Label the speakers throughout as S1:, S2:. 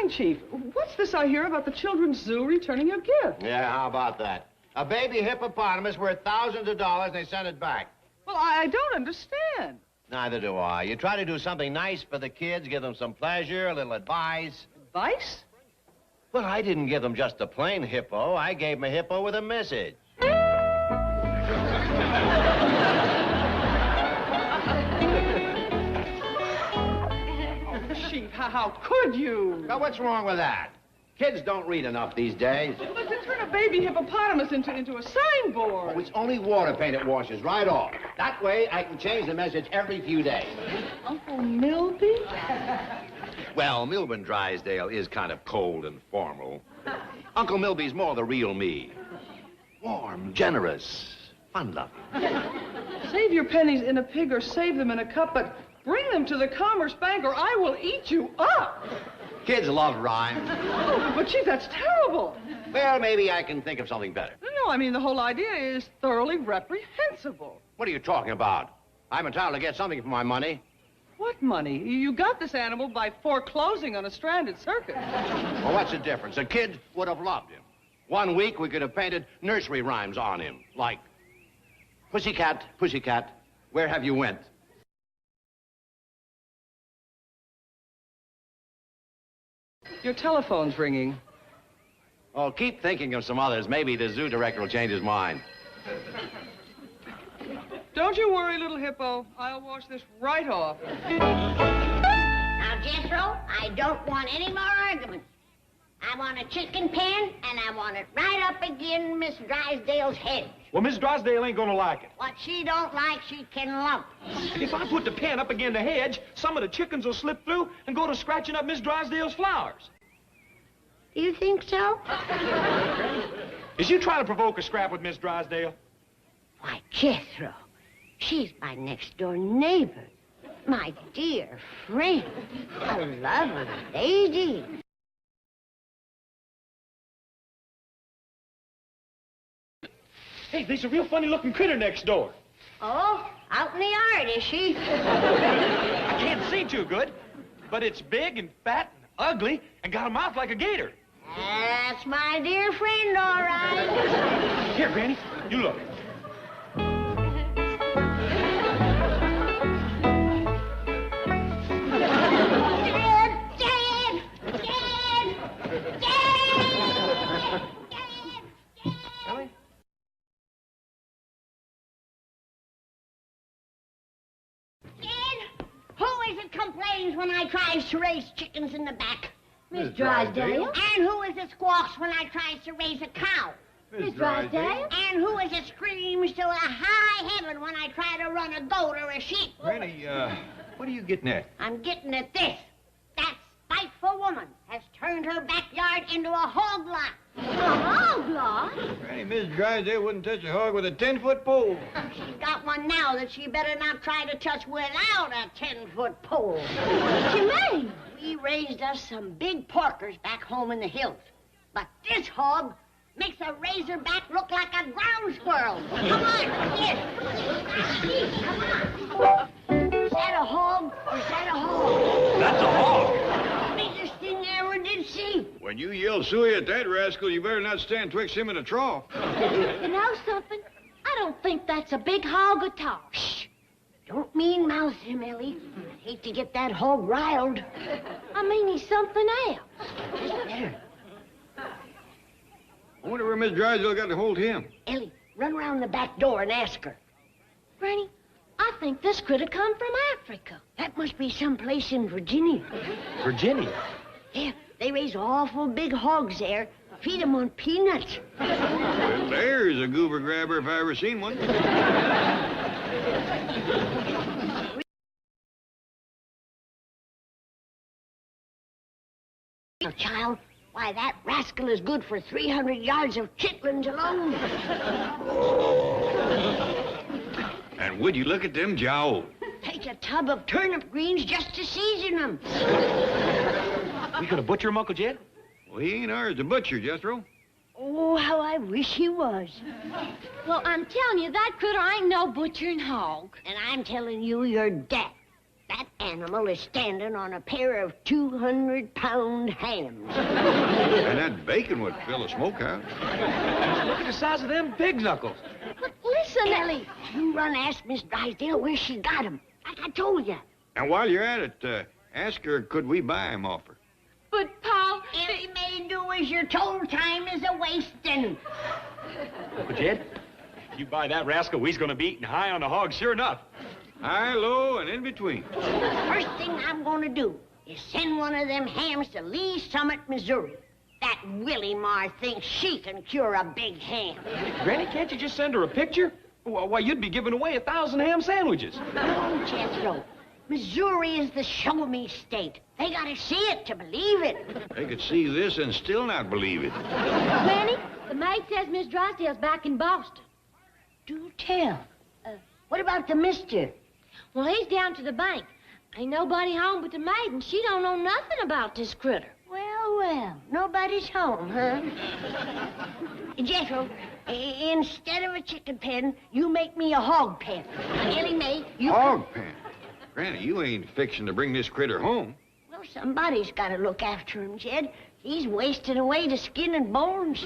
S1: morning, Chief. What's this I hear about the Children's Zoo returning your gift?
S2: Yeah, how about that? A baby hippopotamus worth thousands of dollars, and they sent it back.
S1: Well, I don't understand.
S2: Neither do I. You try to do something nice for the kids, give them some pleasure, a little advice.
S1: Advice?
S2: Well, I didn't give them just a plain hippo. I gave them a hippo with a message.
S1: Chief, how could you?
S2: Now, what's wrong with that? Kids don't read enough these days.
S1: But to turn a baby hippopotamus into a signboard.
S2: Oh, it's only water paint it washes right off. That way, I can change the message every few days.
S1: Uncle Milby?
S2: Well, Milburn Drysdale is kind of cold and formal. Uncle Milby's more the real me. Warm, generous, fun-loving.
S1: Save your pennies in a pig or save them in a cup, but bring them to the Commerce Bank or I will eat you up.
S2: Kids love rhyme.
S1: Oh, but Chief, that's terrible.
S2: Well, maybe I can think of something better.
S1: No, I mean, the whole idea is thoroughly reprehensible.
S2: What are you talking about? I'm entitled to get something for my money.
S1: What money? You got this animal by foreclosing on a stranded circus.
S2: Well, what's the difference? A kid would have loved him. 1 week, we could have painted nursery rhymes on him, like, Pussycat, pussycat, where have you went?
S1: Your telephone's ringing.
S2: Oh, keep thinking of some others. Maybe the zoo director will change his mind.
S1: Don't you worry, little hippo. I'll wash this right off.
S3: Now, Jethro, I don't want any more arguments. I want a chicken pen, and I want it right up against Miss Drysdale's head.
S4: Well, Miss Drysdale ain't gonna like it.
S3: What she don't like, she can lump.
S4: If I put the pen up against the hedge, some of the chickens will slip through and go to scratching up Miss Drysdale's flowers.
S3: You think so?
S4: Is you trying to provoke a scrap with Miss Drysdale?
S3: Why, Jethro, she's my next-door neighbor. My dear friend. A lovely lady.
S4: Hey, there's a real funny-looking critter next door.
S3: Oh, out in the yard, is she?
S4: I can't see too good, but it's big and fat and ugly and got a mouth like a gator.
S3: That's my dear friend, all right.
S4: Here, Granny, you look.
S3: Complains when I tries to raise chickens in the back?
S5: Miss Drysdale.
S3: And who is it squawks when I tries to raise a cow?
S5: Miss Drysdale.
S3: And who is it screams to a high heaven when I try to run a goat or a sheep?
S5: Granny, what are you getting at?
S3: I'm getting at this. That spiteful woman has turned her backyard into a hog lot. A hog lot?
S5: Granny, Miss Drysdale wouldn't touch a hog with a 10-foot pole.
S3: She's got one now that she better not try to touch without a 10-foot pole. What do you mean? We raised us some big porkers back home in the hills. But this hog makes a razorback look like a ground squirrel. Come on, here. Come on. Is that a hog or is that a hog?
S4: That's a hog.
S3: Biggest thing I ever did see.
S5: When you yell suey at that rascal, you better not stand twixt him and a trough.
S6: You know something? I don't think that's a big hog at all.
S3: Shh. Don't mean mouth him, Ellie. I'd hate to get that hog riled.
S6: I mean, he's something else.
S3: Just better.
S5: I wonder where Miss Drysdale got to hold him.
S3: Ellie, run around the back door and ask her.
S6: Granny, I think this critter come from Africa.
S3: That must be someplace in Virginia.
S4: Virginia?
S3: Yeah, they raise awful big hogs there. Feed them on peanuts.
S5: Well, there's a goober grabber if I ever seen one.
S3: Child, why, that rascal is good for 300 yards of chitlins alone.
S5: And would you look at them jowls?
S3: Take a tub of turnip greens just to season them.
S4: We gonna butcher him, Uncle Jed?
S5: Well, he ain't ours to butcher, Jethro.
S3: Oh, how I wish he was.
S6: Well, I'm telling you, that critter ain't no butchering hog.
S3: And I'm telling you, you're dead. That animal is standing on a pair of 200-pound hams.
S5: And that bacon would fill a smokehouse.
S4: Look at the size of them pig knuckles.
S3: But listen, Ellie, you run ask Miss Drysdale where she got him, like I told you.
S5: And while you're at it, ask her, could we buy him off her?
S6: But, Paul,
S3: Ellie may do as you're told. Time is a-wasting.
S4: But, Jed, if you buy that rascal, we's gonna be eating high on the hog, sure enough.
S5: High, low, and in between.
S3: First thing I'm gonna do is send one of them hams to Lee Summit, Missouri. That Willie Marr thinks she can cure a big ham.
S4: Granny, can't you just send her a picture? Why, you'd be giving away 1,000 ham sandwiches.
S3: No, Jethro. Missouri is the show-me state. They gotta see it to believe it.
S5: They could see this and still not believe it.
S6: Granny, the maid says Miss Drysdale's back in Boston.
S3: Do tell. What about the mister?
S6: Well, he's down to the bank. Ain't nobody home but the maid, and she don't know nothing about this critter.
S3: Well, nobody's home, huh? Jethro, instead of a chicken pen, you make me a hog pen. Ellie Mae, you...
S5: Hog pen? Granny, you ain't fixing to bring this critter home.
S3: Well, somebody's got to look after him, Jed. He's wasting away to skin and bones.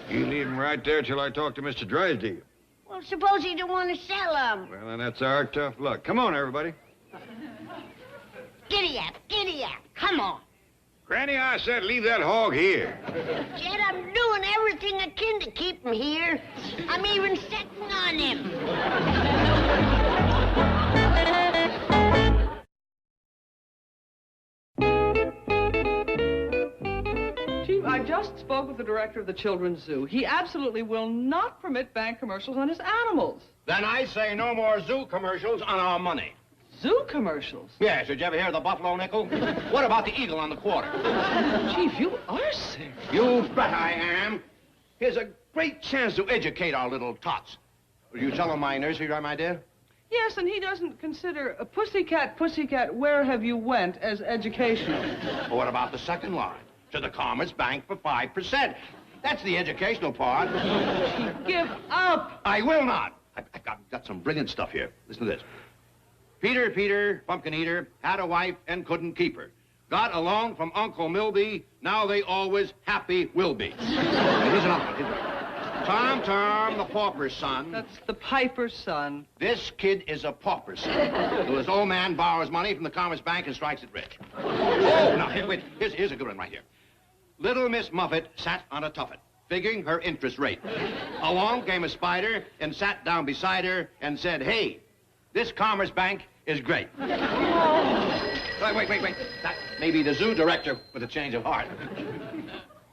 S5: You leave him right there till I talk to Mr. Drysdale.
S3: Well, suppose he don't want to sell him.
S5: Well, then that's our tough luck. Come on, everybody.
S3: Giddy up, come on.
S5: Granny, I said leave that hog here.
S3: Jed, I'm doing everything I can to keep him here. I'm even sitting on him.
S1: Chief, I just spoke with the director of the Children's Zoo. He absolutely will not permit bank commercials on his animals.
S2: Then I say no more zoo commercials on our money.
S1: Zoo commercials?
S2: Yes, did you ever hear of the buffalo nickel? What about the eagle on the quarter?
S1: Chief, you are sick.
S2: You bet I am. Here's a great chance to educate our little tots. Will you tell them my nursery rhyme, my dear?
S1: Yes, and he doesn't consider a pussycat, pussycat, where have you went as educational.
S2: Or what about the second line? To the Commerce Bank for 5%. That's the educational part.
S1: Chief, give up.
S2: I will not. I've got some brilliant stuff here. Listen to this. Peter, pumpkin eater, had a wife and couldn't keep her. Got a loan from Uncle Milby, now they always happy will be. Here's another one. Tom, the pauper's son.
S1: That's the piper's son.
S2: This kid is a pauper's son. So this old man borrows money from the Commerce Bank and strikes it rich. Oh, now, wait, here's a good one right here. Little Miss Muffet sat on a tuffet, figuring her interest rate. Along came a spider and sat down beside her and said, hey, this Commerce Bank is great. Wait. That may be the zoo director with a change of heart.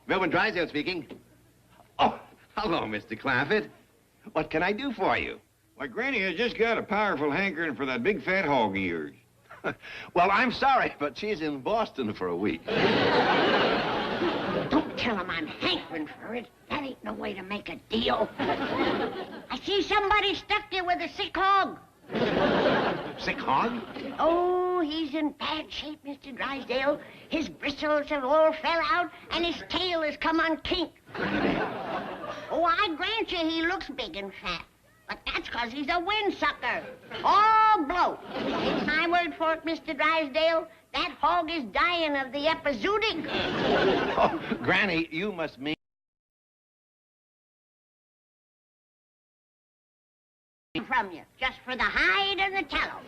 S2: Melvin Drysdale speaking. Oh, hello, Mr. Clampett. What can I do for you?
S5: Why, Granny has just got a powerful hankering for that big fat hog of yours.
S2: Well, I'm sorry, but she's in Boston for a week.
S3: Don't tell him I'm hankering for it. That ain't no way to make a deal. I see somebody stuck there with a sick hog.
S2: Sick hog?
S3: Oh, he's in bad shape, Mr. Drysdale. His bristles have all fell out, and his tail has come on kink. Oh, I grant you he looks big and fat. But that's because he's a windsucker. All bloat. Take my word for it, Mr. Drysdale. That hog is dying of the epizootic.
S2: Oh, Granny, you must mean...
S3: from you, just for the hide and the tallow.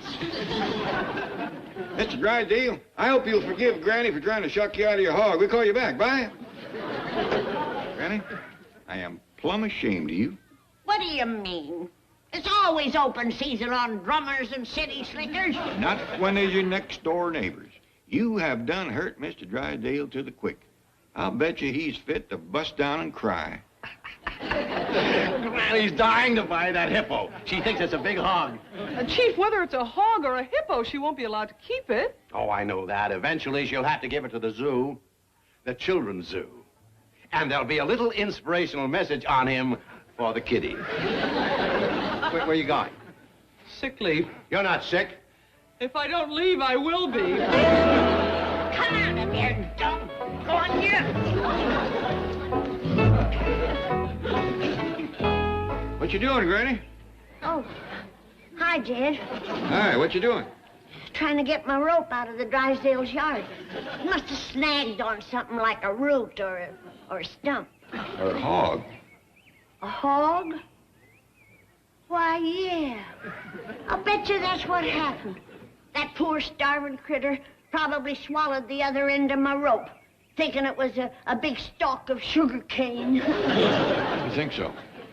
S5: Mr. Drysdale, I hope you'll forgive Granny for trying to shuck you out of your hog. We'll call you back. Bye. Granny, I am plumb ashamed of you.
S3: What do you mean? It's always open season on drummers and city slickers.
S5: Not when they're your next-door neighbors. You have done hurt Mr. Drysdale to the quick. I'll bet you he's fit to bust down and cry.
S2: Granny's dying to buy that hippo. She thinks it's a big hog.
S1: Chief, whether it's a hog or a hippo, she won't be allowed to keep it.
S2: Oh, I know that. Eventually, she'll have to give it to the zoo, the children's zoo. And there'll be a little inspirational message on him for the kitty. Where are you going?
S1: Sick leave.
S2: You're not sick.
S1: If I don't leave, I will be.
S3: Come out of there, dumb. Go on here.
S5: What you doing, Granny?
S3: Oh, I Hi, Jed.
S5: Hi, what you doing?
S3: Trying to get my rope out of the Drysdale's yard. Must have snagged on something like a root or a stump.
S5: Or a hog.
S3: A hog? Why, yeah. I'll bet you that's what happened. That poor starving critter probably swallowed the other end of my rope, thinking it was a big stalk of sugar cane.
S5: You think so?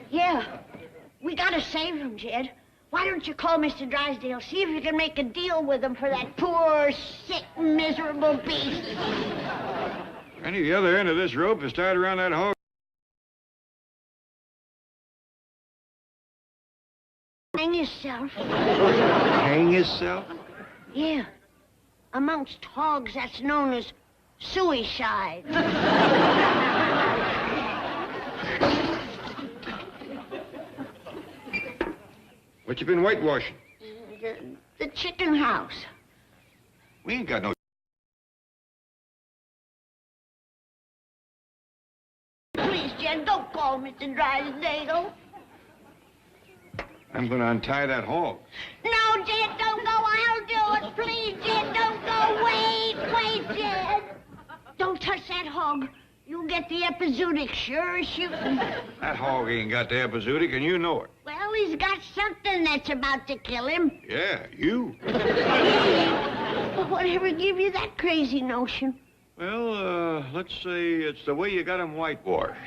S3: Yeah. We gotta save him, Jed. Why don't you call Mr. Drysdale, see if you can make a deal with him for that poor, sick, miserable beast.
S5: Granny, the other end of this rope is tied around that hog.
S3: Hang yourself.
S5: Hang himself?
S3: Yeah. Amongst hogs, that's known as suicide.
S5: What you been whitewashing?
S3: The chicken house.
S5: We ain't got no...
S3: Please, Jed, don't call Mr. Drysdale.
S5: I'm gonna untie that hog.
S3: No, Jed, don't go. I'll do it. Please, Jed, don't go. Wait, Jed. Don't touch that hog. You'll get the epizootic, sure as shooting.
S5: That hog ain't got the epizootic, and you know it.
S3: Well, he's got something that's about to kill him.
S5: Yeah, you.
S3: Well, whatever give you that crazy notion?
S5: Well, let's say it's the way you got him whitewashed.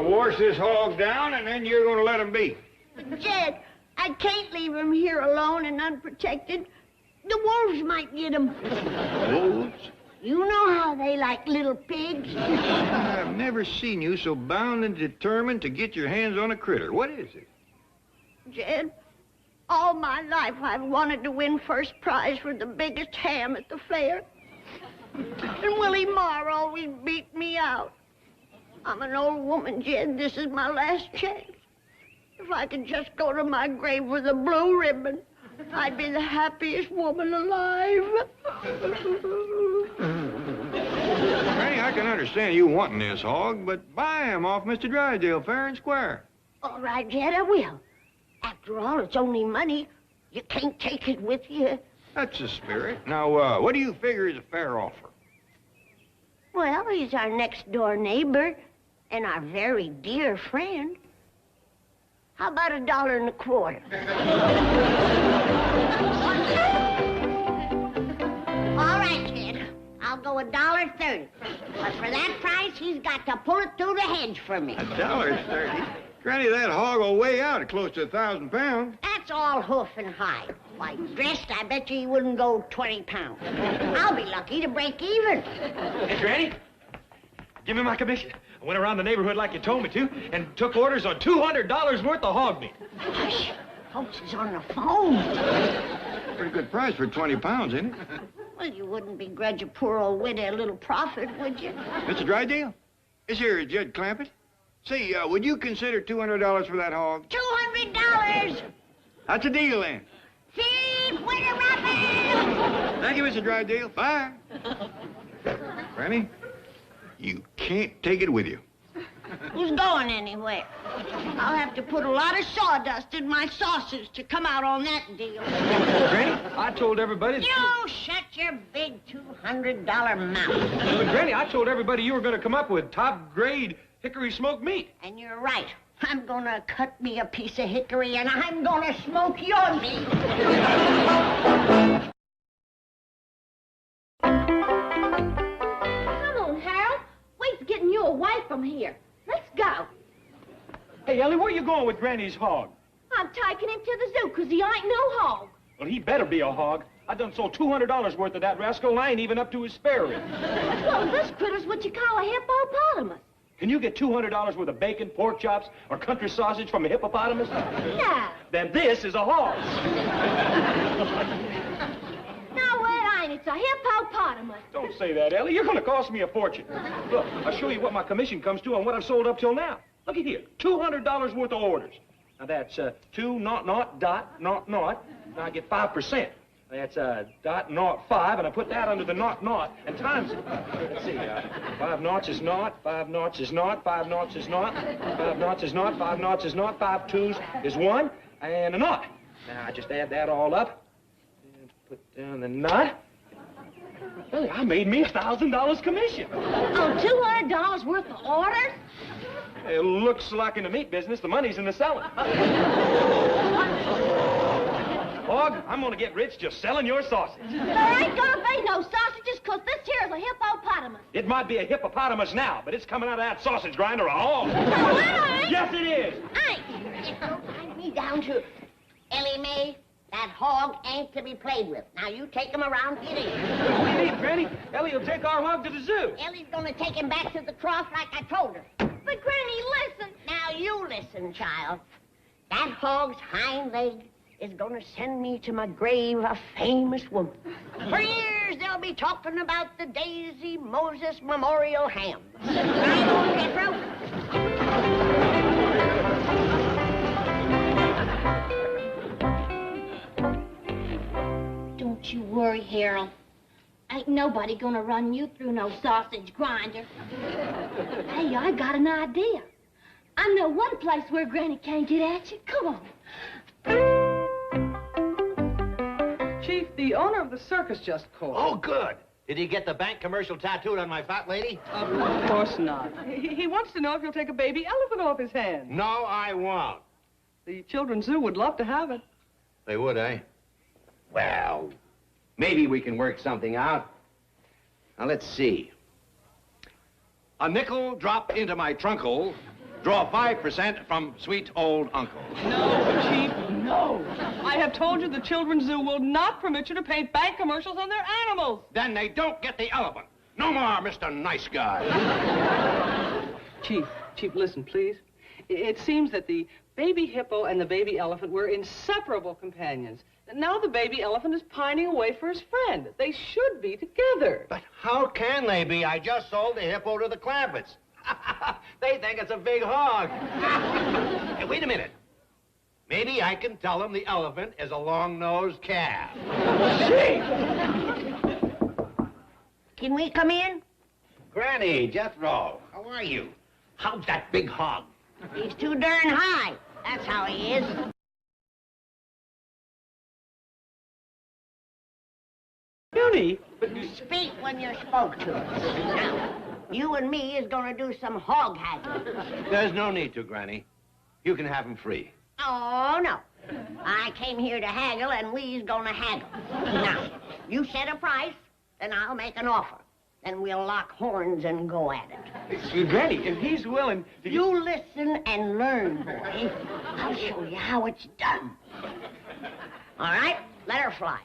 S5: Wash this hog down, and then you're going to let him be.
S3: Jed, I can't leave him here alone and unprotected. The wolves might get him.
S5: Wolves?
S3: You know how they like little pigs.
S5: I've never seen you so bound and determined to get your hands on a critter. What is it?
S3: Jed, all my life I've wanted to win first prize for the biggest ham at the fair. And Willie Marr always beat me out. I'm an old woman, Jed. This is my last chance. If I could just go to my grave with a blue ribbon, I'd be the happiest woman alive.
S5: Granny, I can understand you wanting this hog, but buy him off Mr. Drysdale fair and square.
S3: All right, Jed, I will. After all, it's only money. You can't take it with you.
S5: That's the spirit. Now, what do you figure is a fair offer?
S3: Well, he's our next-door neighbor and our very dear friend. How about $1.25? All right, Jed. I'll go $1.30. But for that price, he's got to pull it through the hedge for me.
S5: $1.30? Granny, that hog will weigh out at close to 1,000 pounds.
S3: That's all hoof and hide. Why, dressed, I bet you he wouldn't go 20 pounds. I'll be lucky to break even.
S4: Hey, Granny, give me my commission. I went around the neighborhood like you told me to and took orders on $200 worth of hog meat.
S3: Hush. Folks is on the phone.
S5: Pretty good price for 20 pounds, ain't it?
S3: Well, you wouldn't begrudge a poor old widow a little profit, would you?
S5: Mr. Drysdale? This here is Jed Clampett. Say, would you consider $200 for that hog?
S3: $200!
S5: That's a deal, then.
S3: Thief, winter rabbit!
S5: Thank you, Mr. Drysdale. Bye. Granny, you can't take it with you.
S3: Who's going anywhere? I'll have to put a lot of sawdust in my sausage to come out on that deal.
S4: Granny, I told everybody...
S3: You shut your big $200 mouth.
S4: But, Granny, I told everybody you were going to come up with top-grade hickory smoked meat.
S3: And you're right. I'm gonna cut me a piece of hickory and I'm gonna smoke your meat.
S6: Come on, Harold. Wait's getting you away from here. Let's go.
S4: Hey, Ellie, where you going with Granny's hog?
S6: I'm taking him to the zoo because he ain't no hog.
S4: Well, he better be a hog. I done sold $200 worth of that rascal, and I ain't even up to his spare rib.
S6: Well, this critter's what you call a hippopotamus.
S4: Can you get $200 worth of bacon, pork chops, or country sausage from a hippopotamus?
S6: No.
S4: Then this is a hog.
S6: No, it ain't. It's a hippopotamus.
S4: Don't say that, Ellie. You're going to cost me a fortune. Look, I'll show you what my commission comes to on what I've sold up till now. Look at here, $200 worth of orders. Now that's 2 naught naught dot naught naught. Now I get 5%. That's dot naught 5, and I put that under the naught naught and times it. Let's see, 5 noughts is naught, 5 noughts is naught, 5 noughts is naught, 5 noughts is naught, 5 noughts is naught, 5 twos is 1, and a naught. Now I just add that all up and put down the knot. Well, I made me $1,000 commission.
S6: Oh, $200 worth of orders?
S4: It looks like in the meat business, the money's in the selling. Hog, I'm gonna get rich just selling your sausage.
S6: There ain't gonna be no sausages, 'cause this here is a hippopotamus.
S4: It might be a hippopotamus now, but it's coming out of that sausage grinder a hog.
S6: No, it ain't.
S4: Yes, it is.
S3: Don't find me down to Ellie Mae. That hog ain't to be played with. Now, you take him around here.
S4: What do you need, Granny? Ellie will take our hog to the zoo.
S3: Ellie's gonna take him back to the trough like I told her.
S6: But, Granny, listen.
S3: Now, you listen, child. That hog's hind leg is gonna send me to my grave a famous woman. For years, they'll be talking about the Daisy Moses Memorial Ham. Right on, Jethro?
S6: Don't you worry, Harold. Ain't nobody gonna run you through no sausage grinder. Hey, I got an idea. I know one place where Granny can't get at you. Come on.
S1: Chief, the owner of the circus just called.
S2: Oh, good. Did he get the bank commercial tattooed on my fat lady?
S1: Of course not. He wants to know if you'll take a baby elephant off his hands.
S2: No, I won't.
S1: The Children's Zoo would love to have it.
S2: They would, eh? Well, maybe we can work something out. Now, let's see. A nickel drop into my trunkhole. Draw 5% from sweet old uncle.
S1: No, Chief, no. I have told you the Children's Zoo will not permit you to paint bank commercials on their animals.
S2: Then they don't get the elephant. No more, Mr. Nice Guy.
S1: Chief, listen, please. It seems that the baby hippo and the baby elephant were inseparable companions. Now the baby elephant is pining away for his friend. They should be together.
S2: But how can they be? I just sold the hippo to the Clampetts. They think it's a big hog. Hey, wait a minute. Maybe I can tell them the elephant is a long-nosed calf.
S3: Can we come in?
S2: Granny, Jethro, how are you? How's that big hog?
S3: He's too darn high. That's how he is.
S4: Beauty, but
S3: Speak when you're spoke to. Now, you and me is gonna do some hog haggling.
S2: There's no need to, Granny. You can have him free.
S3: Oh, no. I came here to haggle, and we's gonna haggle. Now, you set a price, then I'll make an offer. Then we'll lock horns and go at it.
S4: Granny, if he's willing to...
S3: You listen and learn, boy. I'll show you how it's done. All right, let her fly.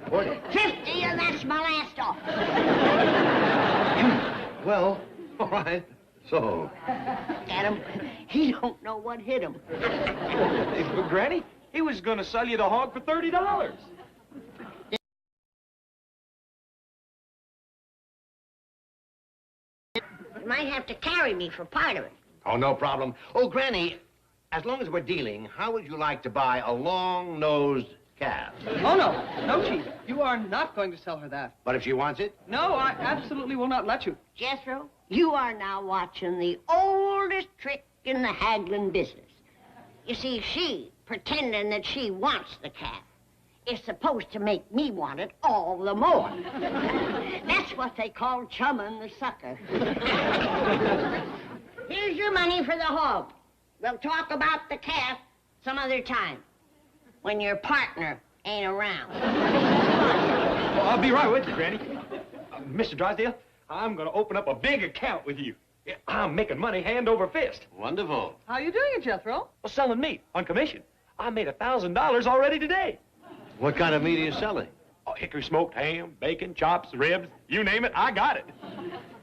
S2: What?
S3: 50, and that's my last offer.
S2: Well, all right. So?
S3: Get him. He don't know what hit him.
S4: Granny, he was going to sell you the hog for $30.
S3: You might have to carry me for part of it.
S2: Oh, no problem. Oh, Granny, as long as we're dealing, how would you like to buy a long-nosed calf?
S1: Oh, no. No, Chief. You are not going to sell her that.
S2: But if she wants it?
S1: No, I absolutely will not let you.
S3: Jethro, you are now watching the oldest trick in the haggling business. You see, she, pretending that she wants the calf, is supposed to make me want it all the more. That's what they call chumming the sucker. Here's your money for the hog. We'll talk about the calf some other time, when your partner ain't around.
S4: Well, I'll be right with you, Granny. Mr. Drysdale, I'm going to open up a big account with you. Yeah, I'm making money hand over fist.
S2: Wonderful.
S1: How you doing it, Jethro?
S4: Well, selling meat on commission. I made $1,000 already today.
S2: What kind of meat are you selling?
S4: Oh, hickory smoked ham, bacon, chops, ribs, you name it, I got it.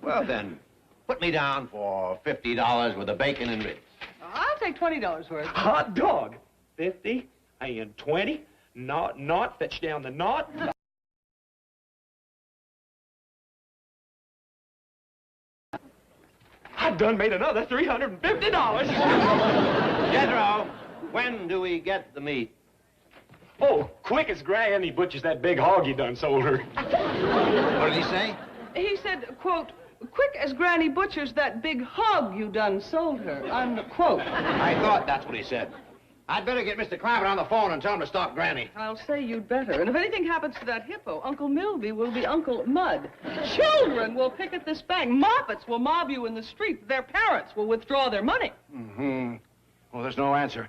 S2: Well, then, put me down for $50 with the bacon and ribs.
S1: I'll take $20 worth.
S4: Hot dog. 50 and 20. Not, fetch down the knot. I've done made another $350.
S2: Jethro, when do we get the meat?
S4: Oh, quick as Granny butchers that big hog you done sold her.
S2: What did he say?
S1: He said, quote, quick as Granny butchers that big hog you done sold her, unquote.
S2: I thought that's what he said. I'd better get Mr. Clampett on the phone and tell him to stop Granny.
S1: I'll say you'd better. And if anything happens to that hippo, Uncle Milby will be Uncle Mud. Children will picket this bank. Moppets will mob you in the street. Their parents will withdraw their money.
S2: Mm-hmm. Well, there's no answer.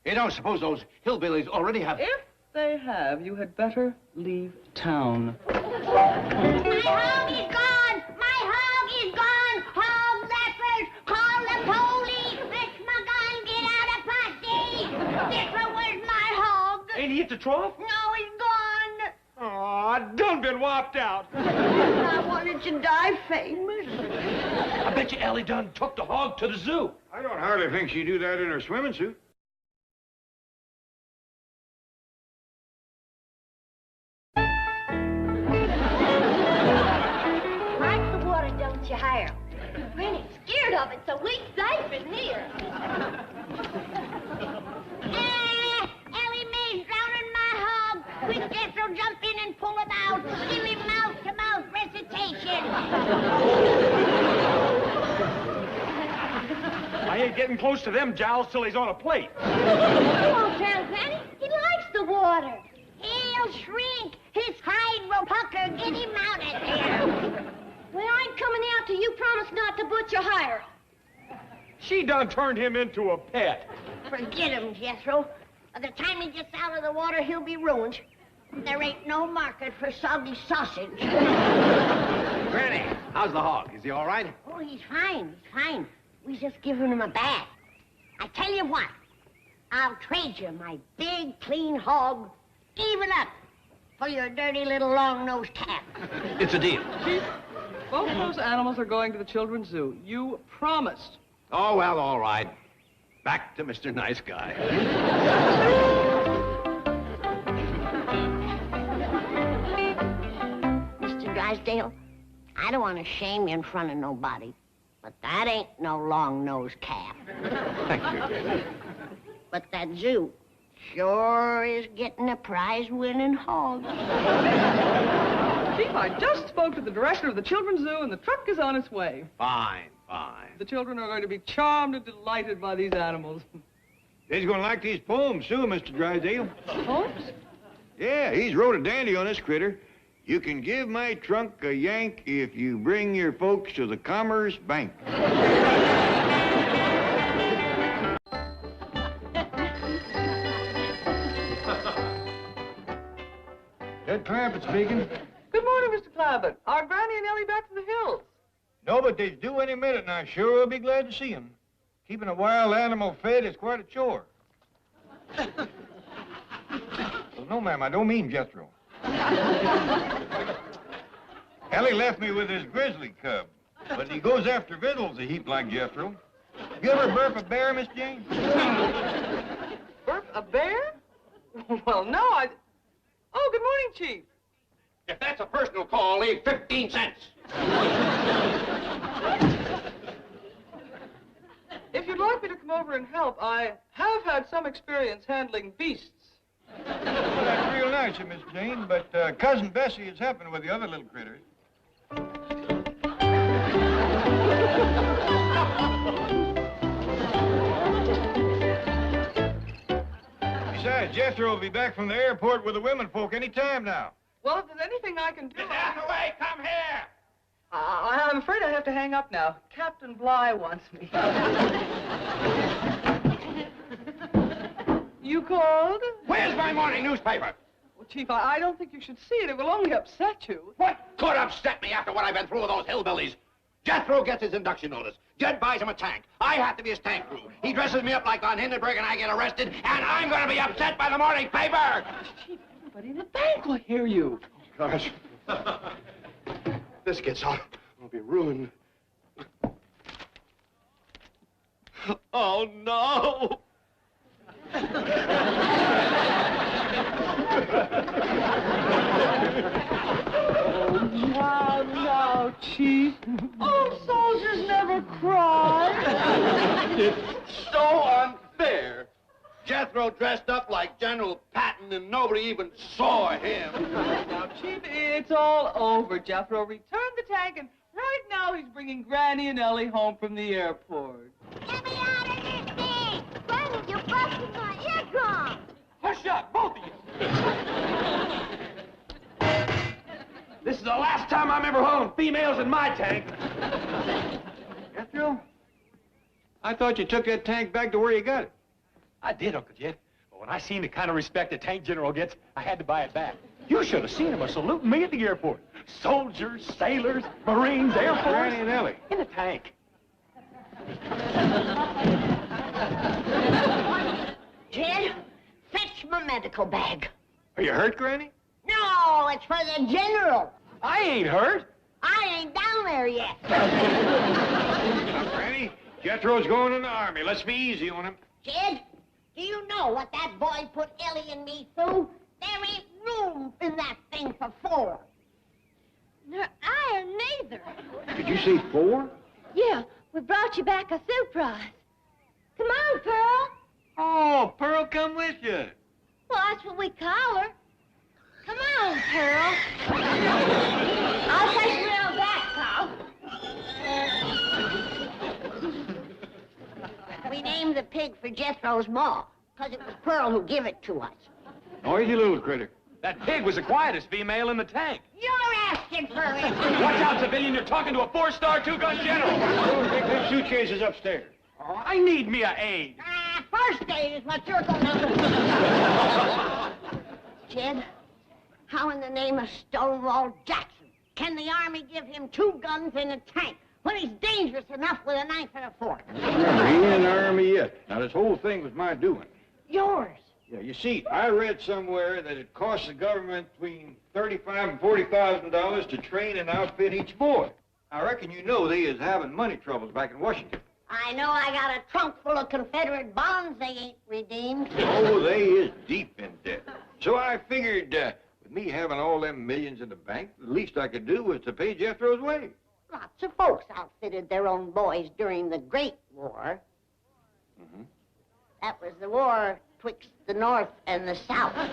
S2: You don't suppose those hillbillies already have...
S1: If they have, you had better leave town.
S3: My hog is gone! My hog is gone! Hog leopers! Call the police! Fetch my gun! Get out of Posse! Different, where's my hog?
S4: Ain't he at the trough?
S3: No, he's gone!
S4: Oh, I done been wiped out.
S3: I wanted to die famous.
S4: I bet you Ellie done took the hog to the zoo.
S5: I don't hardly think she'd do that in her swimming suit.
S6: Like the water, don't you, Harold? Granny's scared of it, so we safe in here.
S3: Ellie Mae's drowning my hog. Quick, Jethro, jump in and pull him out. Give him mouth-to-mouth recitation.
S4: I ain't getting close to them jowls till he's on a plate.
S6: Come on, tell Granny. He likes the water.
S3: He'll shrink. His hide will pucker. Get him out of there.
S6: Well, I ain't coming out till you promise not to butcher Harold.
S4: She done turned him into a pet.
S3: Forget him, Jethro. By the time he gets out of the water, he'll be ruined. There ain't no market for soggy sausage.
S2: Granny, how's the hog? Is he all right?
S3: Oh, he's fine. He's fine. We just given him a bath. I tell you what. I'll trade you my big, clean hog, even up, for your dirty little long-nosed cat.
S2: It's a deal.
S1: Chief, both those animals are going to the children's zoo. You promised.
S2: Oh, well, all right. Back to Mr. Nice Guy.
S3: Mr. Drysdale, I don't want to shame you in front of nobody, but that ain't no long-nosed calf.
S2: Thank you, Granny.
S3: But that zoo sure is getting a prize-winning hog.
S1: Chief, I just spoke to the director of the children's zoo, and the truck is on its way.
S2: Fine, fine.
S1: The children are going to be charmed and delighted by these animals.
S5: He's gonna like these poems, too, Mr. Drysdale.
S1: Poems?
S5: Yeah, he's wrote a dandy on this critter. You can give my trunk a yank if you bring your folks to the Commerce Bank. Ted Clampett speaking.
S1: Good morning, Mr. Clampett. Are Granny and Ellie back from the hills?
S5: No, but they's due any minute, and I sure will be glad to see 'em. Keeping a wild animal fed is quite a chore. Well, no, ma'am, I don't mean Jethro. Ellie left me with his grizzly cub, but he goes after victuals a heap like Jethro. You ever burp a bear, Miss Jane?
S1: Burp a bear? Well, no, I... Oh, good morning, Chief.
S2: If that's a personal call, leave 15 cents.
S1: If you'd like me to come over and help, I have had some experience handling beasts.
S5: Well, that's real nice of Miss Jane, but Cousin Bessie is helping with the other little critters. Besides, Jethro will be back from the airport with the women folk any time now.
S1: Well, if there's anything I can do...
S2: Get out of the way, come here!
S1: I'm afraid I have to hang up now. Captain Bligh wants me. You called?
S2: Where's my morning newspaper?
S1: Well, Chief, I don't think you should see it. It will only upset you.
S2: What could upset me after what I've been through with those hillbillies? Jethro gets his induction notice. Jed buys him a tank. I have to be his tank crew. He dresses me up like Von Hindenburg and I get arrested, and I'm going to be upset by the morning paper!
S1: Chief, everybody in the bank will hear you.
S2: Gosh. This gets out. I'll be ruined. Oh, no!
S1: Wow, now, Chief. Old soldiers never cry.
S2: It's so unfair. Jethro dressed up like General Patton and nobody even saw him.
S1: Now, Chief, it's all over. Jethro returned the tank, and right now he's bringing Granny and Ellie home from the airport.
S3: Get me out of this thing! Granny, you're busting my eardrum!
S4: Hush up, both of you. This is the last time I'm ever hauling females in my tank.
S5: Jethro? I thought you took that tank back to where you got it.
S4: I did, Uncle Jed. But when I seen the kind of respect a tank general gets, I had to buy it back. You should have seen him saluting me at the airport. Soldiers, sailors, Marines, Air Force.
S5: Granny and Ellie.
S4: In a tank.
S3: Jed, fetch my medical bag.
S5: Are you hurt, Granny?
S3: No, it's for the general.
S4: I ain't hurt.
S3: I ain't down there yet.
S5: Now, Granny, Jethro's going in the Army. Let's be easy on him.
S3: Jed, do you know what that boy put Ellie and me through? There ain't room in that thing for 4.
S6: No, I am neither.
S5: Did you say 4?
S6: Yeah, we brought you back a surprise. Come on, Pearl.
S5: Oh, Pearl, come with you.
S6: Well, that's what we call her. Come on, Pearl. I'll take you around back, Paul.
S3: We named the pig for Jethro's ma, because it was Pearl who give it to us.
S5: Noisy little critter.
S4: That pig was the quietest female in the tank.
S3: You're asking for it.
S4: Watch out, civilian. You're talking to a 4-star, 2-gun general.
S5: Go take them suitcases upstairs.
S4: Oh, I need me a aide.
S3: First aid is what you're going to do. Jed, how in the name of Stonewall Jackson can the Army give him 2 guns and a tank when he's dangerous enough with a knife and a fork?
S5: Remember, he ain't in the Army yet. Now, this whole thing was my doing.
S3: Yours.
S5: Yeah, you see, I read somewhere that it costs the government between $35,000 and $40,000 to train and outfit each boy. I reckon you know they is having money troubles back in Washington.
S3: I know I got a trunk full of Confederate bonds they ain't redeemed.
S5: Oh, they is deep in debt. So I figured, with me having all them millions in the bank, the least I could do was to pay Jethro's way.
S3: Lots of folks outfitted their own boys during the Great War.
S5: Mm-hmm.
S3: That was the war twixt the North and the South. The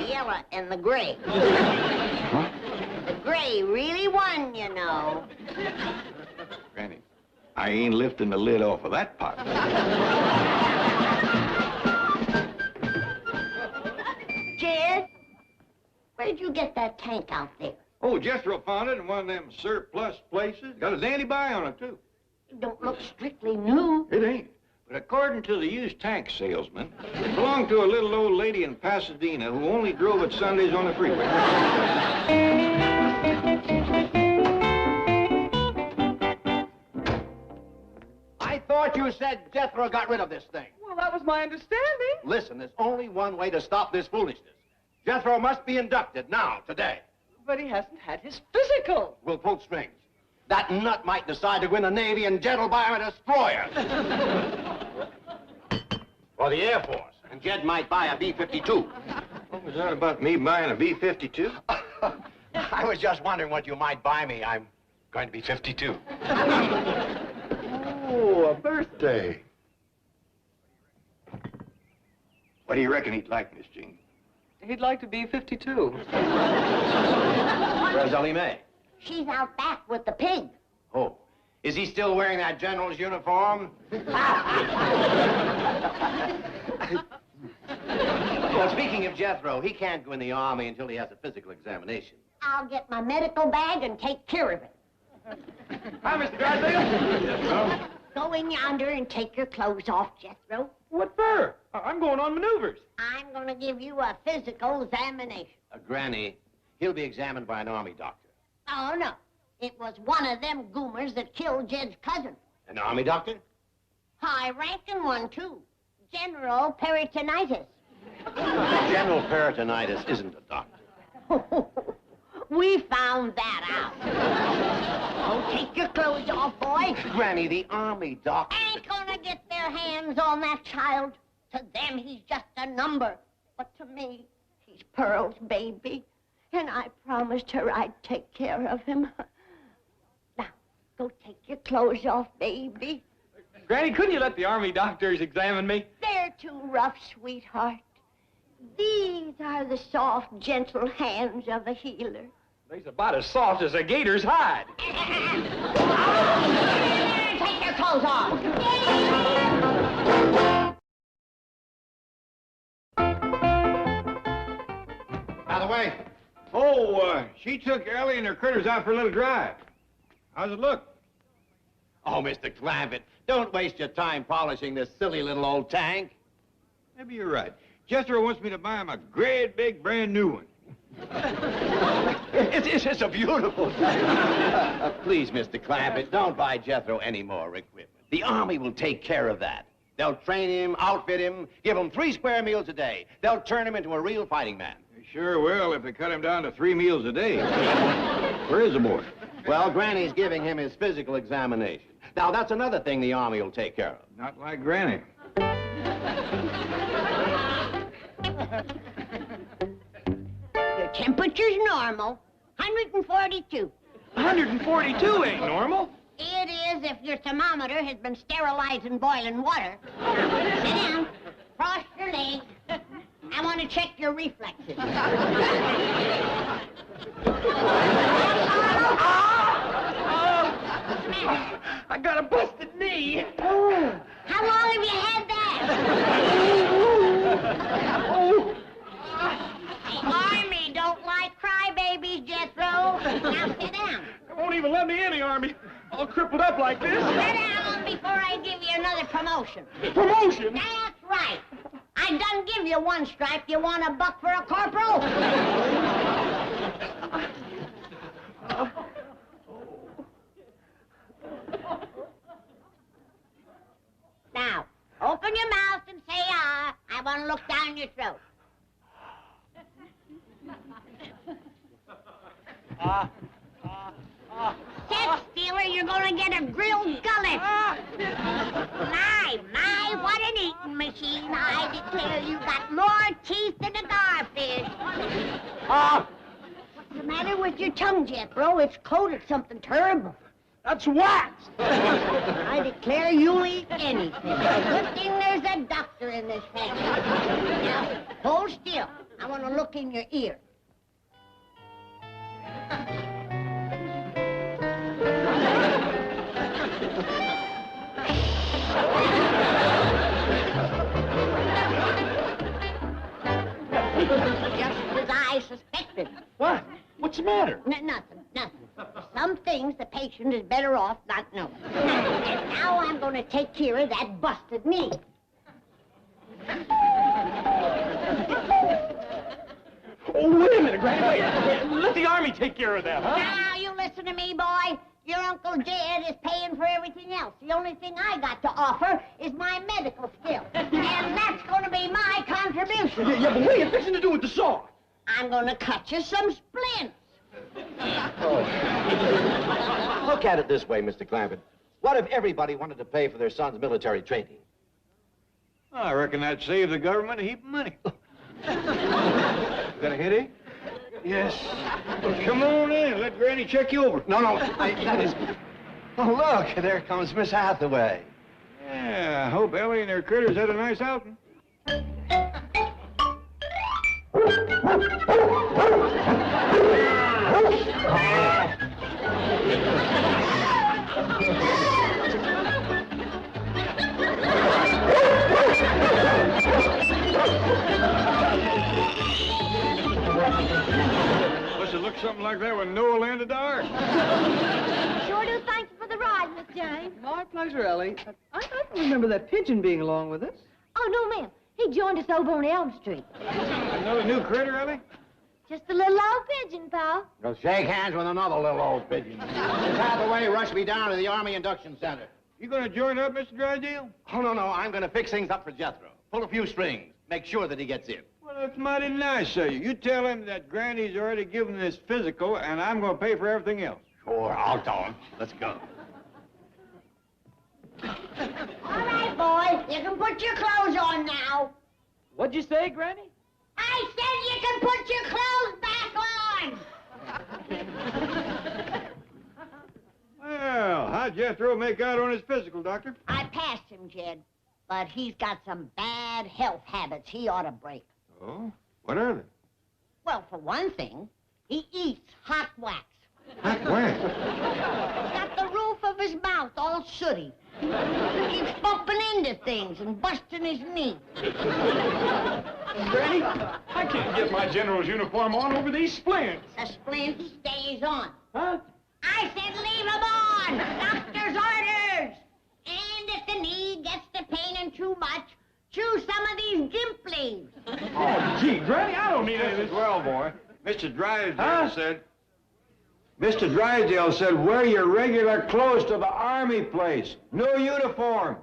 S3: yellow and the gray.
S5: Huh?
S3: The gray really won, you know.
S5: Granny, I ain't lifting the lid off of that pot.
S3: Jed, where'd you get that tank out there?
S5: Oh, Jethro found it in one of them surplus places. Got his anti-buy on it, too.
S3: It don't look strictly new.
S5: It ain't. But according to the used tank salesman, it belonged to a little old lady in Pasadena who only drove it Sundays on the freeway.
S2: I thought you said Jethro got rid of this thing.
S1: Well, that was my understanding.
S2: Listen, there's only one way to stop this foolishness. Jethro must be inducted now, today.
S1: But he hasn't had his physical.
S2: We'll pull strings. That nut might decide to win the Navy and Jed'll buy him a destroyer. Or the Air Force. And Jed might buy a B-52.
S5: What was that about me buying a B-52?
S2: I was just wondering what you might buy me. I'm going to be 52.
S5: Oh, a birthday. What do you reckon he'd like, Miss Jean?
S1: He'd like to be 52.
S2: Where's Ellie Mae?
S3: She's out back with the pig.
S2: Oh. Is he still wearing that general's uniform? Well, speaking of Jethro, he can't go in the Army until he has a physical examination.
S3: I'll get my medical bag and take care of it.
S4: Hi, Mr. Drysdale.
S5: Jethro?
S3: Go in yonder and take your clothes off, Jethro.
S4: What for? I'm going on maneuvers.
S3: I'm going to give you a physical examination.
S2: Granny, he'll be examined by an Army doctor.
S3: Oh, no. It was one of them goomers that killed Jed's cousin.
S2: An Army doctor?
S3: High-ranking one, too. General Peritonitis.
S2: General Peritonitis isn't a doctor.
S3: We found that out. Oh, take your clothes off, boy.
S2: Granny, the Army doctor...
S3: Ain't gonna get their hands on that child. To them, he's just a number. But to me, he's Pearl's baby. And I promised her I'd take care of him. Now, go take your clothes off, baby.
S4: Granny, couldn't you let the Army doctors examine me?
S3: They're too rough, sweetheart. These are the soft, gentle hands of a healer.
S4: They's about as soft as a gator's hide.
S3: Take your clothes off.
S2: By the way.
S5: Oh, she took Ellie and her critters out for a little drive. How's it look?
S2: Oh, Mr. Clampett, don't waste your time polishing this silly little old tank.
S5: Maybe you're right. Jethro wants me to buy him a great big brand new one.
S2: It's a beautiful thing. Please, Mr. Clampett, don't buy Jethro any more equipment. The Army will take care of that. They'll train him, outfit him, give him 3 square meals a day. They'll turn him into a real fighting man.
S5: They sure will if they cut him down to 3 meals a day. Where is the boy?
S2: Well, Granny's giving him his physical examination. Now, that's another thing the Army will take care of.
S5: Not like Granny.
S3: Your temperature's normal. 142.
S4: 142 ain't normal.
S3: It is if your thermometer has been sterilized in boiling water. Sit down. Cross your legs. I want to check your reflexes.
S4: I got a busted knee.
S3: Oh, how long have you had that? The Army don't like crybabies, Jethro. Now sit down.
S4: They won't even let me in the Army. All crippled up like this.
S3: Sit down before I give you another promotion.
S4: Promotion?
S3: That's right. I done give you 1 stripe. You want a buck for a corporal? Now, open your mouth and say, ah. I want to look down your throat. Set stealer, you're going to get a grilled gullet. My, what an eating machine. I declare you got more teeth than a garfish. What's the matter with your tongue, Jethro? It's coated something terrible.
S4: That's wax.
S3: I declare you'll eat anything. Good thing there's a doctor in this family. Now, hold still. I want to look in your ear. Just as I suspected.
S4: What? What's the matter?
S3: Nothing. Some things the patient is better off not knowing. And now I'm going to take care of that busted knee.
S4: Oh, wait a minute, Granny. Wait. Let the Army take care of that, huh?
S3: Now, you listen to me, boy. Your Uncle Jed is paying for everything else. The only thing I got to offer is my medical skill. And that's going to be my contribution.
S4: Yeah, but what are you fixing to do with the saw?
S3: I'm going to cut you some splints.
S2: Look at it this way, Mr. Clampett. What if everybody wanted to pay for their son's military training?
S5: I reckon that'd save the government a heap of money. Got a headache?
S2: Yes.
S5: Well, come on in. Let Granny check you over.
S2: No, that is... Oh, look, there comes Miss Hathaway.
S5: Yeah, I hope Ellie and her critters had a nice outing. Must have looked something like that when Noah landed the ark.
S6: Sure do thank you for the ride, Miss Jane.
S1: My pleasure, Ellie. I don't remember that pigeon being along with us.
S6: Oh, no, ma'am. He joined us over on Elm Street.
S5: Another new critter, Ellie?
S6: Just a little old pigeon, Pa.
S2: Go shake hands with another little old pigeon. Miss Hathaway, rush me down to the Army Induction Center.
S5: You gonna join up, Mr. Drysdale?
S2: Oh, no, I'm going to fix things up for Jethro. Pull a few strings. Make sure that he gets in.
S5: Well, that's mighty nice of you. You tell him that Granny's already given him this physical, and I'm gonna pay for everything else.
S2: Sure, I'll tell him. Let's go.
S3: All right, boy. You can put your clothes on now.
S4: What'd you say, Granny?
S3: I said you can put your clothes back on.
S5: Well, how'd Jethro make out on his physical, Doctor?
S3: I passed bless him, Jed. But he's got some bad health habits he ought to break.
S5: Oh? What are they?
S3: Well, for one thing, he eats hot wax.
S5: Hot wax?
S3: Got the roof of his mouth all sooty. Keeps bumping into things and busting his knee.
S4: Granny, I can't get my general's uniform on over these splints.
S3: The splint stays on.
S4: Huh?
S3: I said leave him on! Doctor's orders! And if the knee gets to paining too much, chew some of these gimp leaves.
S4: Oh, gee, Granny, I don't need any of this.
S5: Well, boy, Mr. Drysdale said... Mr. Drysdale said, wear your regular clothes to the army place. No uniform.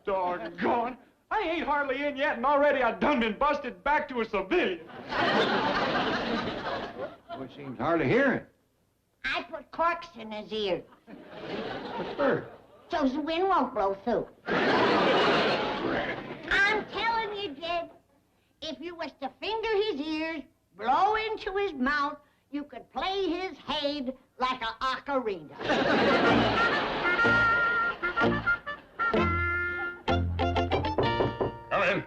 S4: Doggone. I ain't hardly in yet, and already I done been busted back to a civilian.
S5: Well, seems hard to hear it.
S3: I put corks in his ears.
S5: What's first?
S3: So the wind won't blow through. I'm telling you, Jed, if you was to finger his ears, blow into his mouth, you could play his head like a ocarina.
S7: Come in.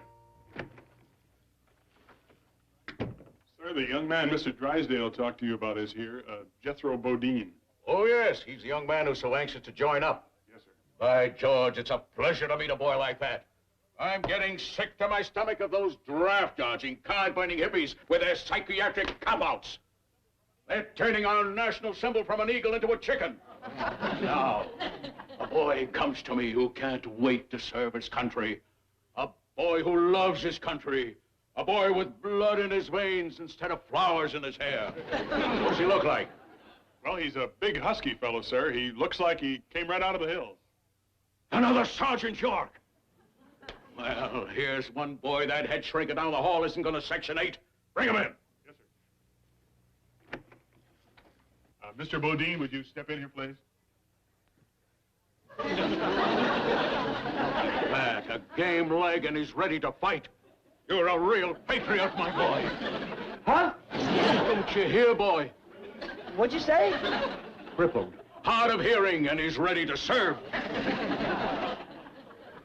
S7: Sir, the young man Mr. Drysdale talked to you about is here, Jethro Bodine.
S2: Oh, yes, he's the young man who's so anxious to join up.
S7: Yes, sir.
S2: By George, it's a pleasure to meet a boy like that. I'm getting sick to my stomach of those draft-dodging, card-binding hippies with their psychiatric cop-outs. They're turning our national symbol from an eagle into a chicken. Now, a boy comes to me who can't wait to serve his country. A boy who loves his country. A boy with blood in his veins instead of flowers in his hair. What's he look like?
S7: Well, he's a big husky fellow, sir. He looks like he came right out of the hills.
S2: Another Sergeant York. Well, here's one boy that head shrinking down the hall isn't going to Section 8. Bring him in.
S7: Yes, sir. Mr. Bodine, would you step in here, please?
S2: Back, a game leg, and he's ready to fight. You're a real patriot, my boy.
S4: Huh?
S2: Don't you hear, boy?
S4: What'd you say?
S2: Crippled, hard of hearing, and he's ready to serve.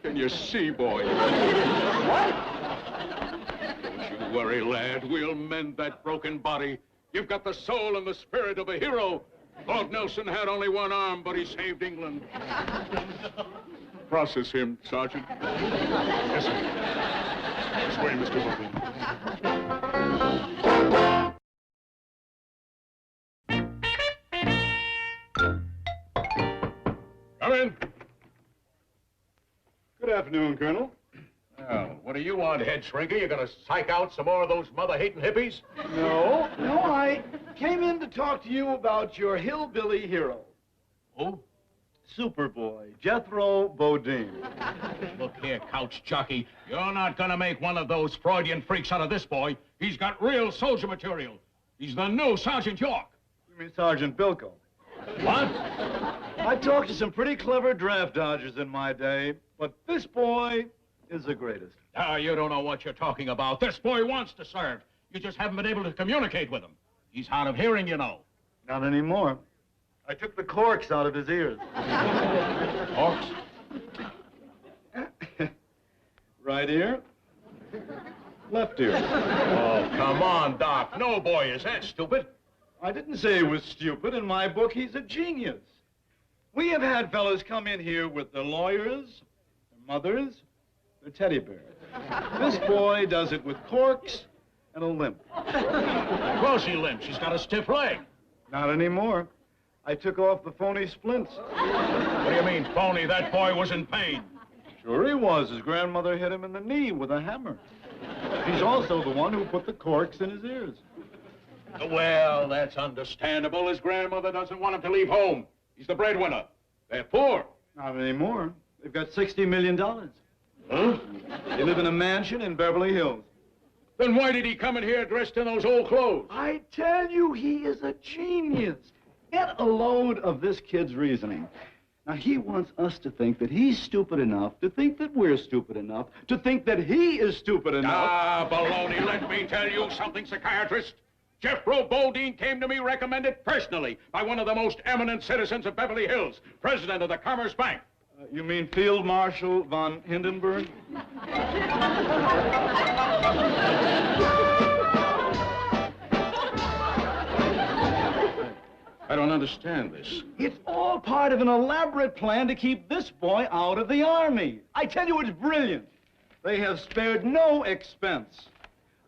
S2: Can you see, boy?
S4: What?
S2: Don't you worry, lad. We'll mend that broken body. You've got the soul and the spirit of a hero. Lord Nelson had only one arm, but he saved England. Process him, Sergeant.
S7: Yes, sir. This way, Mr. Bodine. Come in. Good afternoon, Colonel.
S2: Well, what do you want, head shrinker? You gonna psych out some more of those mother-hating hippies?
S8: No, I came in to talk to you about your hillbilly hero.
S2: Who?
S8: Superboy, Jethro Bodine.
S2: Look here, couch jockey. You're not gonna make one of those Freudian freaks out of this boy. He's got real soldier material. He's the new Sergeant York.
S8: You mean Sergeant Bilko?
S2: What?
S8: I talked to some pretty clever draft dodgers in my day, but this boy is the greatest.
S2: Ah, you don't know what you're talking about. This boy wants to serve. You just haven't been able to communicate with him. He's hard of hearing, you know.
S8: Not anymore. I took the corks out of his ears.
S2: Corks?
S8: Right ear, left ear.
S2: Oh, come on, Doc. No boy is that stupid.
S8: I didn't say he was stupid. In my book, he's a genius. We have had fellows come in here with their lawyers, their mothers, their teddy bears. This boy does it with corks and a limp.
S2: Of course he limps. He's got a stiff leg.
S8: Not anymore. I took off the phony splints.
S2: What do you mean, phony? That boy was in pain.
S8: Sure he was. His grandmother hit him in the knee with a hammer. He's also the one who put the corks in his ears.
S2: Well, that's understandable. His grandmother doesn't want him to leave home. He's the breadwinner. They're poor.
S8: Not anymore. They've got $60 million.
S2: Huh?
S8: They live in a mansion in Beverly Hills.
S2: Then why did he come in here dressed in those old clothes?
S8: I tell you, he is a genius. Get a load of this kid's reasoning. Now, he wants us to think that he's stupid enough, to think that we're stupid enough, to think that he is stupid enough.
S2: Ah, baloney. Let me tell you something, psychiatrist. Jethro Bodine came to me recommended personally by one of the most eminent citizens of Beverly Hills, president of the Commerce Bank.
S8: You mean Field Marshal von Hindenburg?
S2: I don't understand this.
S8: It's all part of an elaborate plan to keep this boy out of the Army. I tell you, it's brilliant. They have spared no expense.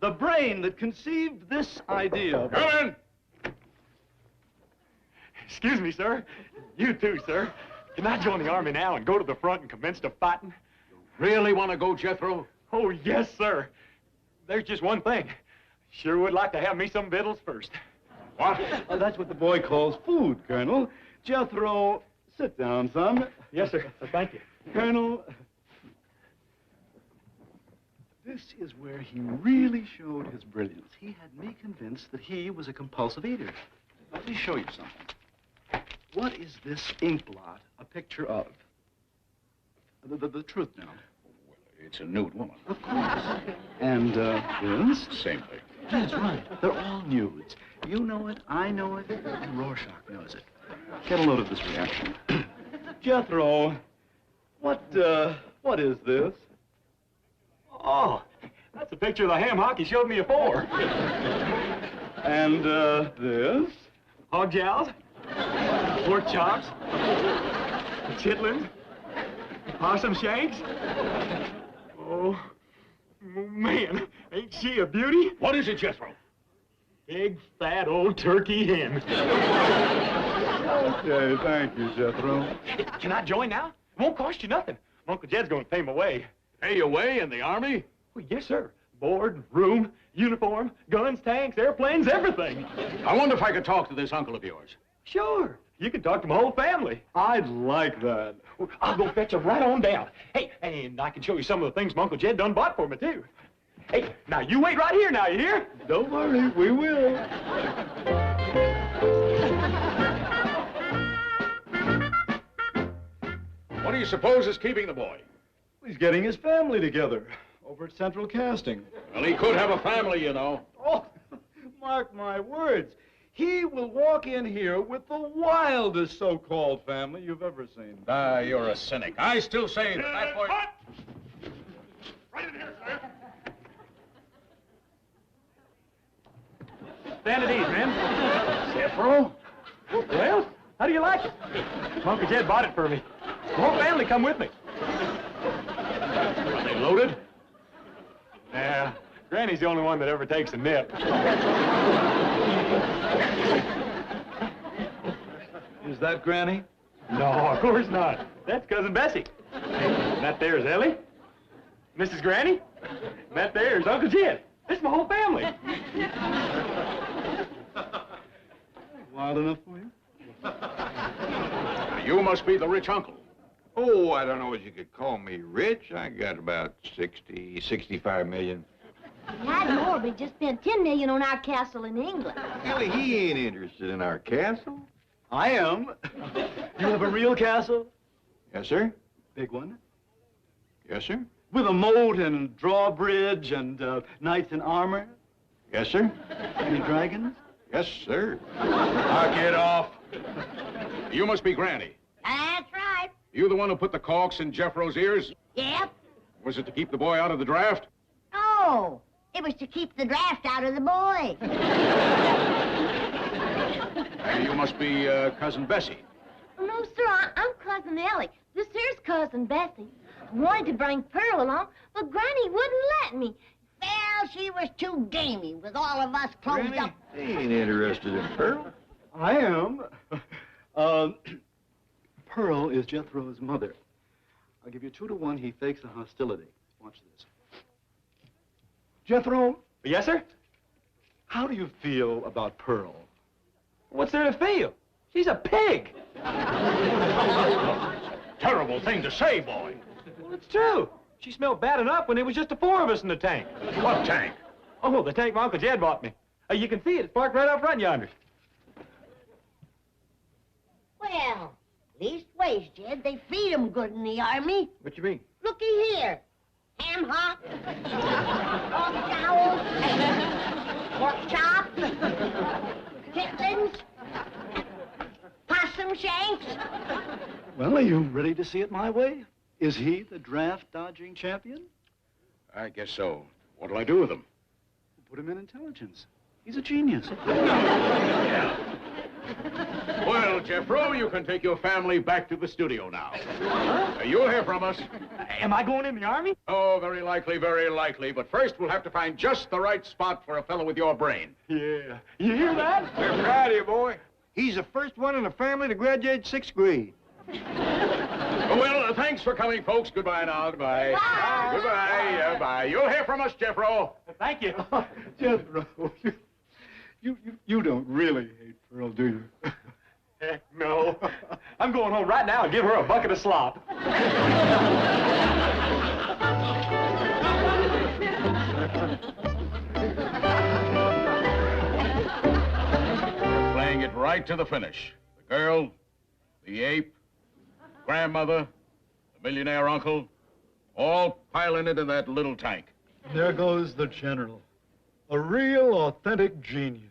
S8: The brain that conceived this idea...
S2: Come in!
S4: Excuse me, sir. You too, sir. Can I join the Army now and go to the front and commence the fighting?
S2: Really want to go, Jethro?
S4: Oh, yes, sir. There's just one thing. Sure would like to have me some victuals first.
S2: What?
S8: Oh, that's what the boy calls food, Colonel. Jethro, sit down, son.
S4: Yes, sir. Thank you.
S8: Colonel, this is where he really showed his brilliance. He had me convinced that he was a compulsive eater. Let me show you something. What is this ink blot a picture of? The truth now.
S2: Well, it's a nude woman.
S8: Of course. And this?
S2: Same thing.
S8: That's right. They're all nudes. You know it, I know it, and Rorschach knows it. Get a load of this reaction. Jethro, what is this?
S4: Oh, that's a picture of the ham hock he showed me afore.
S8: And this?
S4: Hog jows, pork chops, chitlins, possum shanks. Oh, man, ain't she a beauty?
S2: What is it, Jethro?
S4: Big, fat, old turkey hen.
S8: Okay, thank you, Jethro.
S4: Can I join now? It won't cost you nothing. Uncle Jed's going to pay my way.
S2: Pay your way in the Army?
S4: Well, yes, sir. Board, room, uniform, guns, tanks, airplanes, everything.
S2: I wonder if I could talk to this uncle of yours.
S4: Sure. You can talk to my whole family.
S8: I'd like that.
S4: I'll go fetch them right on down. Hey, and I can show you some of the things my Uncle Jed done bought for me, too. Hey, now you wait right here now, you hear?
S8: Don't worry, we will.
S2: What do you suppose is keeping the boy?
S8: He's getting his family together over at Central Casting.
S2: Well, he could have a family, you know.
S8: Oh, mark my words. He will walk in here with the wildest so-called family you've ever seen.
S2: Ah, you're a cynic. I still say that boy...
S7: Right in here, sir.
S4: Stand at ease, man.
S2: Jethro?
S4: Well, how do you like it? Uncle Jed bought it for me. The whole family come with me.
S2: Are they loaded?
S4: Yeah, Granny's the only one that ever takes a nip.
S8: Is that Granny?
S4: No, of course not. That's Cousin Bessie. And that there's Ellie, Mrs. Granny, and that there's Uncle Jed. This is my whole family.
S8: Wild enough for you?
S2: Now, you must be the rich uncle.
S5: Oh, I don't know if you could call me rich. I got about 65 million.
S6: We had more. We just spent $10 million on our castle in England.
S5: Ellie, he ain't interested in our castle.
S8: I am. You have a real castle?
S5: Yes, sir.
S8: Big one?
S5: Yes, sir.
S8: With a moat and drawbridge and knights in armor?
S5: Yes, sir.
S8: Any dragons?
S5: Yes, sir.
S2: Knock it off. You must be Granny.
S3: That's right.
S2: You the one who put the caulks in Jethro's ears?
S3: Yep.
S2: Was it to keep the boy out of the draft?
S3: No, it was to keep the draft out of the boy.
S2: You must be Cousin Bessie.
S6: Oh, no, sir, I'm Cousin Ellie. This here's Cousin Bessie. I wanted to bring Pearl along, but Granny wouldn't let me.
S3: Well, she was too gamey with all of us closed
S5: Granny,
S3: up.
S5: he ain't interested in Pearl.
S8: I am. Pearl is Jethro's mother. I'll give you 2 to 1 he fakes a hostility. Watch this. Jethro,
S4: Yes, sir?
S8: how do you feel about Pearl?
S4: What's there to feel? She's a pig.
S2: Terrible thing to say, boy.
S4: Well, it's true. She smelled bad enough when there was just the 4 of us in the tank.
S2: What tank?
S4: Oh, the tank my Uncle Jed bought me. You can see it. It's parked right up front yonder.
S3: Well, leastways, Jed, they feed 'em good in the Army.
S4: What you mean?
S3: Looky here. Ham hock, pork jowls, pork chop, chitlins, possum shanks,
S8: Well, are you ready to see it my way? Is he the draft-dodging champion?
S2: I guess so. What'll I do with him?
S8: Put him in intelligence. He's a genius.
S2: Well, Jeffro, you can take your family back to the studio now. You'll hear from us.
S4: Am I going in the Army?
S2: Oh, very likely, very likely. But first, we'll have to find just the right spot for a fellow with your brain.
S4: Yeah. You hear that?
S5: We're proud of you, boy. He's the first one in the family to graduate 6th grade.
S2: Well, thanks for coming, folks. Goodbye now. Goodbye.
S6: Bye.
S2: Goodbye. Bye. You'll hear from us, Jeffro.
S4: Thank you.
S8: Jethro, you don't really hate Pearl, do you?
S4: Heck, no. I'm going home right now and give her a bucket of slop.
S2: We're playing it right to the finish. The girl, the ape, grandmother, the millionaire uncle, all piling it in that little tank.
S8: There goes the general. A real, authentic genius.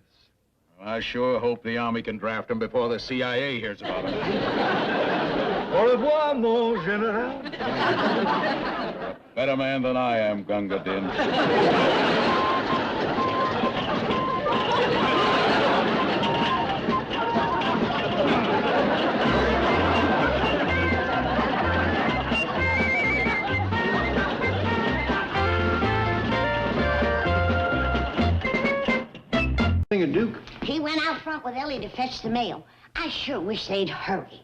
S2: I sure hope the Army can draft him before the CIA hears about it.
S8: Au revoir, mon general.
S2: Better man than I am, Gunga Din.
S5: Duke?
S3: He went out front with Ellie to fetch the mail. I sure wish they'd hurry.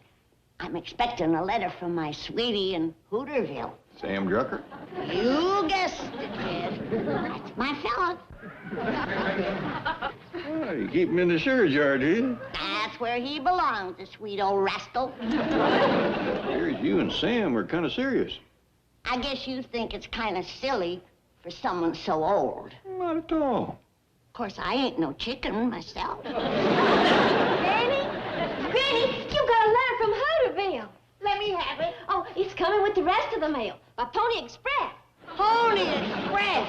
S3: I'm expecting a letter from my sweetie in Hooterville.
S5: Sam Drucker?
S3: You guessed it, kid. That's my fella.
S5: Oh, you keep him in the sugar jar, do you?
S3: That's where he belongs, the sweet old rascal.
S5: Here's you and Sam are kind of serious.
S3: I guess you think it's kind of silly for someone so old.
S5: Not at all.
S3: Of course, I ain't no chicken myself.
S6: Granny? Granny, you got a letter from Hooterville.
S3: Let me have it.
S6: Oh, it's coming with the rest of the mail by Pony Express.
S3: Pony Express.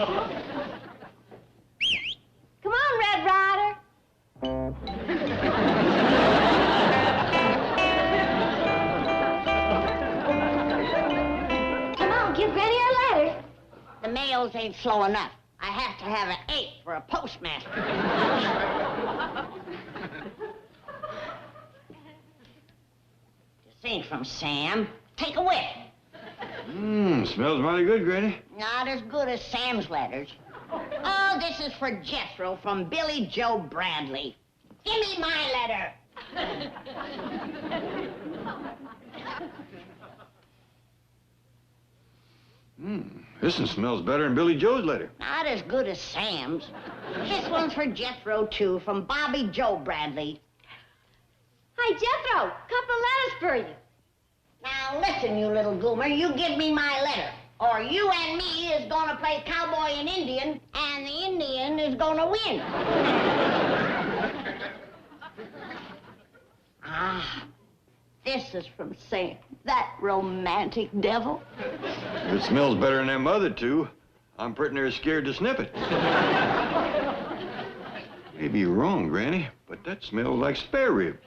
S6: Come on, Red Ryder. Come on, give Granny her letter.
S3: The mails ain't slow enough. I have to have an 8 for a postmaster. This ain't from Sam. Take a whiff.
S5: Smells mighty good, Granny.
S3: Not as good as Sam's letters. Oh, this is for Jethro from Billy Joe Bradley. Give me my letter.
S5: This one smells better than Billy Joe's letter.
S3: Not as good as Sam's. This one's for Jethro, too, from Bobby Joe Bradley.
S6: Hey, Jethro, couple of letters for you.
S3: Now, listen, you little goomer, you give me my letter, or you and me is gonna play cowboy and Indian, and the Indian is gonna win. This is from Sam, that romantic devil.
S5: It smells better than them other two. I'm pretty near scared to sniff it. Maybe you're wrong, Granny, but that smells like spare rib.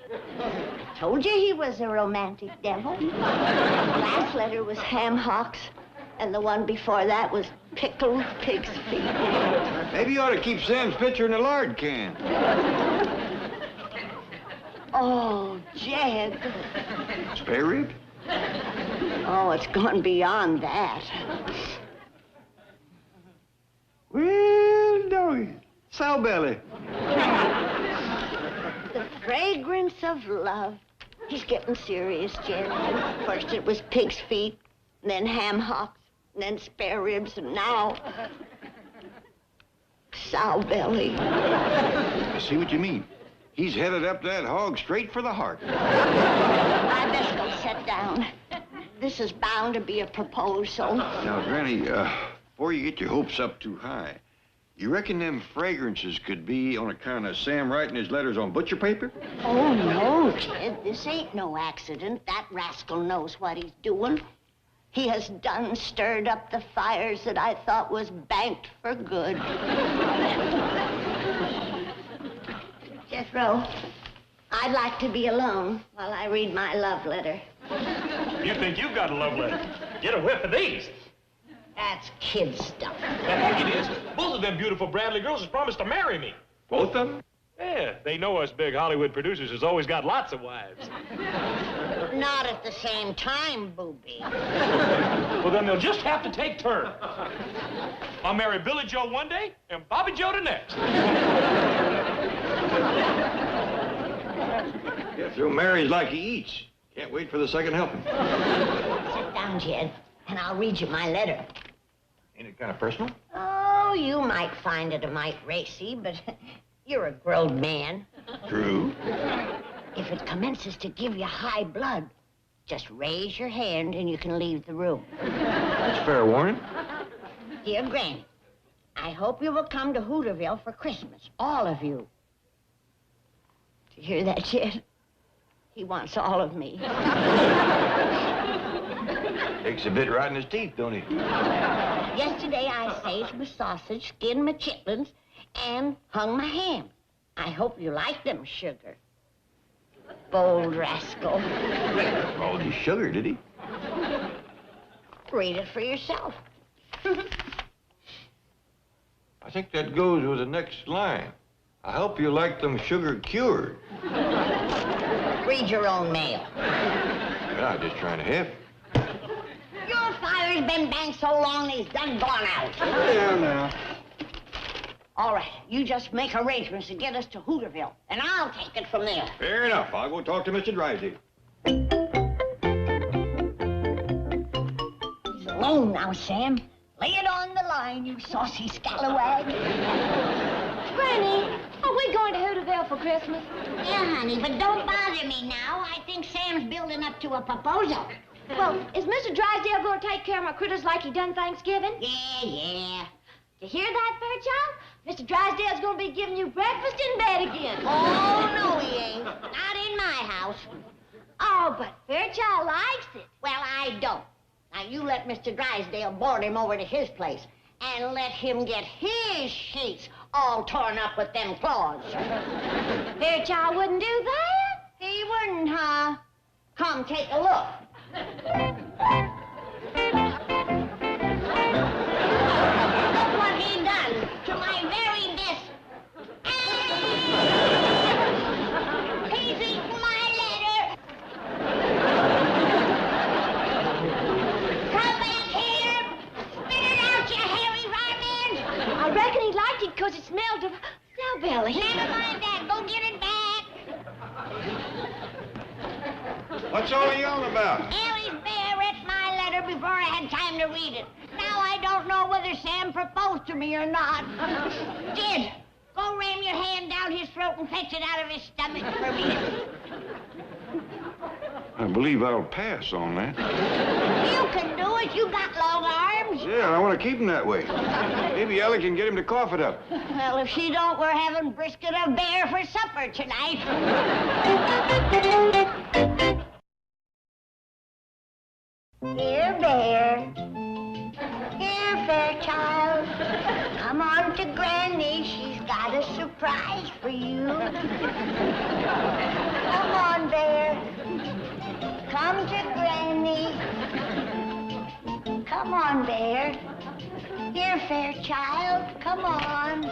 S3: Told you he was a romantic devil. The last letter was ham hocks, and the one before that was pickled pig's feet.
S5: Maybe you ought to keep Sam's picture in a lard can.
S3: Oh, Jed.
S5: Spare rib?
S3: Oh, it's gone beyond that.
S5: Well, doggy. Sow belly.
S3: The fragrance of love. He's getting serious, Jed. First it was pig's feet, then ham hocks, then spare ribs, and now sow belly.
S5: I see what you mean. He's headed up that hog straight for the heart.
S3: I best go sit down. This is bound to be a proposal.
S5: Now, Granny, before you get your hopes up too high, you reckon them fragrances could be on account of Sam writing his letters on butcher paper?
S3: Oh, no, kid. This ain't no accident. That rascal knows what he's doing. He has done stirred up the fires that I thought was banked for good. Jethro, I'd like to be alone while I read my love letter.
S4: You think you've got a love letter. Get a whiff of these.
S3: That's kid stuff.
S4: I think it is. Both of them beautiful Bradley girls has promised to marry me.
S8: Both of them?
S4: Yeah, they know us big Hollywood producers has always got lots of wives.
S3: Not at the same time, booby.
S4: Well, then they'll just have to take turns. I'll marry Billy Joe one day and Bobby Joe the next.
S5: Yes, Joe marries like he eats. Can't wait for the second helping.
S3: Sit down, Jed, and I'll read you my letter.
S5: Ain't it kind of personal?
S3: Oh, you might find it a mite racy, but you're a grown man.
S5: True.
S3: If it commences to give you high blood, just raise your hand and you can leave the room.
S5: That's fair warning.
S3: Dear Granny, I hope you will come to Hooterville for Christmas, all of you. Do you hear that, Jed? He wants all of me.
S5: Takes a bit right in his teeth, don't he?
S3: Yesterday I saved my sausage, skinned my chitlins, and hung my ham. I hope you like them, sugar. Bold rascal.
S5: Called you sugar, did he?
S3: Read it for yourself.
S5: I think that goes with the next line. I hope you like them sugar cured.
S3: Read your own mail.
S5: Yeah, I'm just trying to help.
S3: Your fire's been banked so long he's done gone out.
S5: Yeah, now.
S3: All right, you just make arrangements to get us to Hooterville, and I'll take it from there.
S5: Fair enough. I'll go talk to Mr. Drysdale.
S3: He's alone now, Sam. Lay it on the line, you saucy scalawag.
S6: Granny, are we going to Hooterville for Christmas?
S3: Yeah, honey, but don't bother me now. I think Sam's building up to a proposal.
S6: Well, is Mr. Drysdale going to take care of my critters like he done Thanksgiving?
S3: Yeah.
S6: To hear that, Fairchild? Mr. Drysdale's going to be giving you breakfast in bed again.
S3: Oh, no, he ain't. Not in my house.
S6: Oh, but Fairchild likes it.
S3: Well, I don't. Now, you let Mr. Drysdale board him over to his place and let him get his sheets all torn up with them claws.
S6: Fairchild wouldn't do that?
S3: He wouldn't, huh? Come, take a look. Look what he done to my very best. He's eaten my letter. Come back here. Spit it out, you hairy varmint.
S6: I reckon he liked it because it smelled of strawberry.
S3: Never mind that. Go get it back.
S5: What's all the yelling about?
S3: Ellie's Bear read my letter before I had time to read it. Now I don't know whether Sam proposed to me or not. Jed, go ram your hand down his throat and fetch it out of his stomach for me.
S5: I believe I'll pass on that.
S3: You can do it. You got long arms.
S5: Yeah, I want to keep him that way. Maybe Ellie can get him to cough it up.
S3: Well, if she don't, we're having brisket of bear for supper tonight. Here, Bear. Here, Fairchild. Come on to Granny. She's got a surprise for you. Come on, Bear. Come to Granny. Come on, Bear. Here, Fairchild. Come on.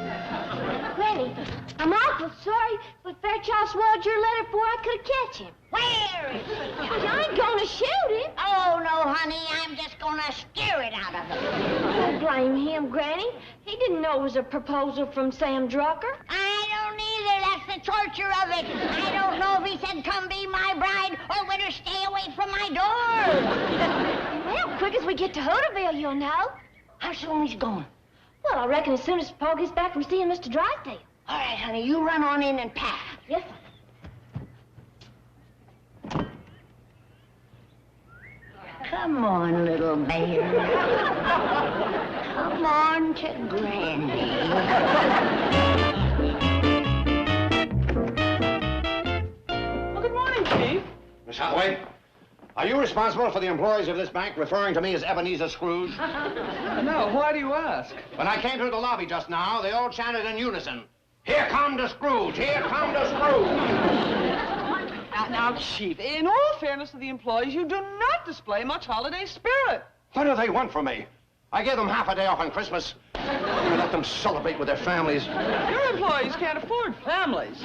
S6: Granny, I'm awful sorry, but Fairchild swallowed your letter before I could catch him.
S3: Where is he?
S6: I ain't going to shoot him.
S3: Oh, no, honey. I'm just going to scare it out of him.
S6: Don't blame him, Granny. He didn't know it was a proposal from Sam Drucker.
S3: I don't either. That's the torture of it. I don't know if he said, come be my bride, or better stay away from my door.
S6: Well, quick as we get to Hooterville, you'll know.
S3: How soon is he going?
S6: Well, I reckon as soon as Paul gets back from seeing Mr. Drysdale.
S3: All right, honey, you run on in and pack.
S6: Yes, sir.
S3: Come on, little bear. Come on to Granny.
S1: Well, good morning, Chief.
S2: Miss Holloway, are you responsible for the employees of this bank referring to me as Ebenezer Scrooge?
S1: No, why do you ask?
S2: When I came through the lobby just now, they all chanted in unison, "Here come the Scrooge! Here come the Scrooge!"
S3: Now,
S1: Now, Chief, in all fairness to the employees, you do not display much holiday spirit.
S2: What do they want from me? I gave them half a day off on Christmas. I let them celebrate with their families.
S1: Your employees can't afford families.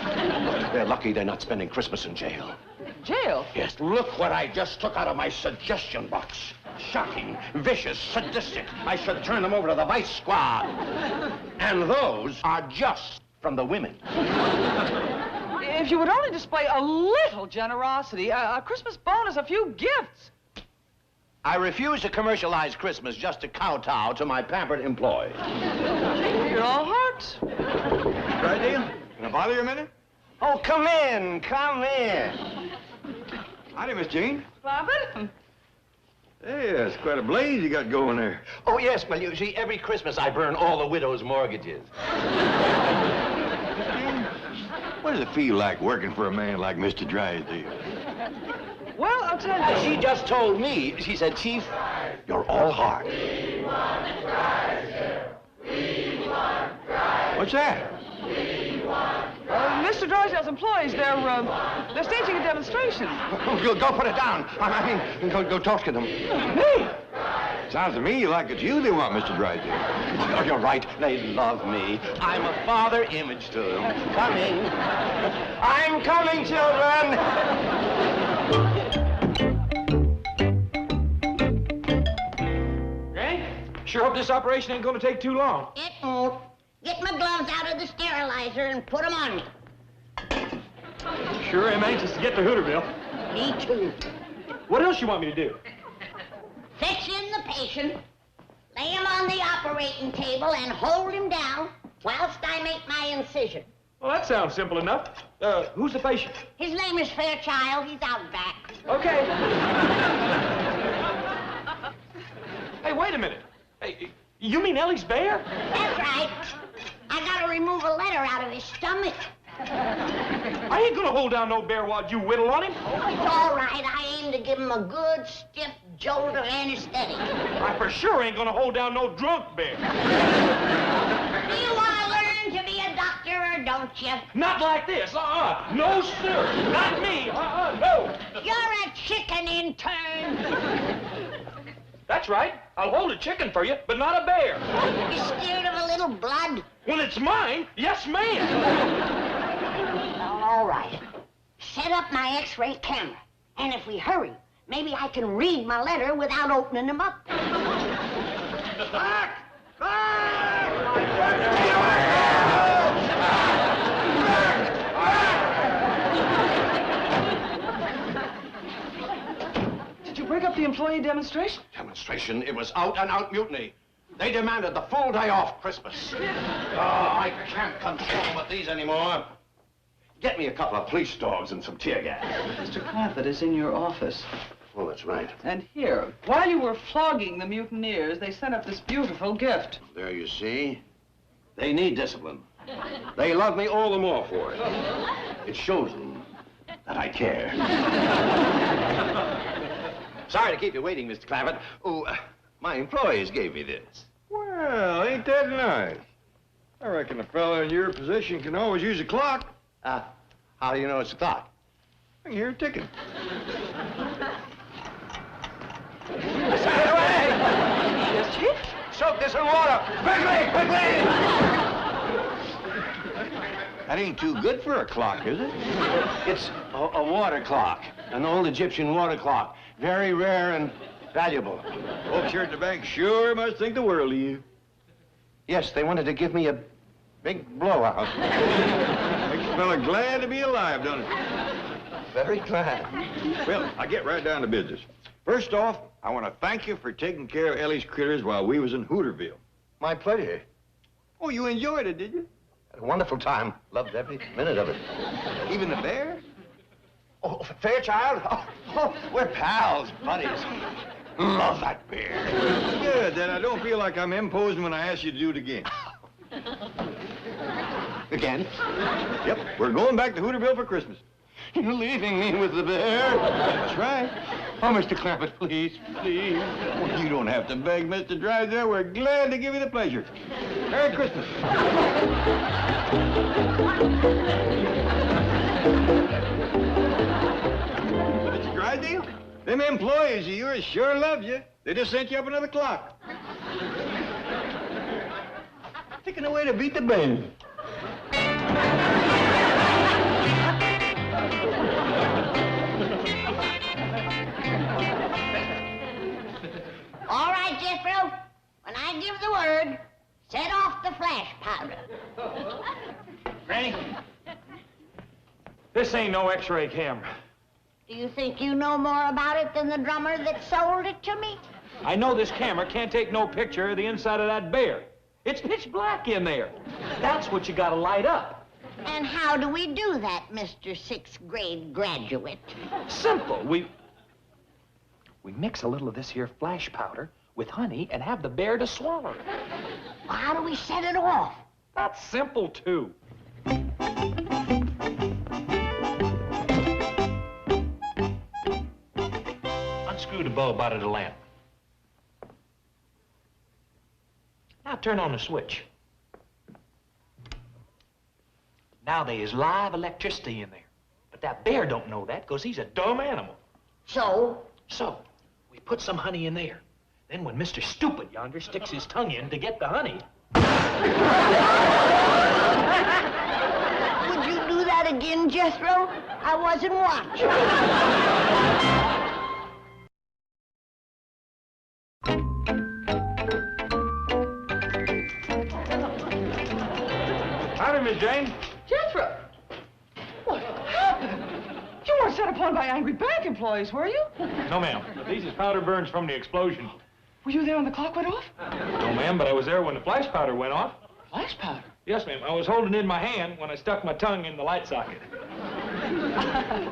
S2: They're lucky they're not spending Christmas in jail.
S1: Jail?
S2: Yes, look what I just took out of my suggestion box. Shocking, vicious, sadistic. I should turn them over to the vice squad. And those are just from the women.
S1: If you would only display a little generosity, a Christmas bonus, a few gifts.
S2: I refuse to commercialize Christmas just to kowtow to my pampered employees.
S1: You're all hearts.
S5: Drysdale, can I bother you a minute?
S2: Oh, come in, come in.
S5: Howdy, Miss Jean.
S1: Clampett?
S5: Hey, that's quite a blaze you got going there.
S2: Oh, yes, well, you see, every Christmas I burn all the widows' mortgages.
S5: What does it feel like working for a man like Mr. Drysdale?
S1: Well, I'll tell you.
S2: She just told me, she said, Chief, you're all heart.
S5: What's that?
S1: Mr. Drysdale's employees, they're staging a demonstration.
S2: Go put it down. I mean, go talk to them.
S1: Me?
S5: Sounds to me like it's you they want, Mr. Drysdale.
S2: Oh, you're right. They love me. I'm a father image to them. Coming. I'm coming, children.
S4: Granny, sure hope this operation ain't gonna take too long.
S3: It won't. Get my gloves out of the sterilizer and put them on me.
S4: Sure am anxious to get to Hooterville.
S3: Me too.
S4: What else you want me to do?
S3: Fetch in the patient, lay him on the operating table, and hold him down whilst I make my incision.
S4: Well, that sounds simple enough. Who's the patient?
S3: His name is Fairchild. He's out back.
S4: Okay. Hey, wait a minute. Hey, you mean Ellie's bear?
S3: That's right. I gotta remove a letter out of his stomach.
S4: I ain't gonna hold down no bear while you whittle on him.
S3: Oh, it's all right. I aim to give him a good, stiff jolt of anesthetic.
S4: I for sure ain't gonna hold down no drunk bear.
S3: Do you want to learn to be a doctor or don't you?
S4: Not like this. No, sir. Not me. No.
S3: You're a chicken intern.
S4: That's right. I'll hold a chicken for you, but not a bear.
S3: You scared of a little blood?
S4: When it's mine, yes, ma'am.
S3: All right. Set up my X-ray camera. And if we hurry, maybe I can read my letter without opening them up.
S5: Back!
S1: Did you break up the employee demonstration?
S2: Demonstration? It was out-and-out mutiny. They demanded the full day off Christmas. Oh, I can't control them with these anymore. Get me a couple of police dogs and some tear gas.
S1: Mr. Clampett is in your office.
S2: Oh, that's right.
S1: And here, while you were flogging the mutineers, they sent up this beautiful gift.
S2: There you see. They need discipline. They love me all the more for it. It shows them that I care. Sorry to keep you waiting, Mr. Clampett. Oh, my employees gave me this.
S5: Well, ain't that nice? I reckon a fella in your position can always use a clock.
S2: How do you know it's a clock?
S5: I can hear it ticking.
S1: Yes, Chief?
S2: Soak this in water! Quickly! Quickly!
S5: That ain't too good for a clock, is it?
S2: It's a water clock. An old Egyptian water clock. Very rare and valuable.
S5: Folks here at the bank sure must think the world of you.
S2: Yes, they wanted to give me a big blowout.
S5: Makes a fella glad to be alive, doesn't it?
S2: Very glad.
S5: Well, I'll get right down to business. First off, I want to thank you for taking care of Ellie's critters while we was in Hooterville.
S2: My pleasure.
S5: Oh, you enjoyed it, did you?
S2: Had a wonderful time. Loved every minute of it.
S5: Even the bear?
S2: Oh, Fairchild? Oh, we're pals, buddies. Love that bear.
S5: Good, then I don't feel like I'm imposing when I ask you to do it again.
S2: Again?
S5: Yep, we're going back to Hooterville for Christmas.
S2: You're leaving me with the bear?
S5: That's right.
S2: Oh, Mr. Clampett, please, please.
S5: Well, you don't have to beg, Mr. Drysdale. We're glad to give you the pleasure. Merry Christmas. Them employees of yours sure love you. They just sent you up another clock. Thinking a way to beat the band.
S3: All right, Jethro. When I give the word, set off the flash powder.
S4: Granny, this ain't no X-ray camera.
S3: Do you think you know more about it than the drummer that sold it to me?
S4: I know this camera can't take no picture of the inside of that bear. It's pitch black in there. That's what you gotta light up.
S3: And how do we do that, Mr. Sixth grade graduate?
S4: Simple. We mix a little of this here flash powder with honey and have the bear to swallow it.
S3: Well, how do we set it off?
S4: That's simple, too. Unscrew the bulb out of the lamp. Now turn on the switch. Now there is live electricity in there. But that bear don't know that because he's a dumb animal.
S3: So,
S4: we put some honey in there. Then when Mr. Stupid yonder sticks his tongue in to get the honey...
S3: would you do that again, Jethro? I wasn't watching.
S4: Howdy, Miss Jane.
S1: Jethro! What happened? You weren't set upon by angry bank employees, were you?
S4: No, ma'am. These is powder burns from the explosion.
S1: Were you there when the clock went off?
S4: No, ma'am, but I was there when the flash powder went off.
S1: Flash powder?
S4: Yes, ma'am. I was holding it in my hand when I stuck my tongue in the light socket.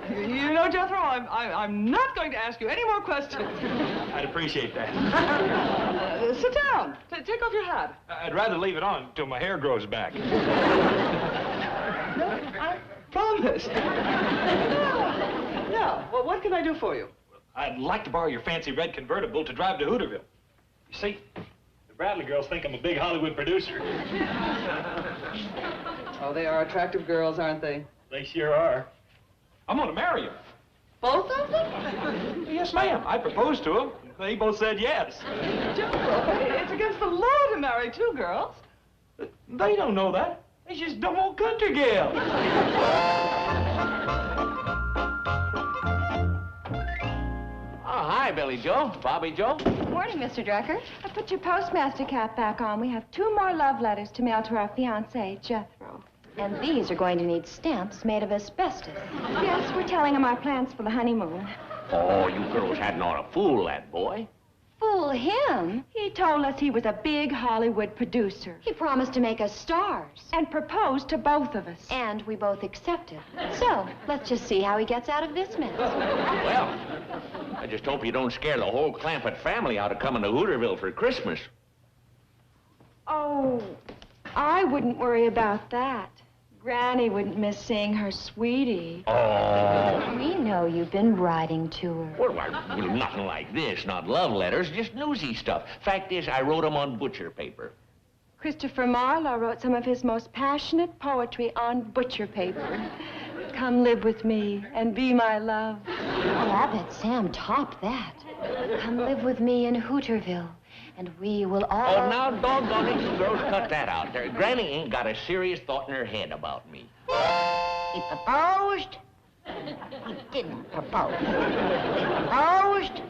S1: You know, Jethro, I'm not going to ask you any more questions.
S4: I'd appreciate that.
S1: Sit down. Take off your hat.
S4: I'd rather leave it on until my hair grows back.
S1: No, I promise. Now, well, what can I do for you?
S4: I'd like to borrow your fancy red convertible to drive to Hooterville. You see, the Bradley girls think I'm a big Hollywood producer.
S1: Oh, they are attractive girls, aren't they?
S4: They sure are. I'm gonna marry them.
S1: Both of them?
S4: Yes, ma'am. I proposed to them. They both said yes.
S1: It's against the law to marry two girls.
S4: They don't know that. They're just dumb old country gals.
S9: Hi, Billy Joe. Bobby Joe.
S10: Good morning, Mr. Drucker. I put your postmaster cap back on. We have 2 more love letters to mail to our fiancé, Jethro. And these are going to need stamps made of asbestos. Yes, we're telling him our plans for the honeymoon.
S9: Oh, you girls hadn't ought to fool that boy.
S10: Fool him? He told us he was a big Hollywood producer. He promised to make us stars. And proposed to both of us. And we both accepted. So, let's just see how he gets out of this mess.
S9: Well, I just hope you don't scare the whole Clampett family out of coming to Hooterville for Christmas.
S10: Oh, I wouldn't worry about that. Granny wouldn't miss seeing her sweetie.
S9: Oh.
S10: We know you've been writing to her.
S9: Well, nothing like this, not love letters, just newsy stuff. Fact is, I wrote them on butcher paper.
S10: Christopher Marlowe wrote some of his most passionate poetry on butcher paper. Come live with me and be my love. Oh, I bet Sam topped that. Come live with me in Hooterville, and we will all...
S9: Oh, now, doggone it, you girls cut that out there. Granny ain't got a serious thought in her head about me.
S3: He proposed. He didn't propose. He proposed.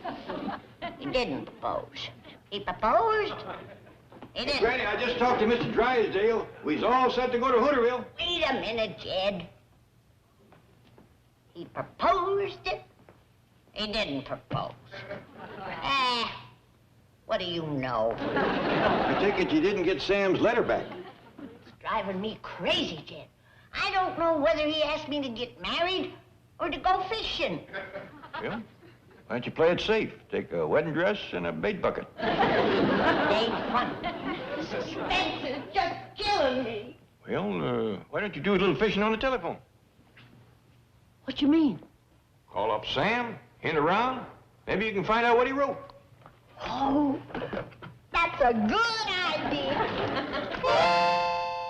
S3: He didn't propose. He proposed. He didn't.
S5: Granny, I just talked to Mr. Drysdale. We's all set to go to Hooterville.
S3: Wait a minute, Jed. He proposed it. He didn't propose. What do you know?
S5: I take it you didn't get Sam's letter back.
S3: It's driving me crazy, Jed. I don't know whether he asked me to get married or to go fishing.
S5: Yeah? Why don't you play it safe? Take a wedding dress and a bait bucket.
S3: Ain't fun. Suspense is just killing me.
S5: Well, why don't you do a little fishing on the telephone?
S3: What you mean?
S5: Call up Sam, hint around. Maybe you can find out what he wrote.
S3: Oh, that's a good idea.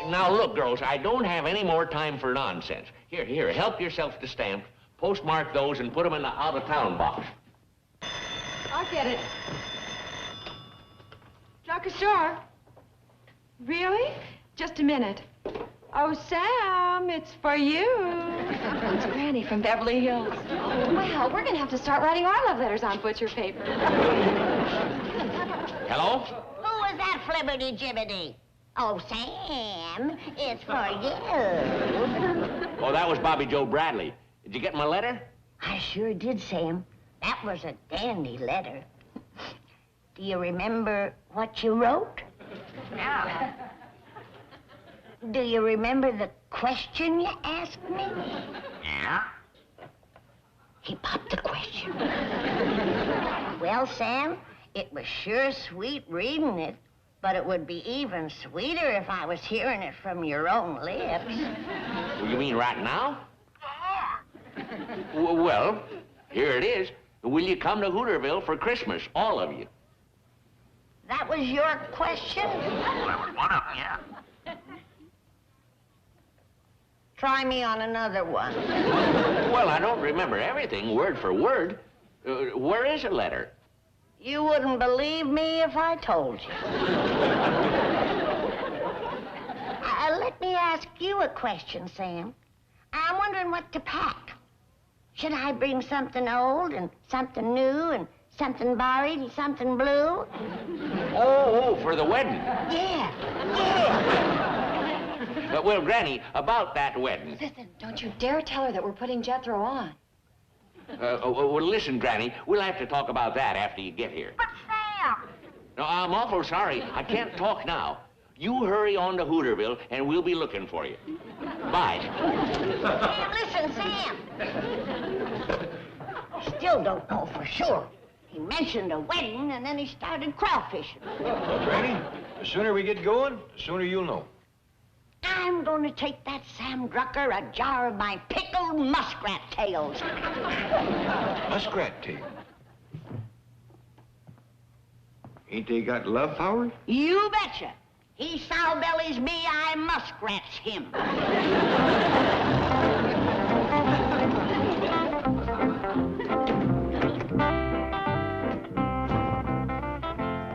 S9: Now, look, girls, I don't have any more time for nonsense. Here, help yourself to stamps. Postmark those and put them in the out-of-town box.
S10: I'll get it. Drug store. Really? Just a minute. Oh, Sam, it's for you. It's Granny from Beverly Hills. Well, we're going to have to start writing our love letters on butcher paper.
S9: Hello?
S3: Who was that flibberty-gibbity? Oh, Sam, it's for you.
S9: Oh, that was Bobby Joe Bradley. Did you get my letter?
S3: I sure did, Sam. That was a dandy letter. Do you remember what you wrote? No. Do you remember the question you asked me?
S9: Yeah.
S3: He popped the question. Well, Sam, it was sure sweet reading it, but it would be even sweeter if I was hearing it from your own lips.
S9: You mean right now? Well, here it is. Will you come to Hooterville for Christmas, all of you?
S3: That was your question?
S9: Well, that was one of them, yeah.
S3: Try me on another one.
S9: Well, I don't remember everything word for word. Where is the letter?
S3: You wouldn't believe me if I told you. Let me ask you a question, Sam. I'm wondering what to pack. Should I bring something old and something new and something borrowed and something blue?
S9: Oh, for the wedding.
S3: Yeah.
S9: Well, Granny, about that wedding.
S10: Listen, don't you dare tell her that we're putting Jethro on.
S9: Well, listen, Granny, we'll have to talk about that after you get here.
S3: But, Sam!
S9: No, I'm awful sorry. I can't talk now. You hurry on to Hooterville, and we'll be looking for you. Bye.
S3: Sam, listen, Sam. Still don't know for sure. He mentioned a wedding, and then he started crawfishing.
S5: Granny, the sooner we get going, the sooner you'll know.
S3: I'm going to take that Sam Drucker a jar of my pickled muskrat tails.
S5: Muskrat tail? Ain't they got love powers?
S3: You betcha. He sow-bellies me, I muskrats him.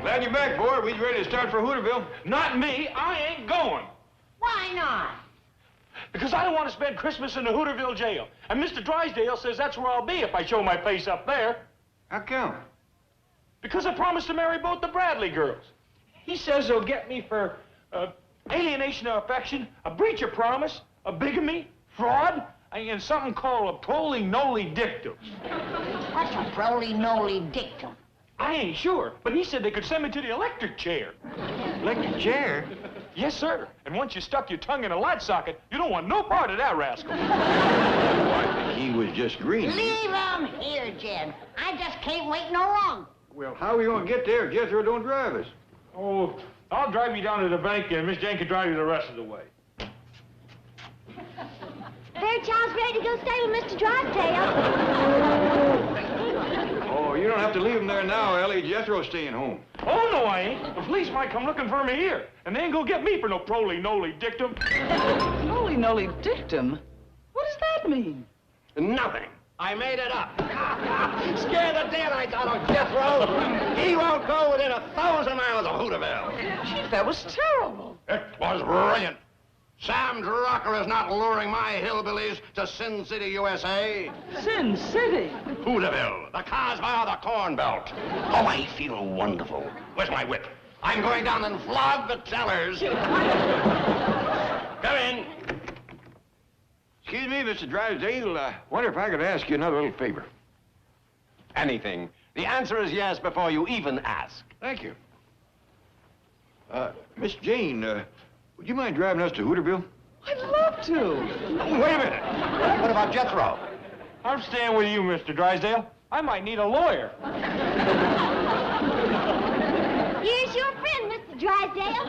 S5: Glad you're back, boy. We's ready to start for Hooterville.
S4: Not me. I ain't going.
S3: Why not?
S4: Because I don't want to spend Christmas in the Hooterville jail. And Mr. Drysdale says that's where I'll be if I show my face up there.
S5: How come?
S4: Because I promised to marry both the Bradley girls. He says they'll get me for alienation of affection, a breach of promise, a bigamy, fraud, and something called a proli-noli dictum.
S3: What's a proli-noli dictum?
S4: I ain't sure, but he said they could send me to the electric chair.
S5: Electric chair?
S4: Yes, sir. And once you stuck your tongue in a light socket, you don't want no part of that rascal.
S5: I think he was just green.
S3: Leave him here, Jed. I just can't wait no longer.
S5: Well, how are we going to get there if Jethro don't drive us?
S4: Oh, I'll drive you down to the bank, and Miss Jane can drive you the rest of the way.
S6: Fairchild's ready to go stay with Mr. Drysdale.
S5: Oh, you don't have to leave him there now, Ellie. Jethro's staying home.
S4: Oh, no, I ain't. The police might come looking for me here, and they ain't gonna get me for no proli-noli dictum.
S1: Noli dictum? What does that mean?
S2: Nothing. I made it up. Scare the daylights out of Jethro. He won't go within 1,000 miles of Hooterville.
S1: Chief, that was terrible.
S2: It was brilliant. Sam Drucker is not luring my hillbillies to Sin City, USA.
S1: Sin City?
S2: Hooterville, the Cosmo, the Corn Belt. Oh, I feel wonderful. Where's my whip? I'm going down and flog the tellers. Come in.
S5: Excuse me, Mr. Drysdale. I wonder if I could ask you another little favor.
S2: Anything. The answer is yes before you even ask.
S5: Thank you. Miss Jane, would you mind driving us to Hooterville?
S1: I'd love to.
S2: Wait a minute. What about Jethro?
S4: I'm staying with you, Mr. Drysdale. I might need a lawyer.
S6: Here's your friend, Mr. Drysdale.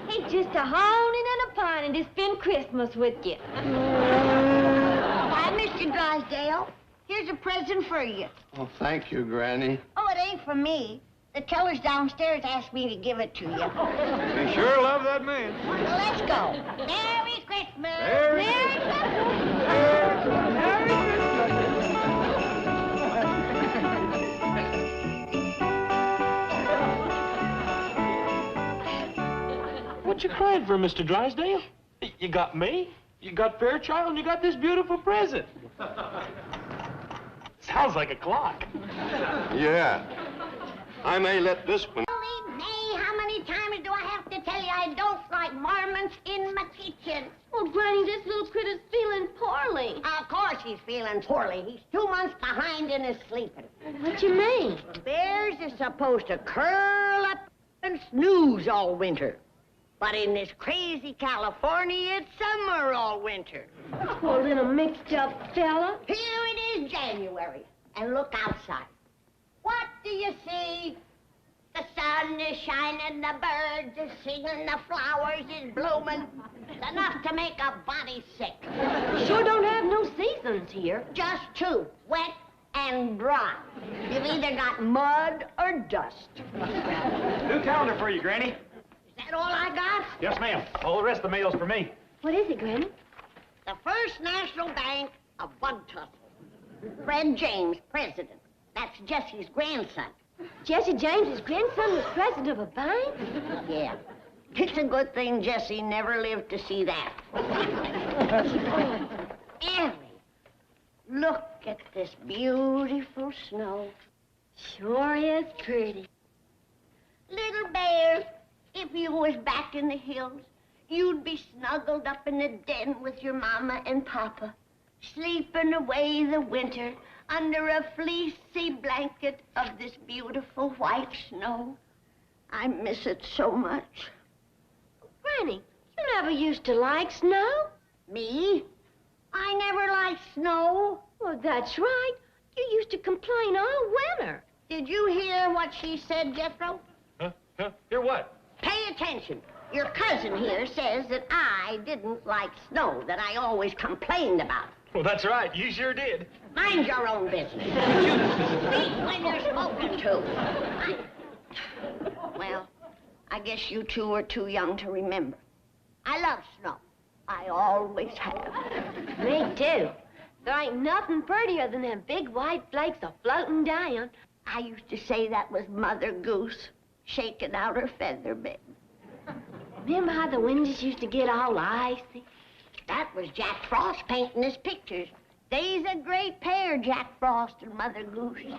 S6: He's just a honing and a pining to spend Christmas with you.
S3: Why, Mr. Drysdale, here's a present for you.
S2: Oh, thank you, Granny.
S3: Oh, it ain't for me. The tellers downstairs asked me to give it to you.
S5: They sure love that man.
S3: Well, let's go. Merry Christmas.
S5: Merry
S3: Christmas.
S5: Merry Christmas.
S4: What you crying for, Mr. Drysdale? You got me, you got Fairchild, and you got this beautiful present. Sounds like a clock.
S2: Yeah. I may let this one...
S3: Holy May, how many times do I have to tell you I don't like marmots in my kitchen?
S6: Well, Granny, this little critter's feeling poorly.
S3: Of course he's feeling poorly. He's 2 months behind in his sleeping.
S6: What you mean?
S3: Bears is supposed to curl up and snooze all winter. But in this crazy California, it's summer all winter.
S6: Poor little mixed-up fella.
S3: Here it is January, and look outside. What do you see? The sun is shining, the birds are singing, the flowers is blooming. It's enough to make a body sick.
S6: We sure don't have no seasons here.
S3: Just two, wet and dry. You've either got mud or dust.
S4: New calendar for you, Granny.
S3: Is that all I got?
S4: Yes, ma'am. All the rest of the mail's for me.
S6: What is it, Granny?
S3: The First National Bank of Bug Tussle. Fred James, president. That's Jesse's grandson.
S6: Jesse James's grandson was president of a bank?
S3: Yeah. It's a good thing Jesse never lived to see that. Ellie, look at this beautiful snow.
S6: Sure is pretty.
S3: Little bear, if you was back in the hills, you'd be snuggled up in the den with your mama and papa, sleeping away the winter under a fleecy blanket of this beautiful white snow. I miss it so much.
S6: Granny, you never used to like snow.
S3: Me? I never liked snow.
S6: Well, that's right. You used to complain all winter.
S3: Did you hear what she said, Jethro?
S4: Huh? Hear what?
S3: Pay attention. Your cousin here says that I didn't like snow, that I always complained about it.
S4: Well, that's right. You sure did.
S3: Mind your own business. Speak when you're spoken to. Well, I guess you two are too young to remember. I love snow. I always have.
S6: Me too. There ain't nothing prettier than them big white flakes a-floating down.
S3: I used to say that was Mother Goose shaking out her feather bed.
S6: Remember how the windows used to get all icy?
S3: That was Jack Frost painting his pictures. They's a great pair, Jack Frost and Mother Goose.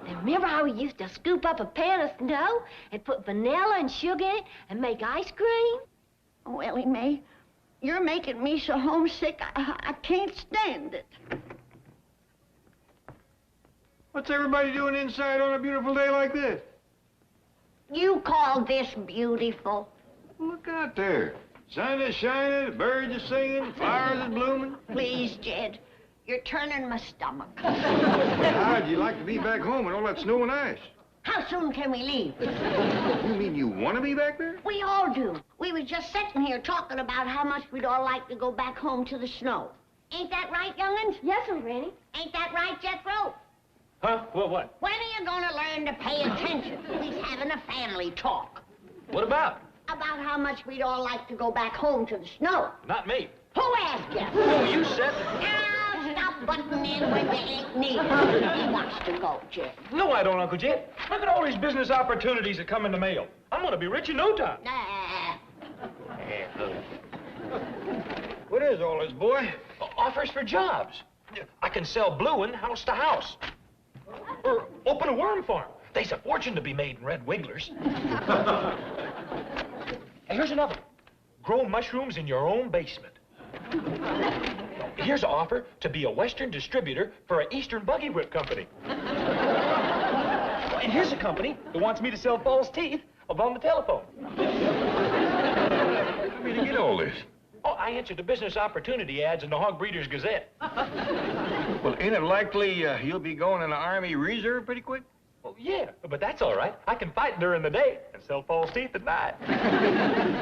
S6: And remember how we used to scoop up a pan of snow and put vanilla and sugar in it and make ice cream?
S3: Oh, Ellie Mae, you're making me so homesick, I can't stand it.
S5: What's everybody doing inside on a beautiful day like this?
S3: You call this beautiful?
S5: Look out there. Sun is shining, the birds are singing, flowers are blooming.
S3: Please, Jed, you're turning my stomach.
S5: How'd you like to be back home with all that snow and ice?
S3: How soon can we leave?
S5: You mean you want to be back there?
S3: We all do. We was just sitting here talking about how much we'd all like to go back home to the snow. Ain't that right, young'uns?
S6: Yes, sir, Granny.
S3: Ain't that right, Jethro?
S4: Huh? What?
S3: When are you gonna learn to pay attention? He's having a family talk.
S4: What about?
S3: About how much we'd all like to go back home to the snow.
S4: Not me.
S3: Who asked you?
S4: Oh, you said...
S3: Now, stop butting in when you ain't needed. He wants to go, Jed.
S4: No, I don't, Uncle Jed. Look at all these business opportunities that come in the mail. I'm gonna be rich in no time.
S3: Nah.
S5: What is all this, boy?
S4: Offers for jobs. I can sell bluing house to house. Or open a worm farm. There's a fortune to be made in red wigglers. And here's another. Grow mushrooms in your own basement. Here's an offer to be a Western distributor for an Eastern buggy whip company. And here's a company that wants me to sell false teeth on the telephone.
S5: How did you get all this?
S4: Oh, I answered the business opportunity ads in the Hog Breeders Gazette.
S5: Well, ain't it likely you'll be going in the Army Reserve pretty quick?
S4: Well, yeah, but that's all right. I can fight during the day and sell false teeth at night.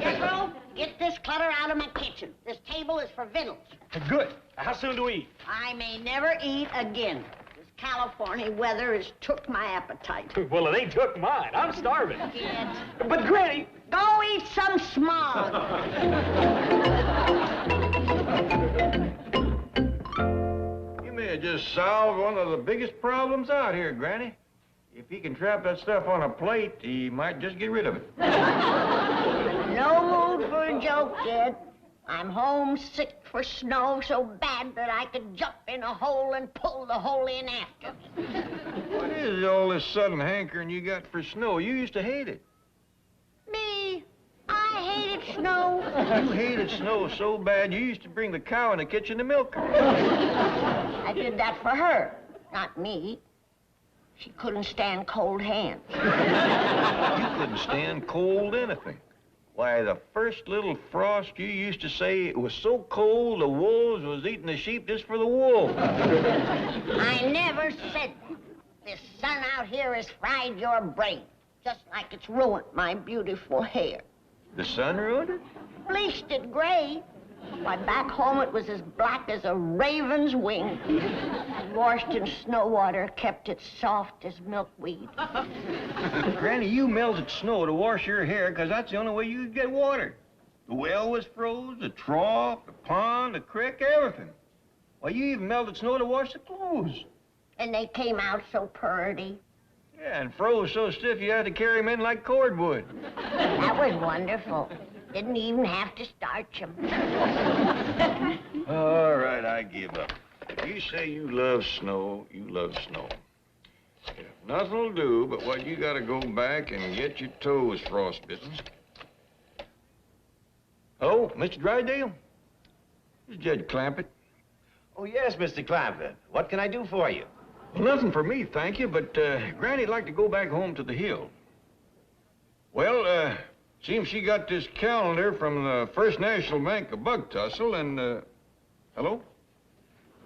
S3: Jethro, get this clutter out of my kitchen. This table is for victuals.
S4: Good. How soon do we eat?
S3: I may never eat again. This California weather has took my appetite.
S4: Well, it ain't took mine. I'm starving.
S3: Kid.
S4: But, Granny...
S3: Go eat some smog.
S5: You may have just solved one of the biggest problems out here, Granny. If he can trap that stuff on a plate, he might just get rid of it.
S3: No mood Never a joke, kid. I'm homesick for snow so bad that I could jump in a hole and pull the hole in after me.
S5: What is all this sudden hankering you got for snow? You used to hate it.
S3: Me? I hated snow.
S5: You hated snow so bad you used to bring the cow in the kitchen to milk her.
S3: I did that for her, not me. She couldn't stand cold hands.
S5: You couldn't stand cold anything. Why, the first little frost you used to say it was so cold the wolves was eating the sheep just for the wool.
S3: I never said that. This sun out here has fried your brain, just like it's ruined my beautiful hair.
S5: The sun ruined it?
S3: Bleached it gray. Why, back home it was as black as a raven's wing. Washed in snow water kept it soft as milkweed.
S5: Granny, you melted snow to wash your hair because that's the only way you could get water. The well was froze, the trough, the pond, the creek, everything. Why, you even melted snow to wash the clothes.
S3: And they came out so purty.
S5: Yeah, and froze so stiff you had to carry them in like cordwood.
S3: That was wonderful. Didn't even have to starch them.
S5: All right, I give up. If you say you love snow, you love snow. If nothing'll do but what you gotta go back and get your toes frostbitten. Hello, Mr. Drysdale? This is Judge Clampett.
S2: Oh, yes, Mr. Clampett. What can I do for you?
S5: Well, nothing for me, thank you, but Granny'd like to go back home to the hill. Well, seems she got this calendar from the First National Bank of Bug Tussle, and, hello?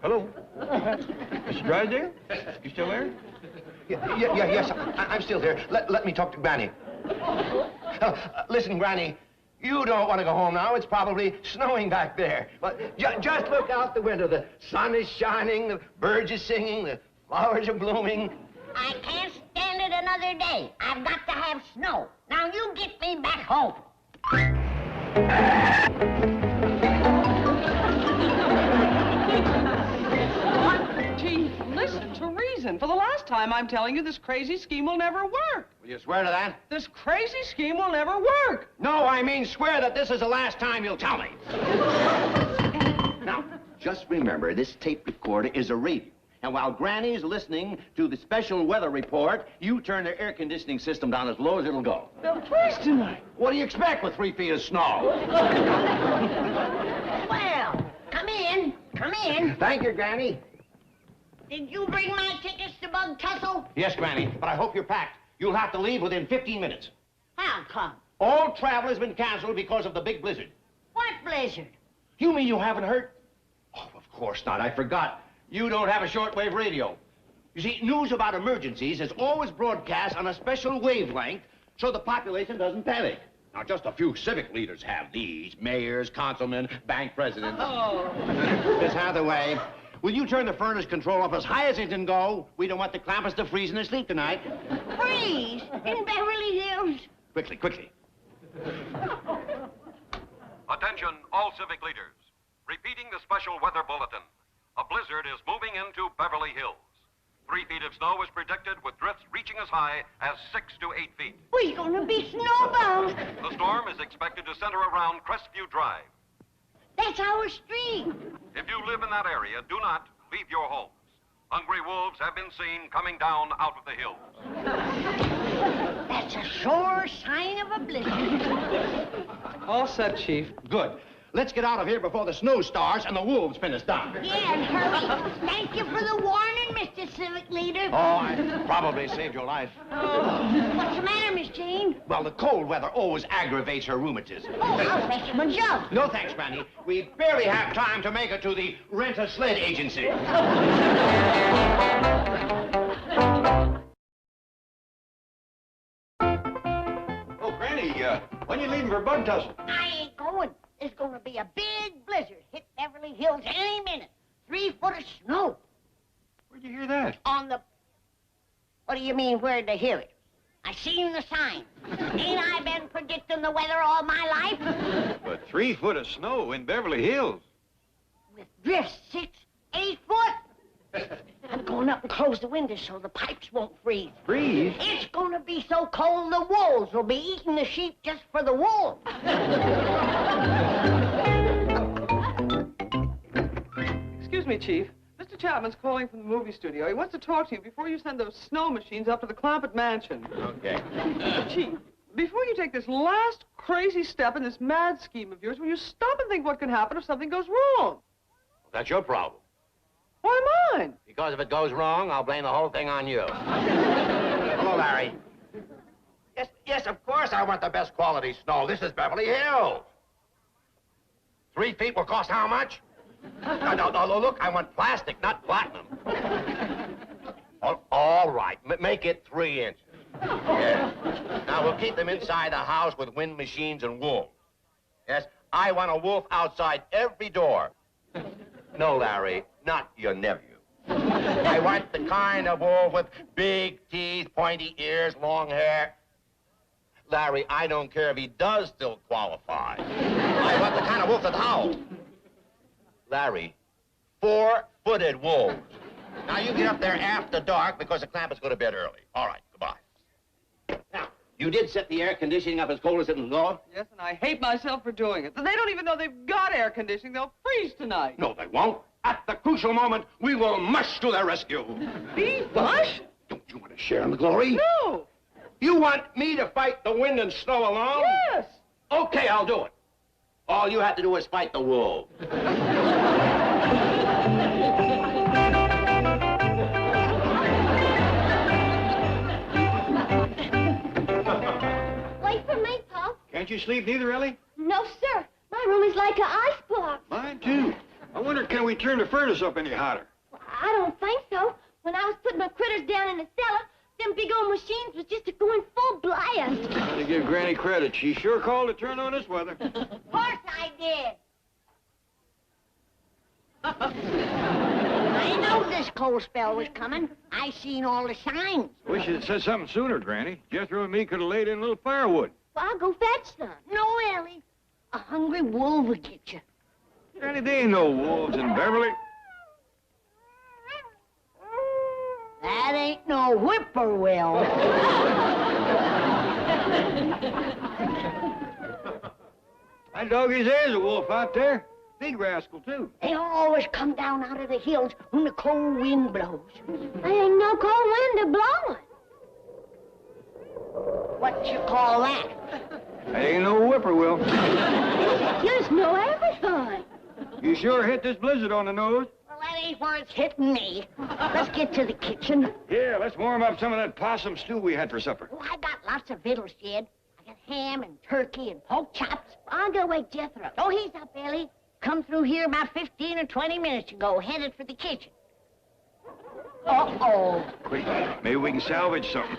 S5: Hello? Mr. Drysdale? You still there?
S2: Yes, I'm still here. Let me talk to Granny. Listen, Granny, you don't want to go home now. It's probably snowing back there. But just look out the window. The sun is shining, the birds are singing, the flowers are blooming.
S3: I can't stand it another day. I've got to have snow. Now you get me back home.
S1: Gee, listen to reason. For the last time, I'm telling you this crazy scheme will never work.
S2: Will you swear to that?
S1: This crazy scheme will never work.
S2: No, I mean swear that this is the last time you'll tell me. Now, just remember, this tape recorder is a radio. And while Granny's listening to the special weather report, you turn the air conditioning system down as low as it'll go.
S1: They'll freeze tonight.
S2: What do you expect with 3 feet of snow?
S3: Well, come in. Come in.
S2: Thank you, Granny.
S3: Did you bring my tickets to Bug Tussle?
S2: Yes, Granny, but I hope you're packed. You'll have to leave within 15 minutes.
S3: How come?
S2: All travel has been canceled because of the big blizzard.
S3: What blizzard?
S2: You mean you haven't heard? Oh, of course not. I forgot. You don't have a shortwave radio. You see, news about emergencies is always broadcast on a special wavelength so the population doesn't panic. Now, just a few civic leaders have these. Mayors, councilmen, bank presidents.
S1: Oh.
S2: Miss Hathaway, will you turn the furnace control up as high as it can go? We don't want the Clampetts to freeze in their sleep tonight.
S3: Freeze? In Beverly Hills?
S2: Quickly, quickly.
S11: Attention, all civic leaders. Repeating the special weather bulletin. A blizzard is moving into Beverly Hills. 3 feet of snow is predicted with drifts reaching as high as 6 to 8 feet.
S3: We're gonna be snowbound.
S11: The storm is expected to center around Crestview Drive.
S3: That's our street.
S11: If you live in that area, do not leave your homes. Hungry wolves have been seen coming down out of the hills.
S3: That's a sure sign of a blizzard.
S1: All set, Chief.
S2: Good. Let's get out of here before the snow starts and the wolves pin us down.
S3: Yeah, and hurry. Thank you for the warning, Mr. Civic Leader.
S2: Oh, I probably saved your life.
S3: What's the matter, Miss Jane?
S2: Well, the cold weather always aggravates her rheumatism.
S3: Oh, I'll fetch him a jug.
S2: No, thanks, Granny. We barely have time to make it to the rent-a-sled agency.
S5: Oh, Granny, when you leaving for Bug Tussle?
S3: I ain't going. There's gonna be a big blizzard hit Beverly Hills any minute. 3 foot of snow.
S5: Where'd you hear that?
S3: On the... What do you mean, where'd I hear it? I seen the sign. Ain't I been predicting the weather all my life?
S5: But 3 foot of snow in Beverly Hills.
S3: With drifts 6, 8 foot. I'm going up and close the windows so the pipes won't freeze.
S5: Freeze?
S3: It's going to be so cold the wolves will be eating the sheep just for the wool.
S1: Excuse me, Chief. Mr. Chapman's calling from the movie studio. He wants to talk to you before you send those snow machines up to the Clampett mansion.
S2: Okay.
S1: Chief, before you take this last crazy step in this mad scheme of yours, will you stop and think what can happen if something goes wrong?
S9: That's your problem.
S1: Why mine?
S9: Because if it goes wrong, I'll blame the whole thing on you.
S2: Hello, Larry. Yes, of course I want the best quality snow. This is Beverly Hills. 3 feet will cost how much? No, look, I want plastic, not platinum. All right, make it 3 inches. Yes. Now, we'll keep them inside the house with wind machines and wolves. Yes, I want a wolf outside every door. No, Larry, not your nephew. I want the kind of wolf with big teeth, pointy ears, long hair. Larry, I don't care if he does still qualify. I want the kind of wolf that howls. Larry, 4-footed wolves. Now, you get up there after dark because the Clampetts go to bed early. All right, goodbye.
S9: Now, you did set the air conditioning up as cold as it can go?
S1: Yes, and I hate myself for doing it. They don't even know they've got air conditioning. They'll freeze tonight.
S2: No, they won't. At the crucial moment, we will mush to their rescue.
S1: Me? Mush?
S2: Don't you want to share in the glory?
S1: No.
S2: You want me to fight the wind and snow alone?
S1: Yes.
S2: Okay, I'll do it.
S9: All you have to do is fight the wolves.
S6: Wait for me, Pop.
S5: Can't you sleep neither, Ellie?
S6: No, sir. My room is like an icebox.
S5: Mine, too. I wonder, can we turn the furnace up any hotter?
S6: I don't think so. When I was putting my critters down in the cellar, them big old machines was just going full blast.
S5: Got to give Granny credit. She sure called to turn on this weather.
S3: Of course I did. I know this cold spell was coming. I seen all the signs.
S5: Wish you'd said something sooner, Granny. Jethro and me could have laid in a little firewood.
S6: Well, I'll go fetch some.
S3: No, Ellie. A hungry wolf will get you.
S5: Granny, there ain't no wolves in Beverly.
S3: That ain't no whippoorwill.
S5: That doggies there's a wolf out there. Big rascal, too.
S3: They always come down out of the hills when the cold wind blows.
S6: There ain't no cold wind a blowing.
S3: What you call that?
S5: That ain't no whippoorwill.
S6: Just know everything.
S5: You sure hit this blizzard on the nose.
S3: Well, that ain't where it's hitting me. Let's get to the kitchen.
S5: Yeah, let's warm up some of that possum stew we had for supper.
S3: Oh, I got lots of victuals, Jed. I got ham and turkey and pork chops.
S6: I'll go wake Jethro.
S3: Oh, he's up, Ellie. Come through here about 15 or 20 minutes ago, headed for the kitchen. Uh-oh.
S5: Quick, maybe we can salvage something.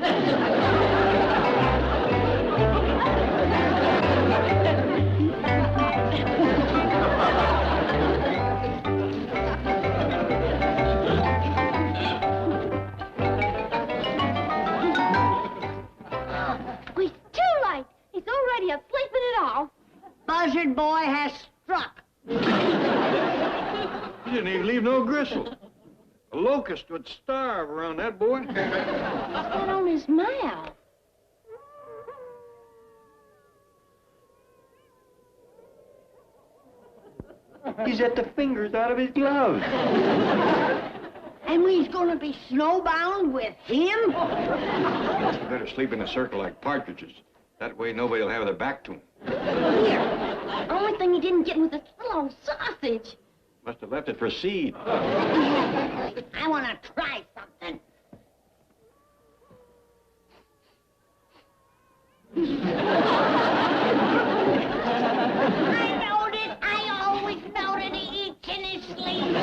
S6: It's too late. He's already asleep in it all.
S3: Buzzard boy has struck.
S5: He didn't even leave no gristle. A locust would starve around that boy.
S6: What's that on his mouth?
S5: He's at the fingers out of his gloves.
S3: And we's gonna be snowbound with him?
S5: You better sleep in a circle like partridges. That way nobody will have their back to him.
S6: Here. Only thing he didn't get was a little old sausage.
S5: Must have left it for seed.
S3: I want to try something. I knowed it. I always knowed it. He eats in his sleep.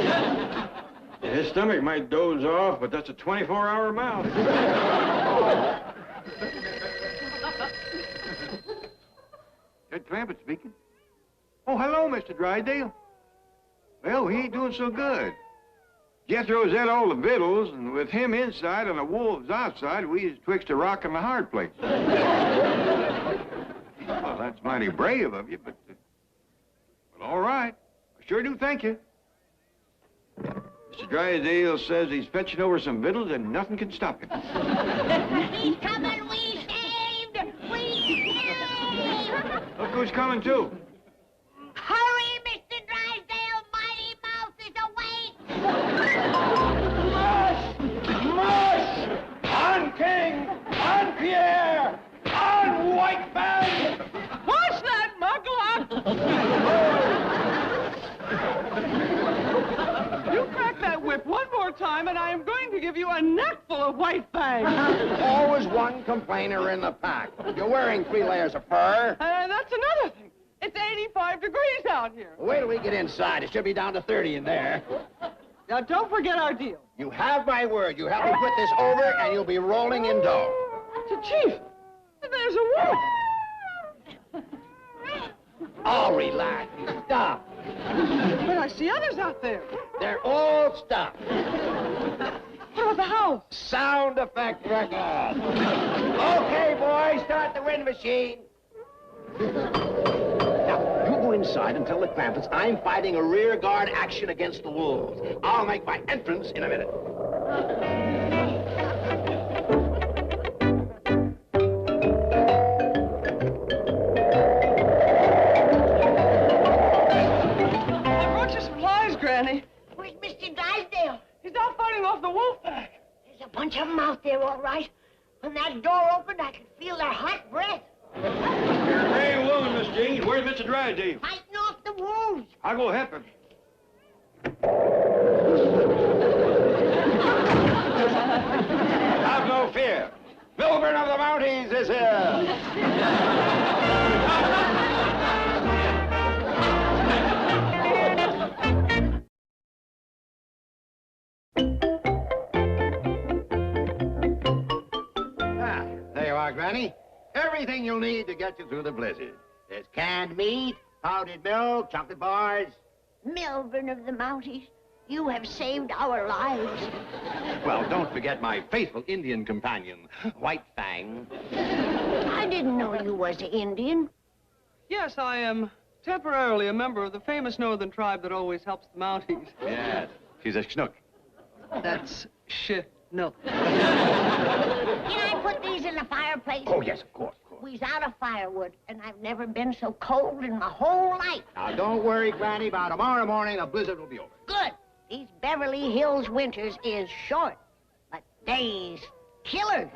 S5: His stomach might doze off, but that's a 24-hour mouth. Ted Clampett speaking. Oh, hello, Mr. Drysdale. Well, he ain't doing so good. Jethro's at all the victuals, and with him inside and the wolves outside, we's twixt a rock and a hard place. Well, that's mighty brave of you, but... well, all right. I sure do thank you. Mr. Drysdale says he's fetching over some victuals and nothing can stop him.
S3: He's coming, we saved! We saved!
S5: Look who's coming, too.
S3: Hurry, Mr. Drysdale! Mighty Mouse is awake!
S5: Mush! On King! On Pierre! On White Fang!
S1: What's that, Muglock? You crack that whip one more time, and I am going to give you a neckful of white fangs.
S2: Always one complainer in the pack. You're wearing 3 layers of fur.
S1: That's another thing. It's 85 degrees out here.
S2: Wait till we get inside. It should be down to 30 in there.
S1: Now, don't forget our deal.
S2: You have my word. You help me put this over, and you'll be rolling in dough.
S1: Chief, there's a wolf.
S2: Oh, relax. Stop.
S1: But I see others out there.
S2: They're all stopped.
S1: What about the house?
S2: Sound effect record. Okay, boys, start the wind machine. Now, you go inside and tell the Clampetts I'm fighting a rear guard action against the wolves. I'll make my entrance in a minute.
S1: Granny.
S3: Where's Mr. Drysdale?
S1: He's out fighting off the wolf pack.
S3: There's a bunch of them out there, all right. When that door opened, I could feel their hot breath.
S5: Hey, woman, Miss Jean. Where's Mr. Drysdale?
S3: Fighting off the wolves.
S5: I'll go help him. Have no fear. Milburn of the Mounties is here.
S2: There you are, Granny. Everything you'll need to get you through the blizzard. There's canned meat, powdered milk, chocolate bars.
S3: Milburn of the Mounties, you have saved our lives.
S2: Well, don't forget my faithful Indian companion, White Fang.
S3: I didn't know you was an Indian.
S1: Yes, I am temporarily a member of the famous northern tribe that always helps the Mounties.
S2: Yes, she's a schnook.
S1: That's Chinook.
S3: Can I put these in the fireplace?
S2: Oh, yes, of course.
S3: We's out of firewood, and I've never been so cold in my whole life.
S2: Now, don't worry, Granny. By tomorrow morning, the blizzard will be over.
S3: Good. These Beverly Hills winters is short, but days killers.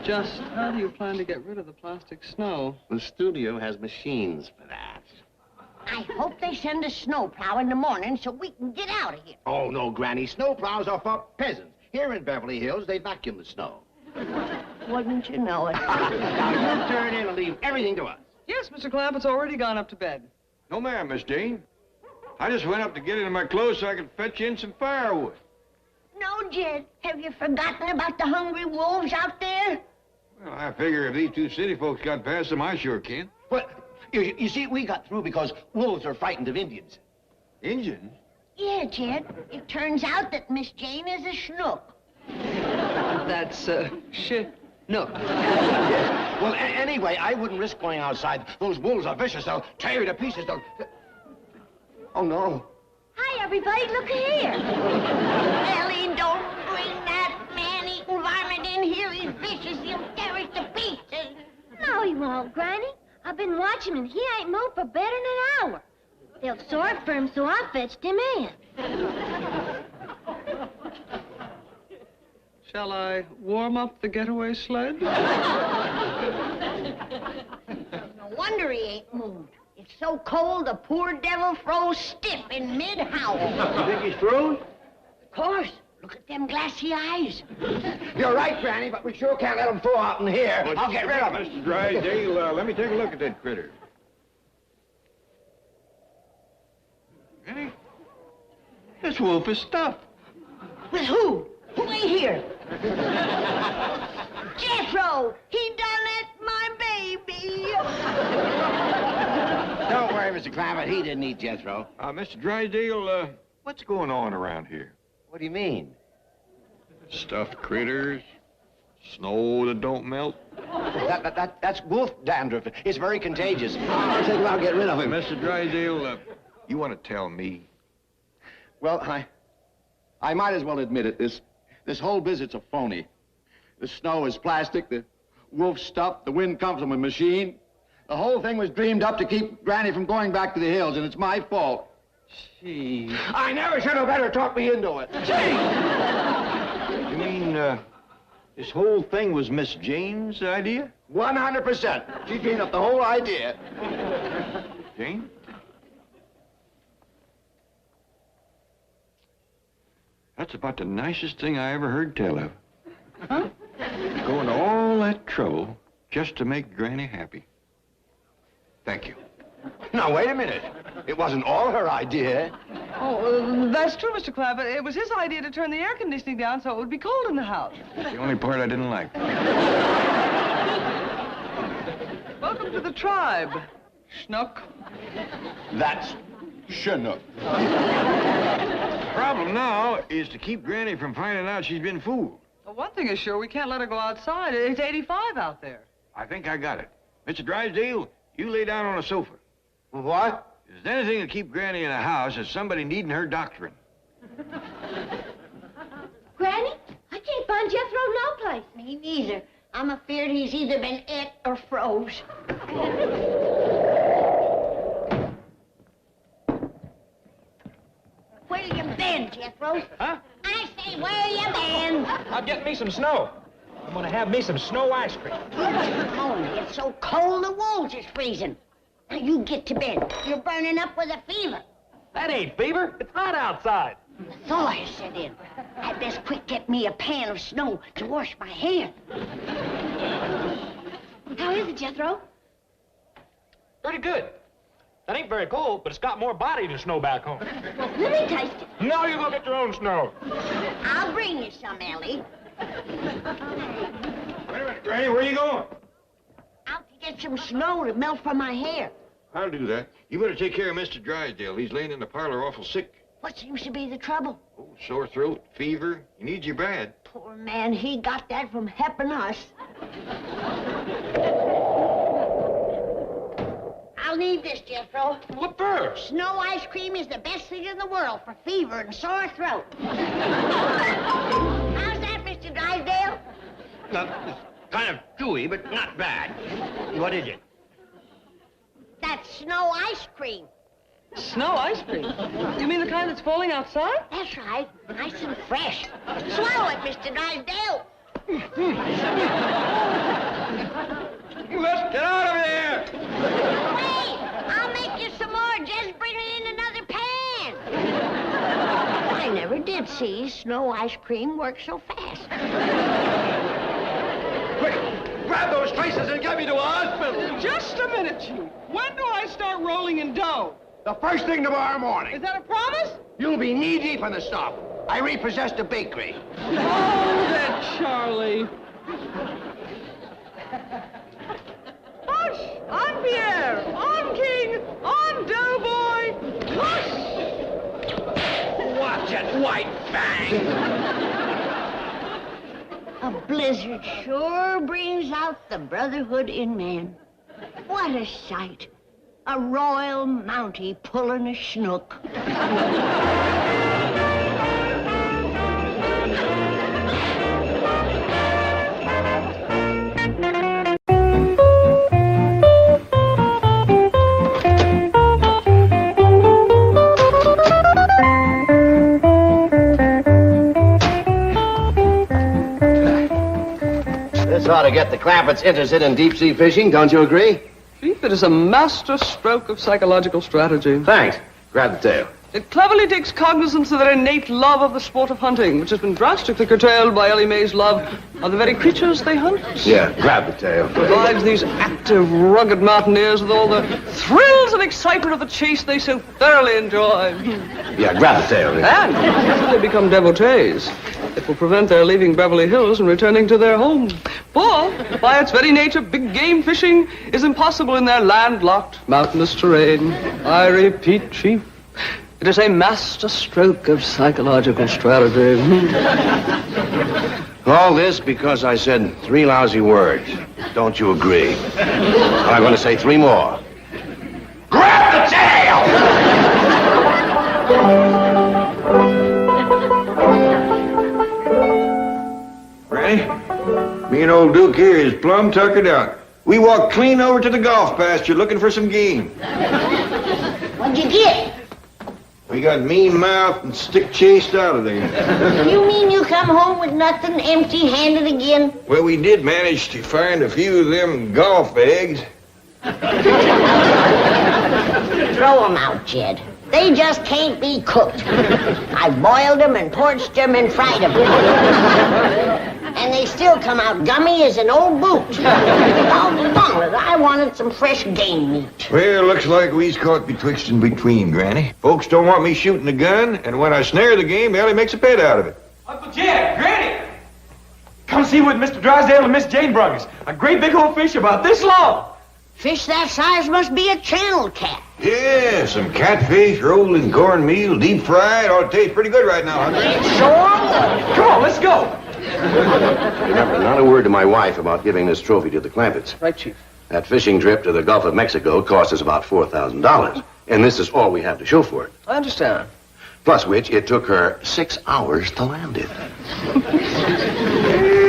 S1: Just how do you plan to get rid of the plastic snow?
S2: The studio has machines for that.
S3: I hope they send a snowplow in the morning so we can get out of here.
S2: Oh, no, Granny. Snowplows are for peasants. Here in Beverly Hills, they vacuum the snow.
S3: Wouldn't you know it?
S2: Now, you turn in and leave everything to us.
S1: Yes, Mr. Clampett's already gone up to bed.
S5: No, ma'am, Miss Jean. I just went up to get into my clothes so I could fetch in some firewood.
S3: No, Jed. Have you forgotten about the hungry wolves out there?
S5: Well, I figure if these two city folks got past them, I sure can.
S2: Well, you see, we got through because wolves are frightened of Indians.
S5: Indians?
S3: Yeah, Jed. It turns out that Miss Jane is a schnook.
S1: That's, Chinook.
S2: Yes. Well, anyway, I wouldn't risk going outside. Those wolves are vicious. They'll tear you to pieces. They'll... Oh, no.
S6: Hi, everybody. Look here.
S3: Ellie, don't bring that man-eating varmint in here. He's vicious. He'll tear us to pieces.
S6: No, he won't, Granny. I've been watching him, and he ain't moved for better than an hour. They'll sort for him, so I fetched him in.
S1: Shall I warm up the getaway sled?
S3: No wonder he ain't moved. It's so cold, the poor devil froze stiff in mid-howl.
S5: You think he's froze?
S3: Of course. Look at them glassy eyes.
S2: You're right, Granny, but we sure can't let them thaw out in here.
S5: Well,
S2: I'll get rid of it.
S5: Mr. Drysdale, let me take a look at that critter. Hey, this wolf is stuffed.
S3: With who? Who ain't here? Jethro! He done it, my baby!
S2: Don't worry, Mr. Clampett. He didn't eat Jethro.
S5: Mr. Drysdale, what's going on around here?
S2: What do you mean?
S5: Stuffed critters, snow that don't melt.
S2: That's wolf dandruff. It's very contagious. I think I'll get rid of him.
S5: Mr. Drysdale, you want to tell me?
S2: Well, I might as well admit it. This whole visit's a phony. The snow is plastic, the wolf's stuff, the wind comes from a machine. The whole thing was dreamed up to keep Granny from going back to the hills, and it's my fault.
S1: Gee.
S2: I never should have let her talk me into it.
S5: You mean, this whole thing was Miss Jane's idea?
S2: 100%. She dreamed up the whole idea.
S5: Jane? That's about the nicest thing I ever heard tell of.
S1: Huh?
S5: Going to all that trouble just to make Granny happy.
S2: Thank you. Now, wait a minute. It wasn't all her idea.
S1: Oh, that's true, Mr. Clampett. It was his idea to turn the air conditioning down so it would be cold in the house.
S5: The only part I didn't like.
S1: Welcome to the tribe, Schnook.
S2: That's Chinook.
S5: The problem now is to keep Granny from finding out she's been fooled.
S1: Well, one thing is sure, we can't let her go outside. It's 85 out there.
S5: I think I got it. Mr. Drysdale, you lay down on a sofa.
S2: What?
S5: If there's anything to keep Granny in a house, it's somebody needing her doctoring.
S6: Granny, I can't find Jethro no place.
S3: Me neither. I'm afeard he's either been ate or froze. Where you been, Jethro?
S4: Huh?
S3: I say, where you been?
S4: I'm getting me some snow. I'm gonna have me some snow ice cream.
S3: Only it's so cold the walls is freezing. Now you get to bed. You're burning up with a fever.
S4: That ain't fever. It's hot outside.
S3: The thaw has set in. I'd best quick get me a pan of snow to wash my hair.
S6: How is it, Jethro?
S4: Pretty good. That ain't very cold, but it's got more body than snow back home.
S6: Let me taste it.
S4: No, you go get your own snow.
S3: I'll bring you some, Ellie.
S5: Wait a minute, Granny, where are you going?
S3: Out to get some snow to melt from my hair.
S5: I'll do that. You better take care of Mr. Drysdale. He's laying in the parlor awful sick.
S3: What seems to be the trouble?
S5: Oh, sore throat, fever. He needs you bad.
S3: Poor man, he got that from helping us. I'll need this, Jethro.
S4: What for?
S3: Snow ice cream is the best thing in the world for fever and sore throat. How's that, Mr. Drysdale?
S5: It's kind of chewy, but not bad. What is it?
S3: That's snow ice cream.
S1: Snow ice cream? You mean the kind that's falling outside?
S3: That's right. Nice and fresh. Swallow it, Mr. Drysdale.
S5: Let's get out of here!
S3: Wait! I'll make you some more. Just bring it in another pan. I never did see snow ice cream work so fast.
S2: Quick, grab those traces and get me to a hospital.
S1: Just a minute, Chief. When do I start rolling in dough?
S2: The first thing tomorrow morning.
S1: Is that a promise?
S2: You'll be knee-deep in the stuff. I repossessed a bakery.
S1: Oh, that Charlie. Hush! On Pierre! On King! On Doughboy! Hush!
S2: Watch it, White Fang!
S3: A blizzard sure brings out the brotherhood in man. What a sight. A royal mountie pulling a schnook.
S2: This ought to get the Clampetts interested in deep-sea fishing, don't you agree?
S1: Chief, it is a master stroke of psychological strategy.
S2: Thanks. Grab the tail.
S1: It cleverly takes cognizance of their innate love of the sport of hunting, which has been drastically curtailed by Ellie Mae's love of the very creatures they hunt.
S2: Yeah, grab the tail.
S1: Provides these active, rugged mountaineers with all the thrills and excitement of the chase they so thoroughly enjoy.
S2: Yeah, grab the tail.
S1: And if they become devotees, it will prevent their leaving Beverly Hills and returning to their home. For, by its very nature, big game fishing is impossible in their landlocked, mountainous terrain. I repeat, Chief, it is a master stroke of psychological strategy.
S2: All this because I said 3 lousy words. Don't you agree? And I'm going to say 3 more. Grab the tail!
S5: Me and old Duke here is plumb tuckered out. We walked clean over to the golf pasture looking for some game.
S3: What'd you get?
S5: We got mean mouthed and stick chased out of there.
S3: You mean you come home with nothing, empty-handed again?
S5: Well, we did manage to find a few of them golf eggs.
S3: Throw them out, Jed. They just can't be cooked. I boiled them and porched them and fried them. And they still come out gummy as an old boot. Doggone it, I wanted some fresh game meat.
S5: Well, looks like we's caught betwixt and between, Granny. Folks don't want me shooting a gun, and when I snare the game, Ellie makes a pet out of it.
S4: Uncle Jed, Granny! Come see what Mr. Drysdale and Miss Jane brought us. A great big old fish about this long.
S3: Fish that size must be a channel cat.
S5: Yeah, some catfish rolled in cornmeal, deep fried. Ought to taste pretty good right now, huh?
S3: Sure.
S4: Come on, let's go.
S2: Remember, not a word to my wife about giving this trophy to the Clampetts.
S1: Right, Chief.
S2: That fishing trip to the Gulf of Mexico cost us about $4,000, and this is all we have to show for it.
S1: I understand.
S2: Plus which, it took her 6 hours to land it.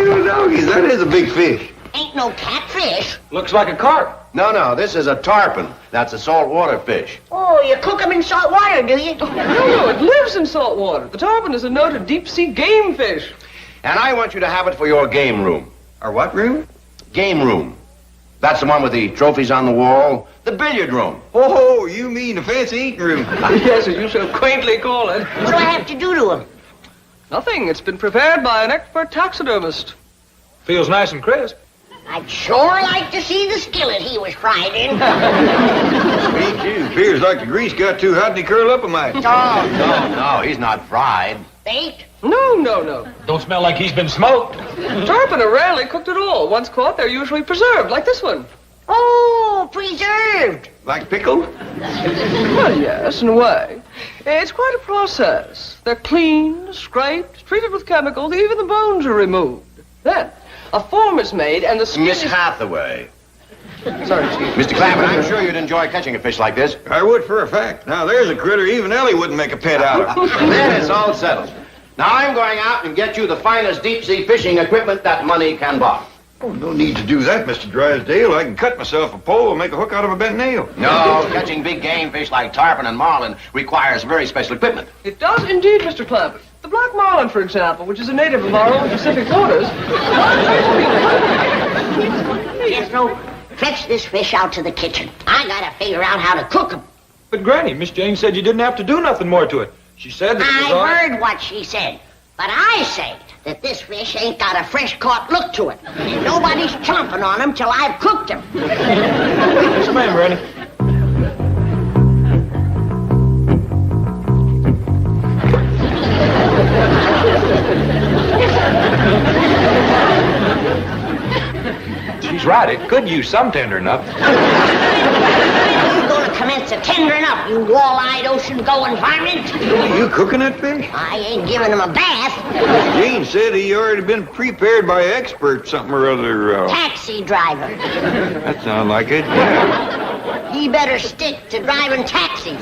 S5: Well, doggies, that is a big fish.
S3: Ain't no catfish.
S4: Looks like a carp.
S2: No, this is a tarpon. That's a saltwater fish.
S3: Oh, you cook them in salt water, do you?
S1: No, it lives in salt water. The tarpon is a noted deep-sea game fish.
S2: And I want you to have it for your game room.
S5: Our what room?
S2: Game room. That's the one with the trophies on the wall. The billiard room.
S5: Oh, you mean the fancy eating room.
S1: Yes, as you so quaintly call it.
S3: What do I have to do to them?
S1: Nothing. It's been prepared by an expert taxidermist.
S4: Feels nice and crisp.
S3: I'd sure like to see the skillet he was fried in.
S5: Me too. Feels like the grease got too hot and he curled up a mite.
S2: No, he's not fried.
S3: Baked?
S1: No.
S4: Don't smell like he's been smoked.
S1: Tarpon are rarely cooked at all. Once caught, they're usually preserved, like this one.
S3: Oh, preserved.
S5: Like pickled?
S1: Well, yes, in a way. It's quite a process. They're cleaned, scraped, treated with chemicals, even the bones are removed. Then, a form is made and the skin
S2: Miss
S1: is...
S2: Hathaway.
S1: Sorry, Chief.
S2: Mr. Clampett, I'm sure you'd enjoy catching a fish like this.
S5: I would for a fact. Now, there's a critter even Ellie wouldn't make a pet out of.
S2: Then it's all settled. Now I'm going out and get you the finest deep-sea fishing equipment that money can buy.
S5: Oh, no need to do that, Mr. Drysdale. I can cut myself a pole and make a hook out of a bent nail.
S2: No, catching big game fish like tarpon and marlin requires very special equipment.
S1: It does indeed, Mr. Clampett. The black marlin, for example, which is a native of our own Pacific waters.
S3: Jethro, fetch this fish out to the kitchen. I gotta figure out how to cook him.
S4: But, Granny, Miss Jane said you didn't have to do nothing more to it. She said that it was all...
S3: I heard what she said. But I say that this fish ain't got a fresh-caught look to it. And nobody's chomping on him till I've cooked him.
S4: Yes, ma'am, Granny. She's right. It could use some tendering up.
S3: You're gonna commence a tendering up, you wall-eyed, ocean-going varmint.
S5: You cooking that fish?
S3: I ain't giving him a bath.
S5: Gene said he already been prepared by experts, something or other.
S3: Taxi driver.
S5: That sounds like it, yeah.
S3: He better stick to driving taxis.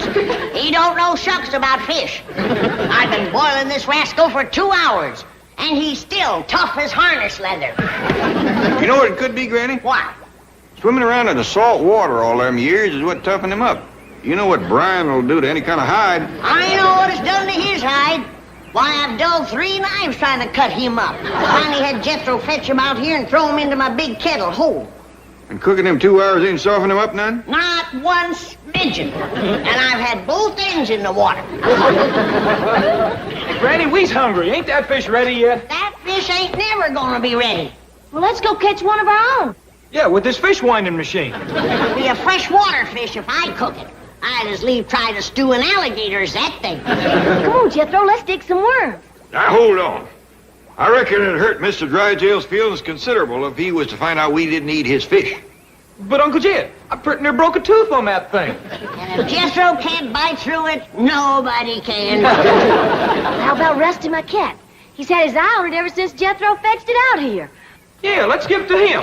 S3: He don't know shucks about fish. I've been boiling this rascal for 2 hours, and he's still tough as harness leather.
S5: You know what it could be, Granny?
S3: What?
S5: Swimming around in the salt water all them years is what toughened him up. You know what brine will do to any kind of hide.
S3: I know what it's done to his hide. Why, I've dulled 3 knives trying to cut him up. Finally had Jethro fetch him out here and throw him into my big kettle whole.
S5: And cooking him 2 hours ain't soften him up none?
S3: Not one smidgen. And I've had both ends in the water.
S4: Hey, Granny, we's hungry. Ain't that fish ready yet?
S3: That fish ain't never gonna be ready.
S6: Well, let's go catch one of our own.
S4: Yeah, with this fish winding machine.
S3: It'll be a freshwater fish if I cook it. I'd as leave try to stew an alligator as that thing.
S6: Come on, Jethro, let's dig some worms.
S5: Now, hold on. I reckon it'd hurt Mr. Drysdale's feelings considerable if he was to find out we didn't eat his fish.
S4: But, Uncle Jed, I pretty near broke a tooth on that thing.
S3: And if Jethro can't bite through it, nobody can.
S6: How about Rusty, my cat? He's had his eye on it ever since Jethro fetched it out here.
S4: Yeah, let's give it to him.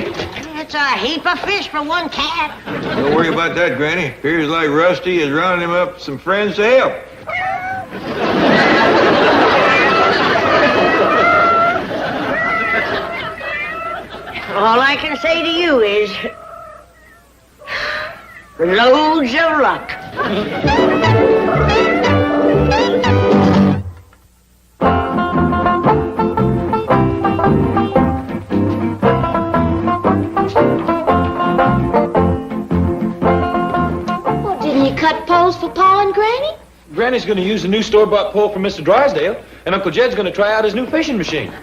S3: It's a heap of fish for one cat.
S5: Don't worry about that, Granny. Appears like Rusty is rounding him up some friends to help.
S3: All I can say to you is... loads of luck.
S6: Well, didn't you cut poles for Pa and Granny?
S4: Granny's going to use the new store-bought pole from Mr. Drysdale, and Uncle Jed's going to try out his new fishing machine.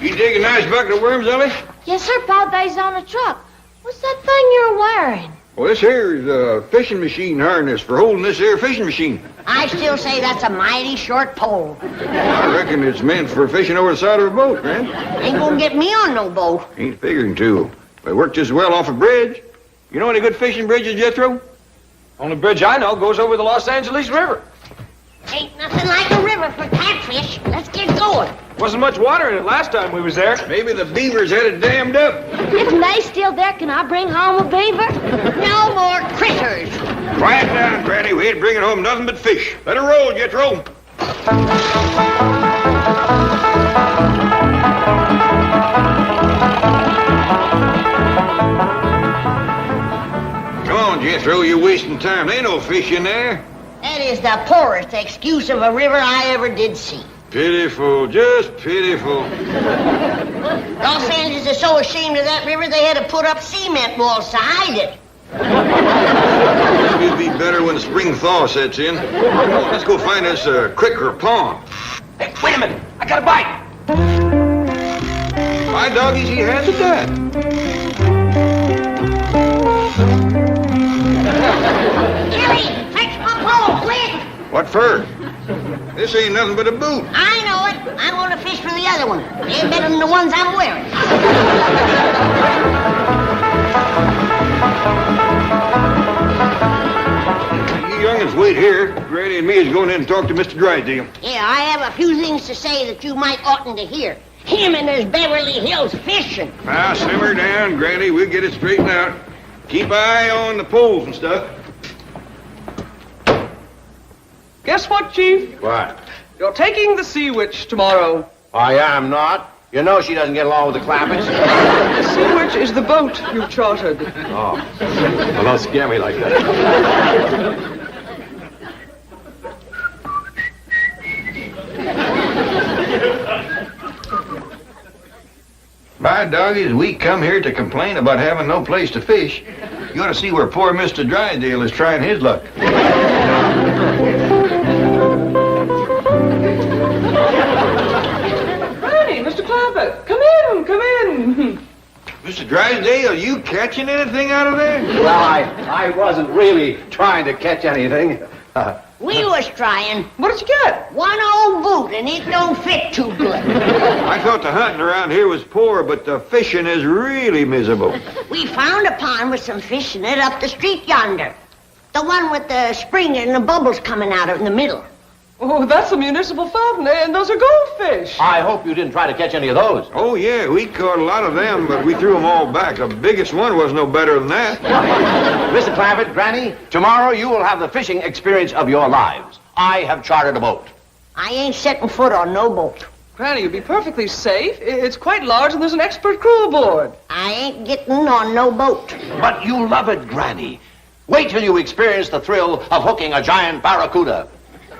S5: You dig a nice bucket of worms, Ellie?
S6: Yes, sir, Pa. They's on a truck. What's that thing you're wearing?
S5: Well, this here is a fishing machine harness for holding this here fishing machine.
S3: I still say that's a mighty short pole.
S5: I reckon it's meant for fishing over the side of a boat, Gran.
S3: Ain't gonna get me on no boat.
S5: Ain't figuring to. They work just as well off a bridge. You know any good fishing bridges, Jethro?
S4: Only bridge I know goes over the Los Angeles River.
S3: Ain't nothing like a river for catfish. Let's get going.
S4: Wasn't much water in it last time we was there.
S5: Maybe the beavers had it dammed up.
S6: If May's still there, can I bring home a beaver?
S3: No more critters.
S5: Quiet down, Granny. We ain't bringing home nothing but fish. Let her roll, Jethro. Come on, Jethro. You're wasting time. There ain't no fish in there.
S3: That is the poorest excuse of a river I ever did see.
S5: Pitiful, just pitiful.
S3: Los Angeles is so ashamed of that river, they had to put up cement walls to hide it.
S5: It'll be better when the spring thaw sets in. Come on, let's go find us a creek or a pond.
S4: Hey, wait a minute. I got a bite.
S5: My doggies, he has a dad.
S3: Jerry, fetch my pole, quick!
S5: What for? This ain't nothing but a boot.
S3: I know it. I'm going to fish for the other one. They're better than the ones I'm wearing.
S5: You youngins wait here. Granny and me is going in and talk to Mr. Drysdale.
S3: Yeah, I have a few things to say that you might oughtn't to hear. Him and his Beverly Hills fishing.
S5: Now, simmer down, Granny. We'll get it straightened out. Keep an eye on the poles and stuff.
S1: Guess what, Chief?
S2: What?
S1: You're taking the Sea Witch tomorrow.
S2: I am not. You know she doesn't get along with the Clampetts.
S1: The Sea Witch is the boat you've chartered.
S2: Oh. Well, don't scare me like that.
S5: By doggies, we come here to complain about having no place to fish. You ought to see where poor Mr. Drysdale is trying his luck.
S1: Granny, Mr. Clampett, come in.
S5: Mr. Drysdale, are you catching anything out of there?
S2: Well, I wasn't really trying to catch anything.
S3: We was trying.
S1: What did you get?
S3: One old boot, and it don't fit too good.
S5: I thought the hunting around here was poor, but the fishing is really miserable.
S3: We found a pond with some fish in it up the street yonder. The one with the spring and the bubbles coming out of it in the middle.
S1: Oh, that's a municipal fountain, and those are goldfish.
S2: I hope you didn't try to catch any of those.
S5: Oh, yeah, we caught a lot of them, but we threw them all back. The biggest one was no better than that.
S2: Mr. Clampett, Granny, tomorrow you will have the fishing experience of your lives. I have chartered a boat.
S3: I ain't setting foot on no boat.
S1: Granny, you'll be perfectly safe. It's quite large, and there's an expert crew aboard.
S3: I ain't getting on no boat.
S2: But you love it, Granny. Wait till you experience the thrill of hooking a giant barracuda.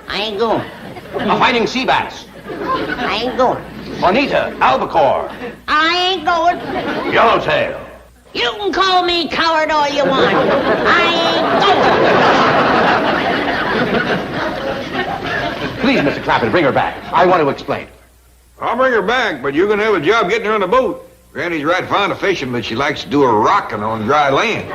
S3: I ain't going.
S2: Of fighting sea bass.
S3: I ain't going.
S2: Bonita, albacore.
S3: I ain't going.
S2: Yellowtail.
S3: You can call me coward all you want. I ain't going.
S2: Please, Mr. Clampett, bring her back. I want to explain.
S5: I'll bring her back, but you're going to have a job getting her on the boat. Granny's right fond of fishing, but she likes to do her rocking on dry land.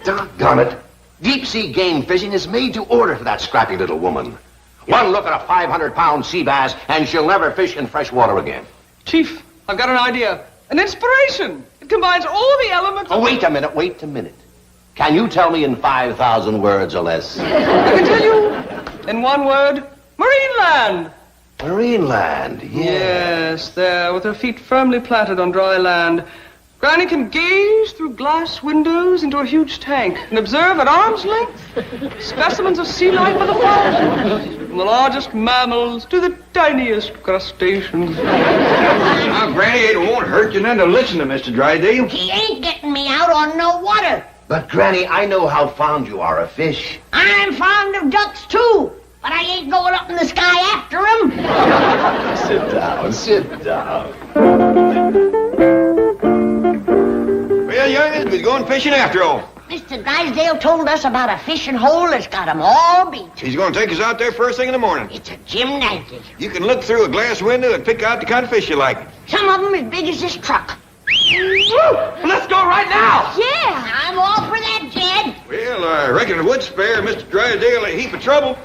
S2: Doggone it. Deep-sea game fishing is made to order for that scrappy little woman. One look at a 500-pound sea bass, and she'll never fish in fresh water again.
S1: Chief, I've got an idea. An inspiration. It combines all the elements
S2: Oh, wait a minute. Can you tell me in 5,000 words or less?
S1: I can tell you in one word, Marineland.
S2: Marineland,
S1: Yes, there, with her feet firmly planted on dry land. Granny can gaze through glass windows into a huge tank and observe at arm's length specimens of sea life by the thousands, from the largest mammals to the tiniest crustaceans.
S5: Now, Granny, it won't hurt you none to listen to Mr. Drysdale.
S3: He ain't getting me out on no water.
S12: But, Granny, I know how fond you are of fish.
S3: I'm fond of ducks, too. But I ain't going up in the sky after them.
S12: Sit down, sit down.
S5: Well, young'uns, we're going fishing after all.
S3: Mr. Drysdale told us about a fishing hole that's got 'em all beat.
S5: He's going to take us out there first thing in the morning.
S3: It's a gymnasium.
S5: You can look through a glass window and pick out the kind of fish you like.
S3: Some of 'em as big as this truck.
S4: Let's go right now.
S3: Yeah, I'm all for that, Jed.
S5: Well, I reckon it would spare Mr. Drysdale a heap of trouble.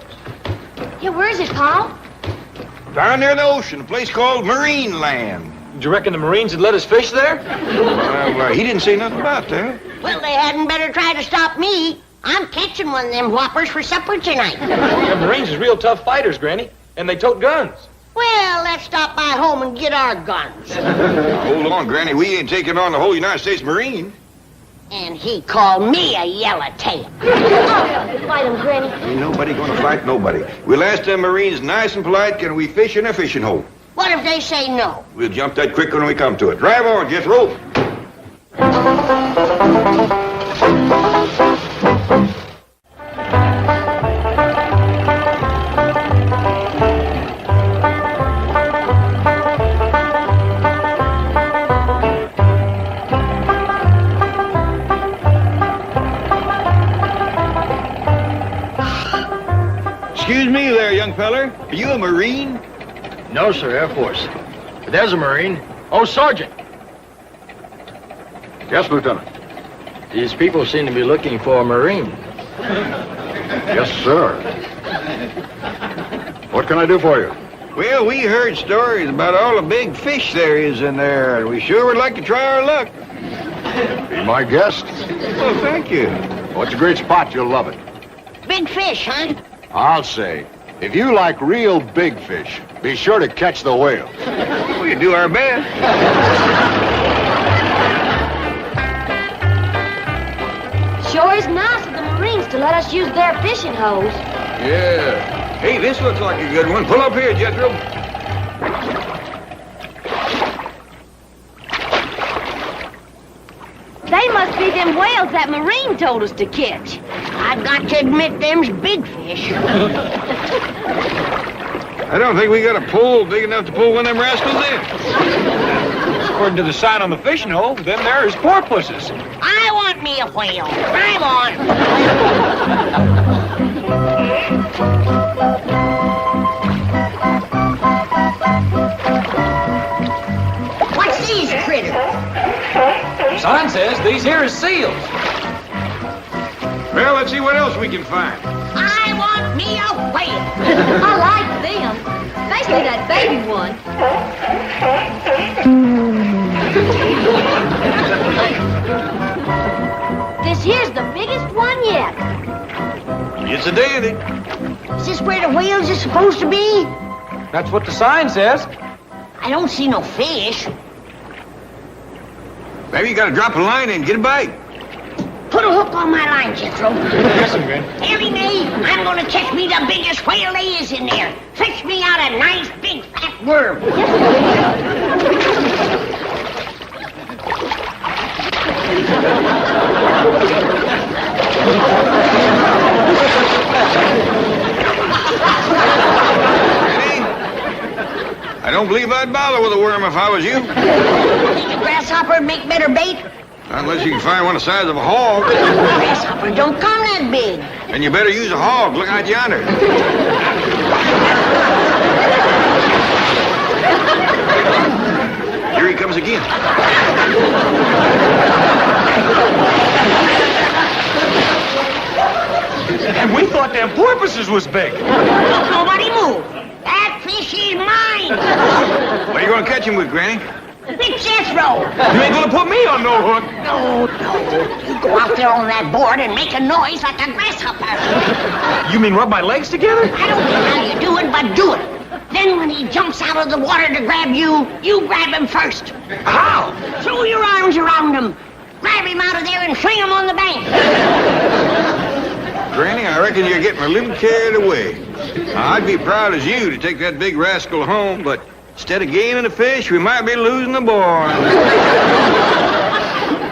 S6: Yeah, where is it, Paul?
S5: Down there in the ocean, a place called Marine Land.
S4: Do you reckon the Marines would let us fish there?
S5: Well, he didn't say nothing about that.
S3: Well, they hadn't better try to stop me. I'm catching one of them whoppers for supper tonight.
S4: The Marines is real tough fighters, Granny, and they tote guns.
S3: Well, let's stop by home and get our guns.
S5: Hold on, Granny. We ain't taking on the whole United States Marine.
S3: And he called me a yellowtail.
S6: Fight him, Granny.
S5: Ain't nobody gonna fight nobody. We'll ask them Marines nice and polite, can we fish in a fishing hole?
S3: What if they say no?
S5: We'll jump that quick when we come to it. Drive on, Jethro. Excuse me there, young feller. Are you a Marine?
S8: No, sir, Air Force. But there's a Marine. Oh, Sergeant.
S7: Yes, Lieutenant.
S8: These people seem to be looking for a Marine.
S7: Yes, sir. What can I do for you?
S5: Well, we heard stories about all the big fish there is in there, and we sure would like to try our luck.
S7: Be my guest.
S5: Well, thank you.
S7: Oh, it's a great spot. You'll love it.
S3: Big fish, huh?
S7: I'll say, if you like real big fish, be sure to catch the whale.
S5: We'll do our best.
S6: Sure is nice of the Marines to let us use their fishing holes.
S5: Yeah. Hey, this looks like a good one. Pull up here, Jethro.
S6: They must be them whales that Marine told us to catch.
S3: I got to admit, them's big fish.
S5: I don't think we got a pole big enough to pull one of them rascals in.
S4: According to the sign on the fishing hole, them there is porpoises.
S3: I want me a whale. Drive on. What's these critters?
S4: Sign says these here is seals.
S5: Well, let's see what else we can find.
S3: I want me a whale.
S6: I like them, especially that baby one. This here's the biggest one yet.
S5: It's a dandy.
S3: Is this where the whales are supposed to be?
S4: That's what the sign says.
S3: I don't see no fish.
S5: Maybe you got to drop a line in and get a bite.
S3: Put a hook on my line, Jethro.
S4: Yes, I'm good.
S3: Harry May, I'm gonna catch me the biggest whale there is in there. Fish me out a nice big fat worm.
S5: I don't believe I'd bother with a worm if I was you.
S3: Think a grasshopper would make better bait?
S5: Unless you can find one the size of a hog.
S3: Grasshopper don't come that big.
S5: And you better use a hog. Look out yonder. Here he comes again.
S4: And we thought them porpoises was big.
S3: Nobody move. That fish is mine.
S5: What are you going to catch him with, Granny?
S3: Big Jethro.
S4: You ain't gonna put me on no hook.
S3: No. You go out there on that board and make a noise like a grasshopper.
S4: You mean rub my legs together?
S3: I don't care how you do it, but do it. Then when he jumps out of the water to grab you, you grab him first.
S8: How?
S3: Throw your arms around him. Grab him out of there and fling him on the bank.
S5: Granny, I reckon you're getting a little carried away. Now, I'd be proud as you to take that big rascal home, but instead of gaining a fish, we might be losing a boy.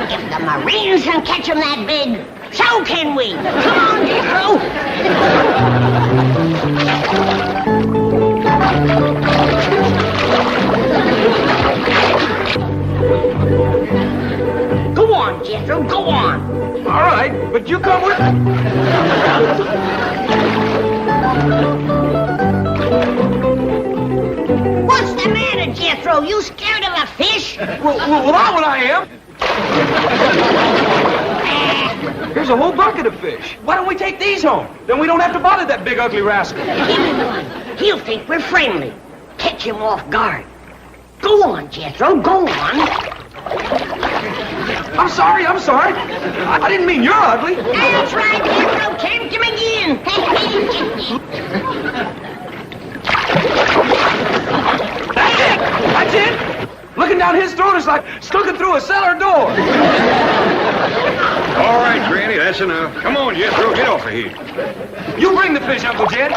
S3: If the Marines can catch him that big, so can we. Come on, Jethro. Go on, Jethro, go on.
S4: All right, but you come with me.
S3: What's the matter, Jethro? You scared of a fish?
S4: Well, I'm what I am. Here's a whole bucket of fish. Why don't we take these home? Then we don't have to bother that big, ugly rascal.
S3: Give him one. He'll think we're friendly. Catch him off guard. Go on, Jethro, go on.
S4: I'm sorry. I didn't mean you're ugly.
S3: That's right, Jethro. Tempt him again.
S4: That's it. Looking down his throat is like looking through a cellar door.
S5: All right, Granny, that's enough. Come on, Jethro, get off of here.
S4: You bring the fish, Uncle Jed.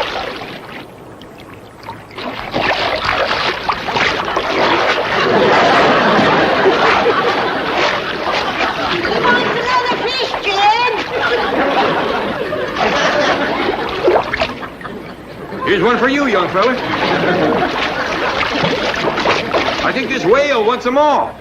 S3: Another fish, Jed.
S5: Here's one for you, young fella. I think this whale wants them all.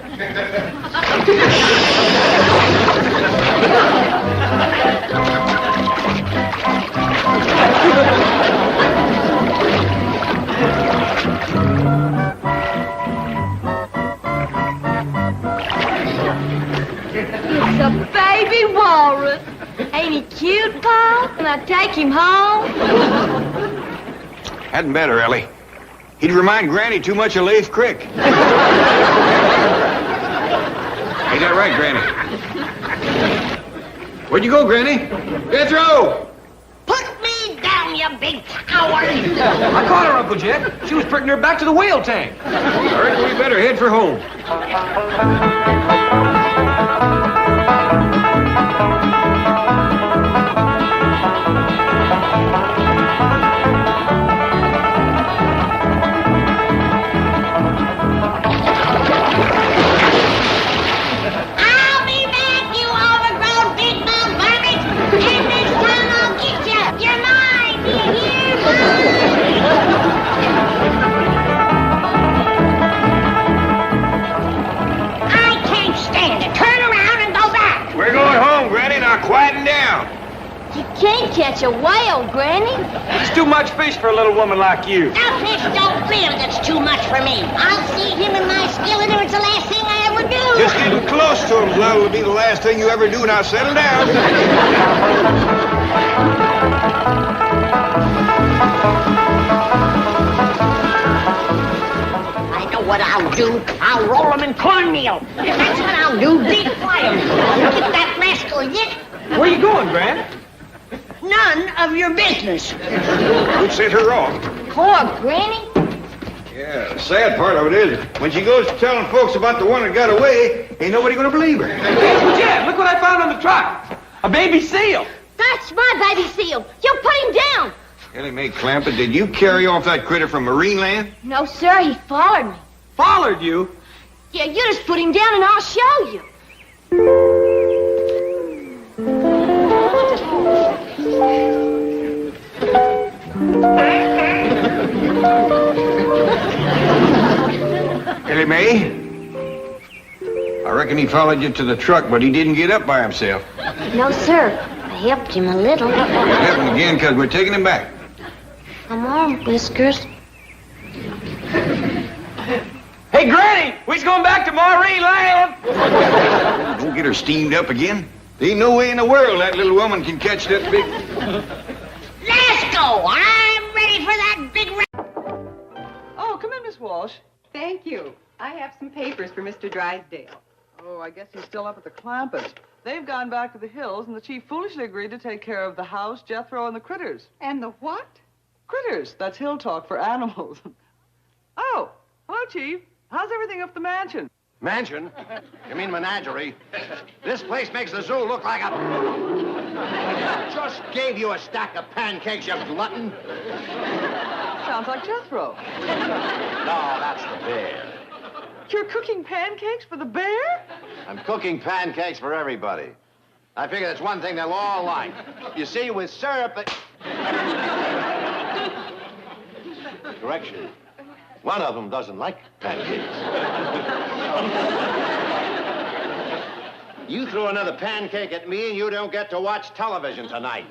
S6: It's a baby walrus. Ain't he cute, Paul? Can I take him home?
S5: Hadn't better, Ellie. He'd remind Granny too much of Leif Crick. Ain't that right, Granny? Where'd you go, Granny? Jethro!
S3: Put me down, you big coward.
S4: I caught her, Uncle Jed. She was bringing her back to the whale tank.
S5: I reckon we better head for home.
S3: I'll be back, you overgrown big mouth varmint. And this time I'll get you. You're mine, do you hear? I can't stand it. Turn around and go back.
S5: We're going home, Granny. Now quieten down.
S6: You can't catch a whale, Granny.
S4: It's too much fish for a little woman like you.
S3: The fish don't feel it's too much for me. I'll see him in my skillet or it's the last thing I ever do.
S5: Just getting close to him, Will be the last thing you ever do. Now settle down.
S3: I know what I'll do. I'll roll them in cornmeal. That's what I'll do. Deep fry them. Get that rascal yet?
S4: Where you going, Gran?
S3: None of your business.
S5: Who sent her off?
S6: Poor Granny.
S5: Yeah, the sad part of it is, when she goes telling folks about the one that got away, ain't nobody gonna believe her.
S4: Hey, Jed, look what I found on the truck. A baby seal.
S6: That's my baby seal. You put him down.
S5: Ellie Mae Clampett, did you carry off that critter from Marine Land?
S6: No, sir, he followed me.
S4: Followed you?
S6: Yeah, you just put him down and I'll show you.
S5: Ellie Mae? I reckon he followed you to the truck, but he didn't get up by himself.
S6: No, sir. I helped him a little.
S5: It happened again because we're taking him back.
S6: Come on, Whiskers.
S4: Hey, Granny, we's going back to Marine Land.
S5: Don't get her steamed up again. There ain't no way in the world that little woman can catch that big...
S3: Let's go. I'm ready for that big...
S1: Oh, come in, Miss Walsh.
S10: Thank you. I have some papers for Mr. Drysdale.
S1: Oh, I guess he's still up at the Clampetts. They've gone back to the hills, and the chief foolishly agreed to take care of the house, Jethro, and the critters.
S10: And the what?
S1: Critters. That's hill talk for animals. Chief. How's everything up the mansion?
S2: Mansion? You mean menagerie? This place makes the zoo look like a... Just gave you a stack of pancakes, you glutton.
S1: Sounds like Jethro.
S2: No, that's the bear.
S1: You're cooking pancakes for the bear?
S2: I'm cooking pancakes for everybody. I figure that's one thing they'll all like. You see, with syrup... Correction. One of them doesn't like pancakes. You throw another pancake at me and you don't get to watch television tonight.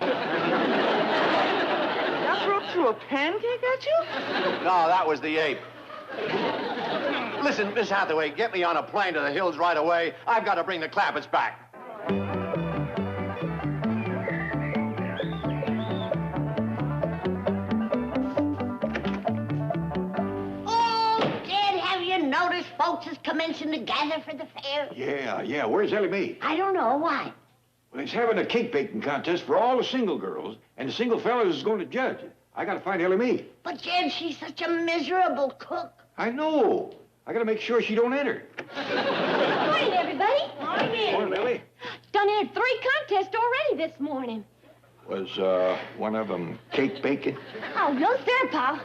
S1: Jethro threw a pancake at you?
S2: No, that was the ape. Listen, Miss Hathaway, get me on a plane to the hills right away. I've got to bring the Clampetts back.
S3: Notice folks is commencing to gather for the fair?
S5: Yeah. Where's Ellie Mae?
S3: I don't know. Why?
S5: Well, he's having a cake baking contest for all the single girls, and the single fellas is going to judge. I got to find Ellie Mae.
S3: But, Jed, she's such a miserable cook.
S5: I know. I got to make sure she don't enter.
S6: Morning, everybody.
S5: Morning, Ellie.
S6: Done entered 3 contests already this morning.
S5: Was one of them cake baking?
S6: Oh, no, sir, Pa.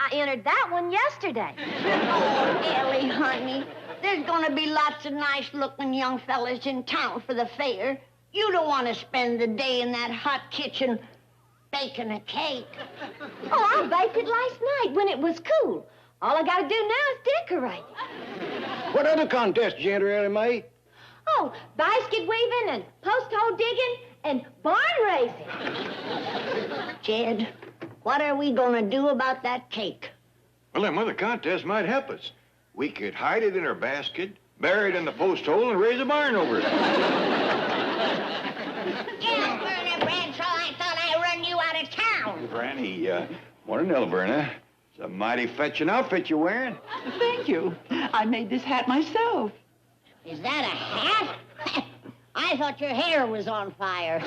S6: I entered that one yesterday.
S3: Oh, Ellie, honey, there's gonna be lots of nice-looking young fellas in town for the fair. You don't want to spend the day in that hot kitchen baking a cake.
S6: Oh, I baked it last night when it was cool. All I gotta do now is decorate.
S5: What other contest did you enter, Ellie Mae?
S6: Oh, basket weaving and post hole digging and barn raising.
S3: Jed, what are we gonna do about that cake?
S5: Well, them other contests might help us. We could hide it in our basket, bury it in the post hole, and raise a barn over it.
S3: Yes, Verna Bradshaw, I thought I run you out of town.
S5: Granny, morning, Elverna. It's a mighty fetching outfit you're wearing.
S13: Thank you. I made this hat myself.
S3: Is that a hat? I thought your hair was on fire.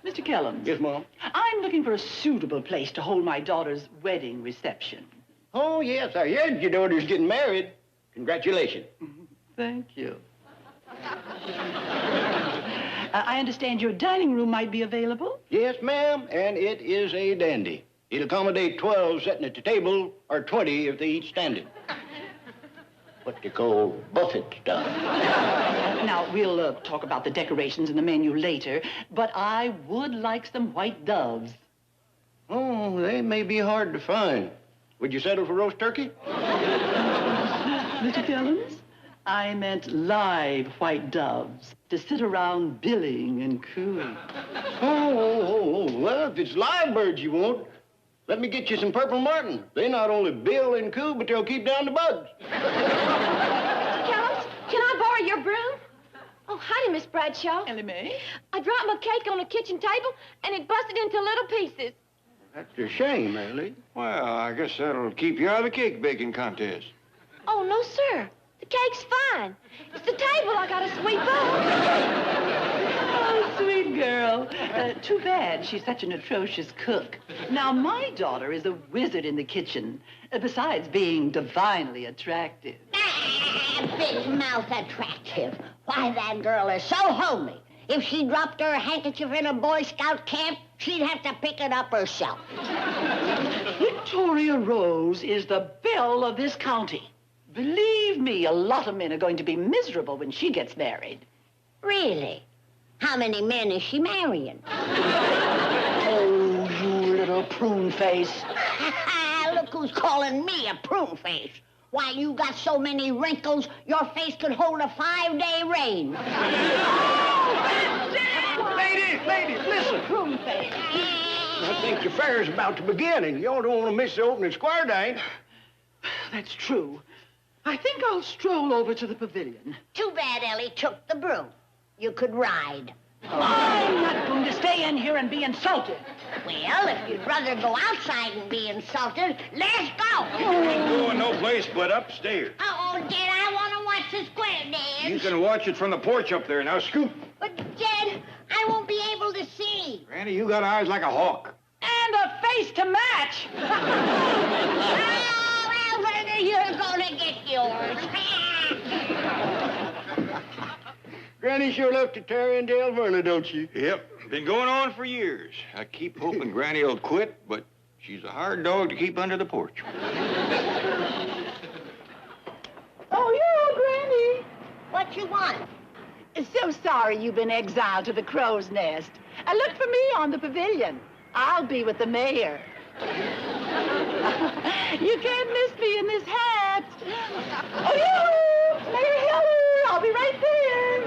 S13: Mr. Kellums.
S5: Yes, Mom?
S13: I'm looking for a suitable place to hold my daughter's wedding reception.
S5: Oh, yes, I heard your daughter's getting married. Congratulations.
S13: Thank you. I understand your dining room might be available?
S5: Yes, ma'am, and it is a dandy. It'll accommodate 12 sitting at the table, or 20 if they each standing. What they call buffet style.
S13: Now, we'll talk about the decorations and the menu later, but I would like some white doves.
S5: Oh, they may be hard to find. Would you settle for roast turkey?
S13: Mr. Kellums, I meant live white doves to sit around billing and cooing.
S5: Oh, well, if it's live birds you want, let me get you some purple martin. They not only bill and coo, but they'll keep down the bugs.
S6: Mr. Kellums, can I borrow your broom? Oh, howdy, Miss Bradshaw.
S13: Ellie Mae?
S6: I dropped my cake on the kitchen table, and it busted into little pieces.
S5: That's a shame, Ellie. Well, I guess that'll keep you out of the cake baking contest.
S6: Oh, no, sir. The cake's fine. It's the table I gotta sweep up.
S13: Oh, sweet girl. Too bad she's such an atrocious cook. Now, my daughter is a wizard in the kitchen, besides being divinely attractive.
S3: Big mouth attractive. Why, that girl is so homely. If she dropped her handkerchief in a Boy Scout camp, she'd have to pick it up herself.
S13: Victoria Rose is the belle of this county. Believe me, a lot of men are going to be miserable when she gets married.
S3: Really? How many men is she marrying?
S13: Oh, you little prune face.
S3: Look who's calling me a prune face. Why, you got so many wrinkles, your face could hold a 5-day rain.
S5: Ladies, listen.
S3: Prune face.
S5: I think the fair's about to begin, and y'all don't want to miss the opening square dance.
S13: That's true. I think I'll stroll over to the pavilion.
S3: Too bad Ellie took the broom. You could ride.
S13: I'm not going to stay in here and be insulted.
S3: Well, if you'd rather go outside and be insulted, let's go.
S5: You ain't going no place but upstairs.
S3: Oh, Jed, I want to watch the square dance.
S5: You can watch it from the porch up there. Now, scoot.
S3: But, Jed, I won't be able to see.
S5: Granny, you got eyes like a hawk.
S13: And the face to match.
S3: Oh, Alberta, you're gonna get yours.
S5: Granny sure left to tear into Alverna, don't she? Yep. Been going on for years. I keep hoping Granny will quit, but she's a hard dog to keep under the porch.
S13: Oh, you, Granny.
S3: What you want?
S13: So sorry you've been exiled to the crow's nest. Look for me on the pavilion. I'll be with the mayor. You can't miss me in this hat. Oh, you! Mayor Hiller! I'll be right there.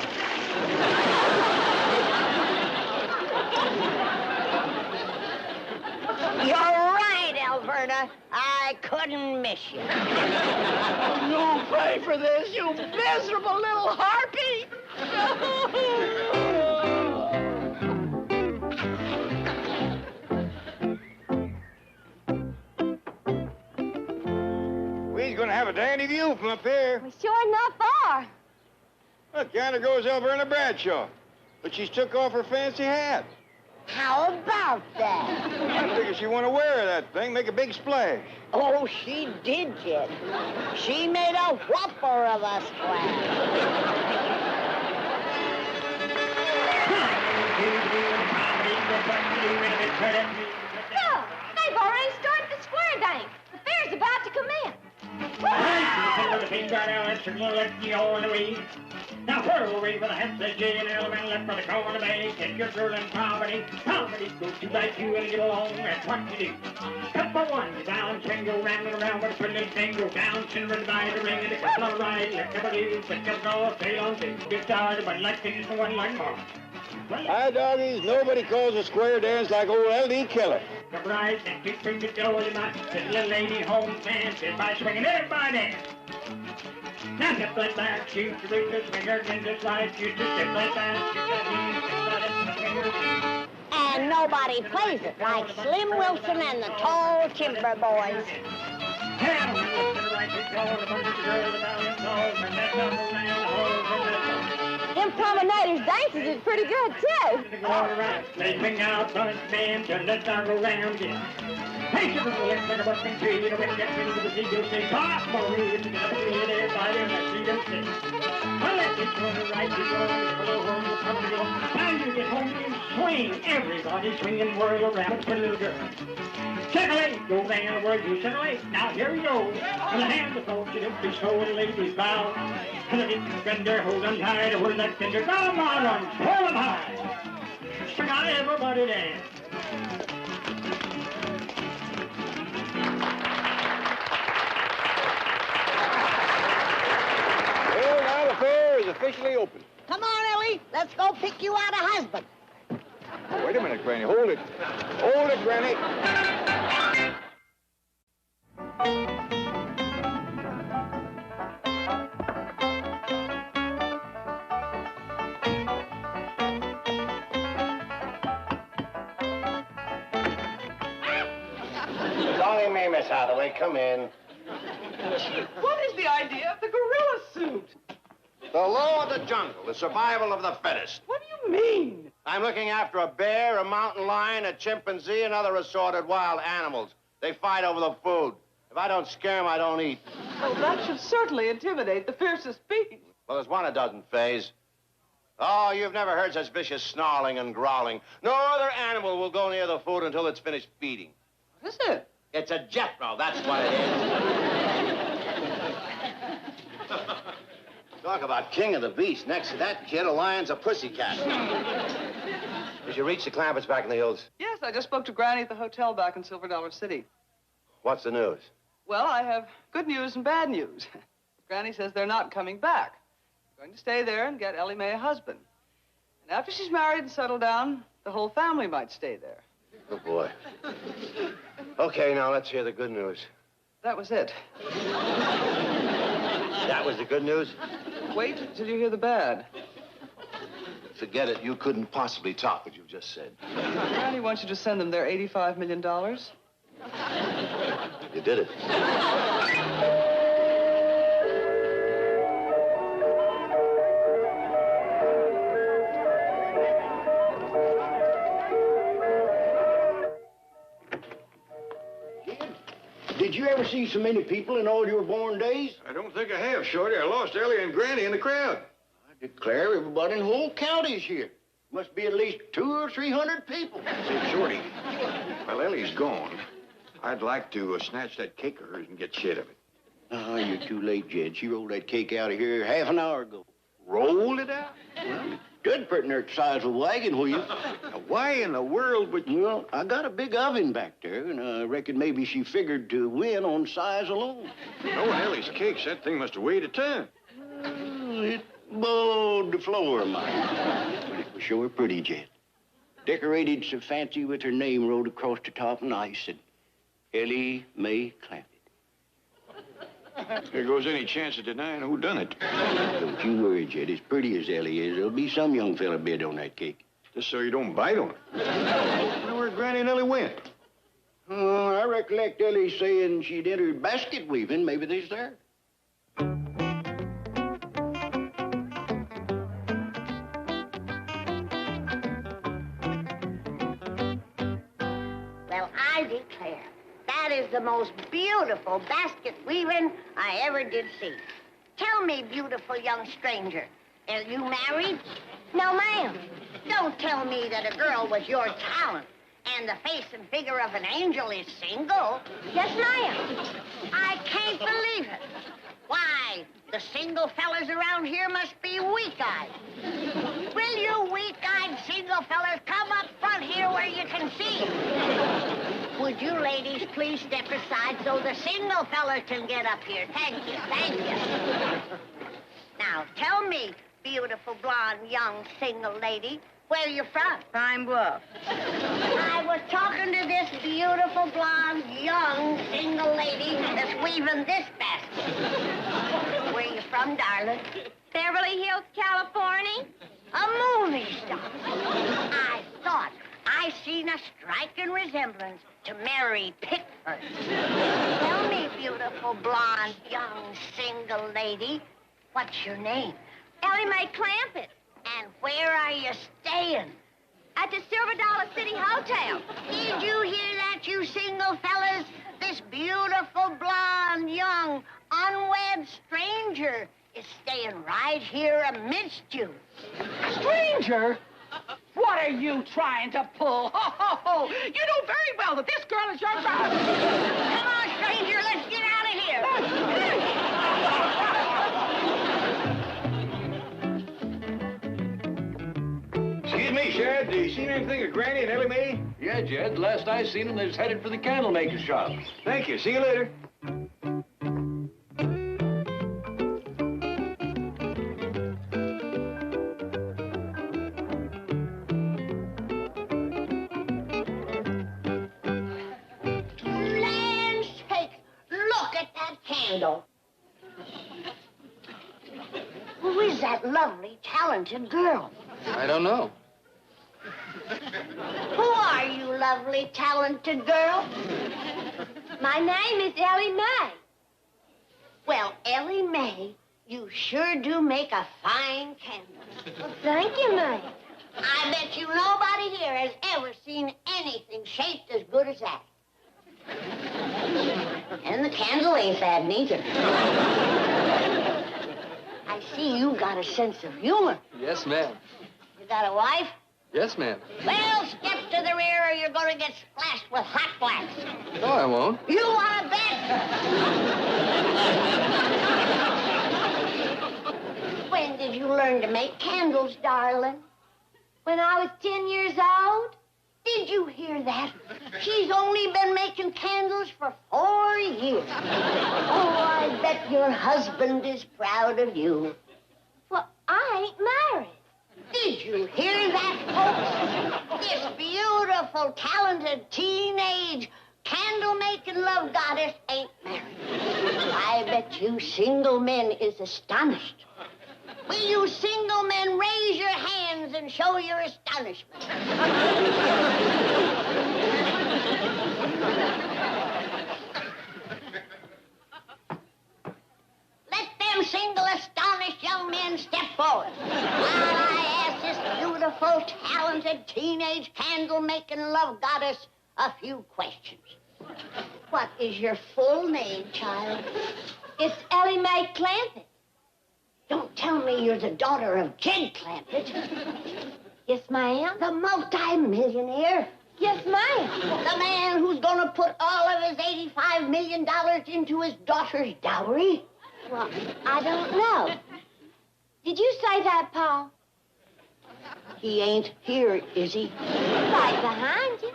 S3: You're right, Alberta. I couldn't miss you.
S13: You'll pay for this, you miserable little harpy.
S5: We's gonna have a dandy view from up here.
S6: We sure enough are.
S5: Look, yonder goes Alverna Bradshaw. But she's took off her fancy hat.
S3: How about that?
S5: I figure she want to wear that thing, make a big splash.
S3: Oh, she did, kid. She made a whopper of a splash.
S6: Look, they've already started the square dance. The fair's about to commence.
S14: Now whirl away for the hat, says J and L, and left for the corner bank. Get your girl in comedy. Comedy goes to like you and get along. That's what you do. Couple one, you down, swing, go round and around with a pretty little thing. Go down, center and divide the ring, and a couple of ride. Let everybody pick up all, sail on, get tired, but like things for one like more.
S5: Hi, doggies. Nobody calls a square dance like old L.D. Keller.
S14: Come right, and keep the door, you might. Sit little lady home, and sit by swinging everybody dance. Now step like that, shoot the reach, finger, and just like you to step like that, shoot that finger.
S3: And nobody plays it like Slim Wilson and the Tall Timber Boys.
S6: Them promenaders dances is pretty good, too.
S14: They bring out bunch man, turn that dog around, yeah. Hey, you little left like a busting tree, you know, when you get rid of the sea, you'll say, pop, more, you get up and get everybody, and I see them say, well, let's get going to right, you're going to go home, you're coming to go. Now you get home, you swing, everybody swinging, whirl around for the little girl. Circulate, go round, whirl, you circulate. Now here we go. And the hands of folks, you don't be so, and ladies bow. And the big fender, hold them tight, hold that fender, come on, run, hold them high. Swing on, everybody dance.
S5: Well, now the fair is officially open.
S3: Come on, Ellie. Let's go pick you out a husband.
S5: Oh, wait a minute, Granny. Hold it. Hold it, Granny.
S12: It's only me, Miss Hathaway. Come in.
S1: What is the idea of the gorilla suit?
S2: The law of the jungle, the survival of the fittest.
S1: What do you mean?
S2: I'm looking after a bear, a mountain lion, a chimpanzee, and other assorted wild animals. They fight over the food. If I don't scare them, I don't eat.
S1: Well, that should certainly intimidate the fiercest beast.
S2: Well, there's one it doesn't phase. Oh, you've never heard such vicious snarling and growling. No other animal will go near the food until it's finished feeding.
S1: What is it?
S2: It's a Jethro, that's what it is. Talk about king of the beast. Next to that kid, a lion's a pussycat. Did you reach the Clampetts back in the hills?
S1: Yes, I just spoke to Granny at the hotel back in Silver Dollar City.
S2: What's the news?
S1: Well, I have good news and bad news. Granny says they're not coming back. They're going to stay there and get Ellie Mae a husband. And after she's married and settled down, the whole family might stay there.
S2: Oh, boy. Okay, now let's hear the good news.
S1: That was it.
S2: That was the good news?
S1: Wait till you hear the bad.
S2: Forget it. You couldn't possibly top what you just said.
S1: Granny wants you to send them their $85 million.
S2: You did it.
S12: Did you ever see so many people in all your born days?
S5: I don't think I have, Shorty. I lost Ellie and Granny in the crowd.
S12: I declare everybody in the whole county's here. Must be at least 200 or 300 people.
S5: Say, Shorty, while Ellie's gone, I'd like to snatch that cake of hers and get shit of it.
S12: Oh, you're too late, Jed. She rolled that cake out of here half an hour ago.
S5: Rolled it out?
S12: Well, you could put in her size of a wagon, will you?
S5: Now, why in the world would you...
S12: Well, I got a big oven back there, and I reckon maybe she figured to win on size alone.
S5: Knowing Ellie's cakes, that thing must have weighed a ton.
S12: It bowed the floor, mine. But it was sure pretty, Jed. Decorated so fancy with her name rolled across the top and ice and Ellie Mae Clampett.
S5: There goes any chance of denying who done it.
S12: Don't you worry, Jed. As pretty as Ellie is, there'll be some young fella bid on that cake.
S5: Just so you don't bite on it. I wonder where Granny and Ellie went.
S12: Oh, I recollect Ellie saying she'd entered basket weaving. Maybe they's there.
S3: Well, I declare, that is the most beautiful basket weaving I ever did see. Tell me, beautiful young stranger, are you married? No, ma'am. Don't tell me that a girl with your talent and the face and figure of an angel is single. Yes, ma'am. I can't believe it. Why, the single fellas around here must be weak-eyed. Will you weak-eyed single fellas come up front here where you can see? Would you ladies please step aside so the single fellas can get up here? Thank you, thank you. Now, tell me, beautiful, blonde, young, single lady, where you from? Pine Bluff. I was talking to this beautiful, blonde, young, single lady that's weaving this basket. Where you from, darling? Beverly Hills, California. A movie star. I thought I seen a striking resemblance to Mary Pickford. Tell me, beautiful, blonde, young, single lady, what's your name? Ellie Mae Clampett. And where are you staying? At the Silver Dollar City Hotel. Did you hear that, you single fellas? This beautiful, blonde, young, unwed stranger is staying right here amidst you.
S15: Stranger? What are you trying to pull? Ho, ho, ho! You know very well that this girl is your bride.
S3: Come on, stranger, let's get out of here.
S5: Excuse me, Sheriff. Do you see anything of Granny and Ellie Mae?
S16: Yeah, Jed. Last I seen them, they was headed for the candle maker's shop.
S5: Thank you. See you later.
S3: Land's sake, look at that candle. Who is that lovely, talented girl?
S16: I don't know.
S3: Who are you, lovely, talented girl?
S6: My name is Ellie Mae.
S3: Well, Ellie Mae, you sure do make a fine candle.
S6: Well, thank you, Mae.
S3: I bet you nobody here has ever seen anything shaped as good as that. And the candle ain't bad neither. I see you got a sense of humor.
S16: Yes, ma'am.
S3: You got a wife?
S16: Yes, ma'am.
S3: Well, step to the rear or you're going to get splashed with hot wax.
S16: No, I won't.
S3: You want to bet? When did you learn to make candles, darling?
S6: When I was 10 years old?
S3: Did you hear that? She's only been making candles for 4 years. Oh, I bet your husband is proud of you.
S6: Well, I ain't married.
S3: Did you hear that, folks? This beautiful, talented, teenage, candle-making love goddess ain't married. I bet you single men is astonished. Will you single men raise your hands and show your astonishment? Let them single, astonished young men step forward while I ask this beautiful, talented, teenage, candle-making love goddess a few questions. What is your full name, child?
S6: It's Ellie Mae Clampett.
S3: Don't tell me you're the daughter of Jed Clampett.
S6: Yes, ma'am.
S3: The multi-millionaire.
S6: Yes, ma'am.
S3: The man who's gonna put all of his $85 million into his daughter's dowry.
S6: Well, I don't know. Did you say that, Paul?
S3: He ain't here, is he?
S6: Right behind you.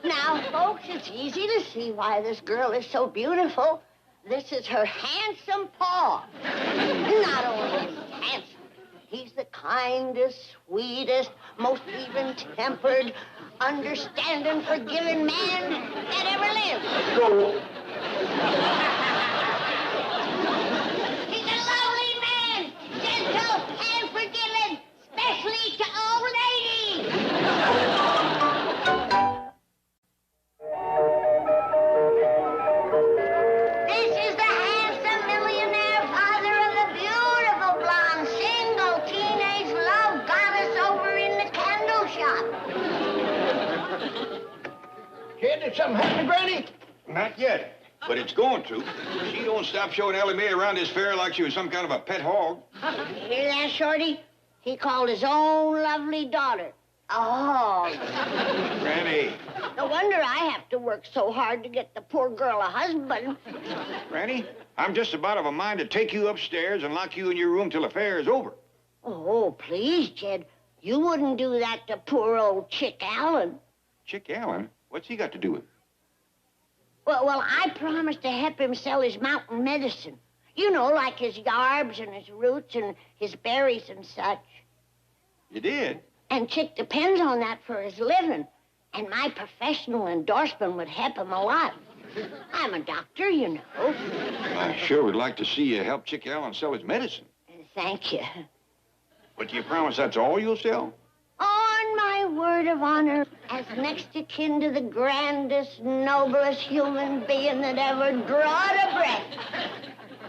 S3: Now, folks, it's easy to see why this girl is so beautiful. This is her handsome Paul. Not only is he handsome, he's the kindest, sweetest, most even-tempered, understanding, forgiving man that ever lived. He's a lovely man, gentle and forgiving, especially to old ladies. This is the handsome millionaire father of the beautiful blonde single teenage love goddess over in the candle shop.
S5: Kid, did something happen to Granny?
S17: Not yet, but it's going to. She don't stop showing Ellie Mae around this fair like she was some kind of a pet hog.
S3: You hear that, Shorty? He called his own lovely daughter a hog.
S17: Granny.
S3: No wonder I have to work so hard to get the poor girl a husband.
S17: Granny, I'm just about of a mind to take you upstairs and lock you in your room till the fair is over.
S3: Oh, please, Jed. You wouldn't do that to poor old Chick Allen.
S17: Chick Allen? What's he got to do with it?
S3: Well, I promised to help him sell his mountain medicine. You know, like his yarbs and his roots and his berries and such.
S17: You did?
S3: And Chick depends on that for his living. And my professional endorsement would help him a lot. I'm a doctor, you know.
S17: I sure would like to see you help Chick Allen sell his medicine.
S3: Thank you.
S17: But do you promise that's all you'll sell?
S3: On my word of honor, as next to kin to the grandest, noblest human being that ever drawed a breath,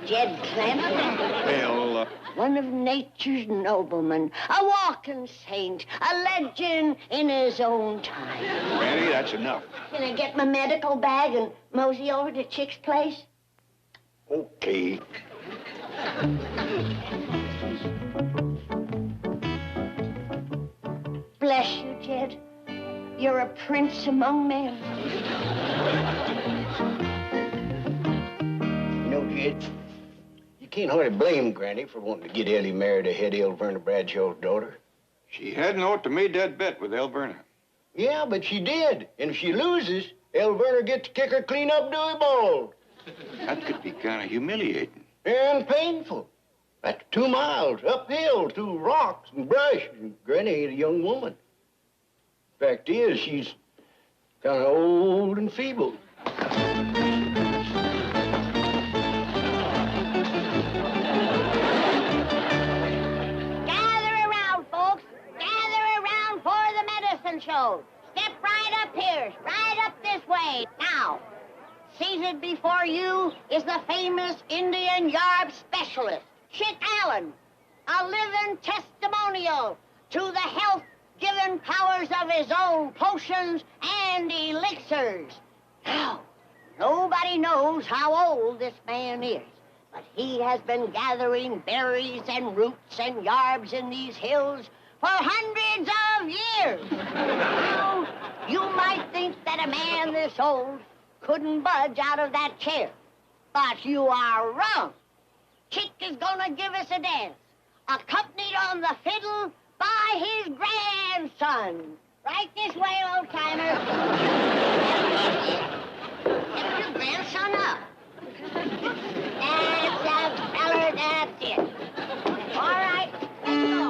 S3: Jed Clampett.
S17: Well,
S3: One of nature's noblemen, a walking saint, a legend in his own time.
S17: Granny, that's enough.
S3: Can I get my medical bag and mosey over to Chick's place?
S17: Okay.
S3: Bless you, Jed. You're a prince among men.
S12: You know, Jed, you can't hardly blame Granny for wanting to get Ellie married to head Elverna Bradshaw's daughter.
S17: She hadn't ought to made that bet with Elverna.
S12: Yeah, but she did. And if she loses, Elverna gets to kick her clean up Dewey Bald.
S17: That could be kind of humiliating.
S12: And painful. That's 2 miles uphill through rocks and brush. And Granny ain't a young woman. Fact is, she's kind of old and feeble.
S3: Gather around, folks. Gather around for the medicine show. Step right up here, right up this way. Now, seated before you is the famous Indian yarb specialist, Chick Allen, a living testimonial to the health-giving powers of his own potions and elixirs. Now, nobody knows how old this man is, but he has been gathering berries and roots and yarbs in these hills for hundreds of years. Now, you might think that a man this old couldn't budge out of that chair, but you are wrong. Chick is gonna give us a dance, accompanied on the fiddle by his grandson. Right this way, old-timer. Get your grandson up. That's a feller, that's it. All right, let's go.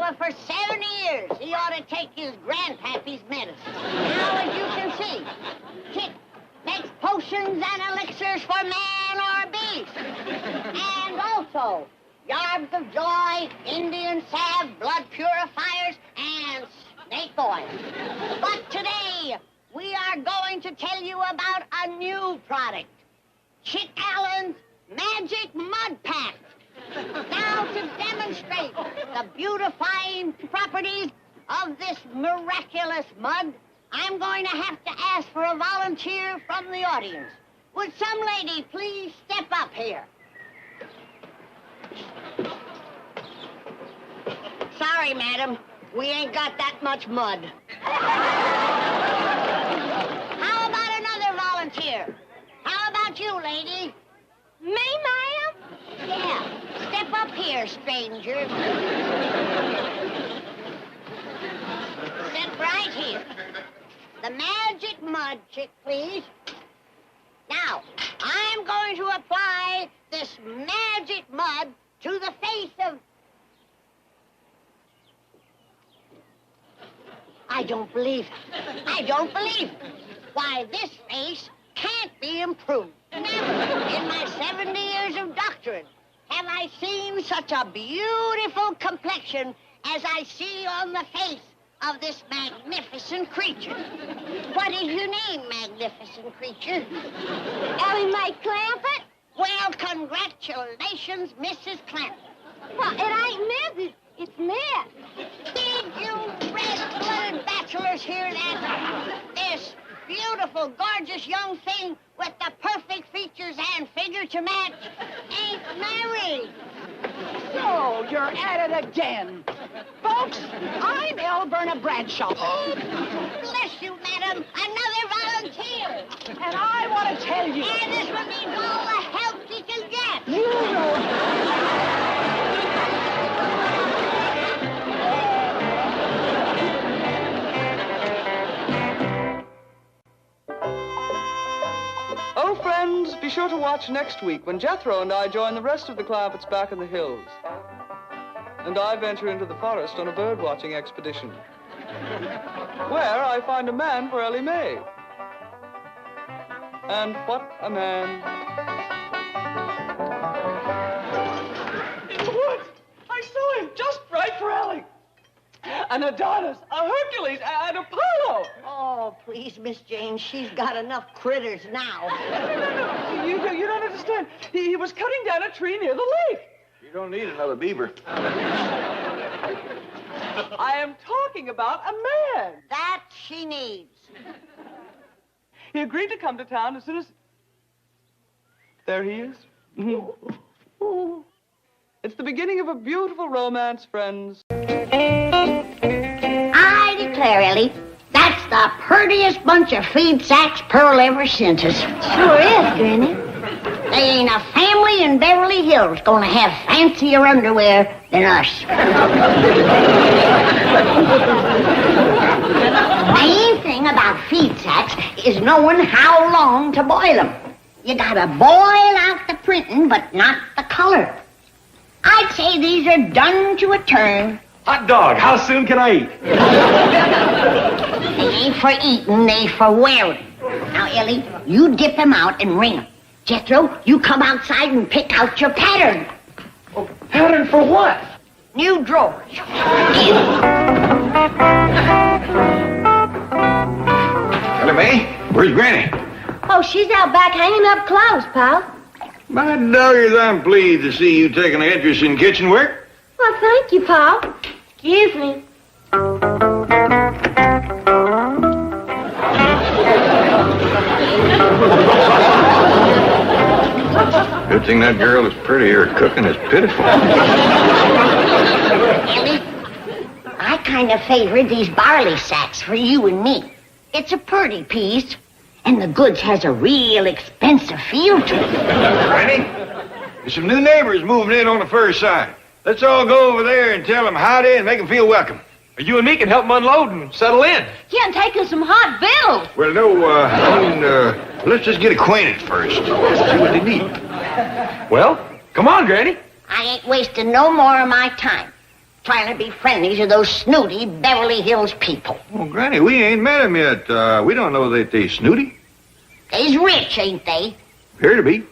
S3: but for 70 years, he ought to take his grandpappy's medicine. Now, as you can see, Chick makes potions and elixirs for man or beast. And also, yarbs of joy, Indian salve, blood purifiers, and snake oil. But today, we are going to tell you about a new product, Chick Allen's Magic Mud Pack. Now, to demonstrate the beautifying properties of this miraculous mud, I'm going to have to ask for a volunteer from the audience. Would some lady please step up here? Sorry, madam. We ain't got that much mud. How about another volunteer? How about you, lady?
S6: Me, ma'am?
S3: Yeah. Step up here, stranger. Step right here. The magic mud, Chick, please. Now, I'm going to apply this magic mud to the face of... I don't believe it. I don't believe it. Why, this face can't be improved. Never in my 70 years of doctorate have I seen such a beautiful complexion as I see on the face of this magnificent creature. What is your name, magnificent creature?
S6: Ellie Mae Clampett?
S3: Well, congratulations, Mrs. Clampett.
S6: Well, it ain't Mrs. It's Miss.
S3: Did you red-blooded bachelors hear that? This beautiful, gorgeous young thing with the perfect features and figure to match ain't married.
S15: So, you're at it again. Folks, I'm Elberna Bradshaw.
S3: Bless you, madam. Another volunteer.
S15: And I want to tell you...
S3: And this one needs all the help he can get.
S15: You know...
S1: Oh, friends, be sure to watch next week when Jethro and I join the rest of the Clampetts back in the hills. And I venture into the forest on a bird-watching expedition, where I find a man for Ellie Mae. And what a man.
S15: In the woods! I saw him, just right for Ellie. An Adonis, a Hercules, and Apollo.
S3: Oh, please, Miss Jane, she's got enough critters now.
S15: No. You don't understand. He was cutting down a tree near the lake.
S5: You don't need another beaver.
S15: I am talking about a man.
S3: That she needs.
S15: He agreed to come to town as soon as...
S1: There he is. It's the beginning of a beautiful romance, friends.
S3: I declare, Ellie, that's the purtiest bunch of feed sacks Pearl ever sent us.
S6: Sure is, Granny.
S3: They ain't a family in Beverly Hills gonna have fancier underwear than us. The main thing about feed sacks is knowing how long to boil them. You gotta boil out the printing, but not the color. I'd say these are done to a turn.
S4: Hot dog, how soon can I eat?
S3: They ain't for eating, they for wearing. Now, Ellie, you dip them out and wring them. Jethro, you come outside and pick out your pattern.
S4: Oh, pattern for what?
S3: New drawers.
S17: Ellie Mae, where's Granny?
S6: Oh, she's out back hanging up clothes, pal.
S17: My doggers, I'm pleased to see you taking an interest in kitchen work.
S6: Well, thank you, pal. Excuse me.
S17: Good thing that girl is pretty. Her cooking is pitiful.
S3: Ellie, I kind of favored these barley sacks for you and me. It's a pretty piece, and the goods has a real expensive feel to it.
S17: Granny, there's some new neighbors moving in on the first side. Let's all go over there and tell them howdy and make them feel welcome.
S4: You and me can help them unload and settle in.
S6: Yeah, and take us some hot bills.
S17: Well, no, let's just get acquainted first. See what they need.
S4: Well, come on, Granny.
S3: I ain't wasting no more of my time. trying to be friendly to those snooty Beverly Hills people.
S5: Well, Granny, we ain't met them yet. We don't know that they snooty.
S3: They's rich, ain't they?
S5: Appear to be.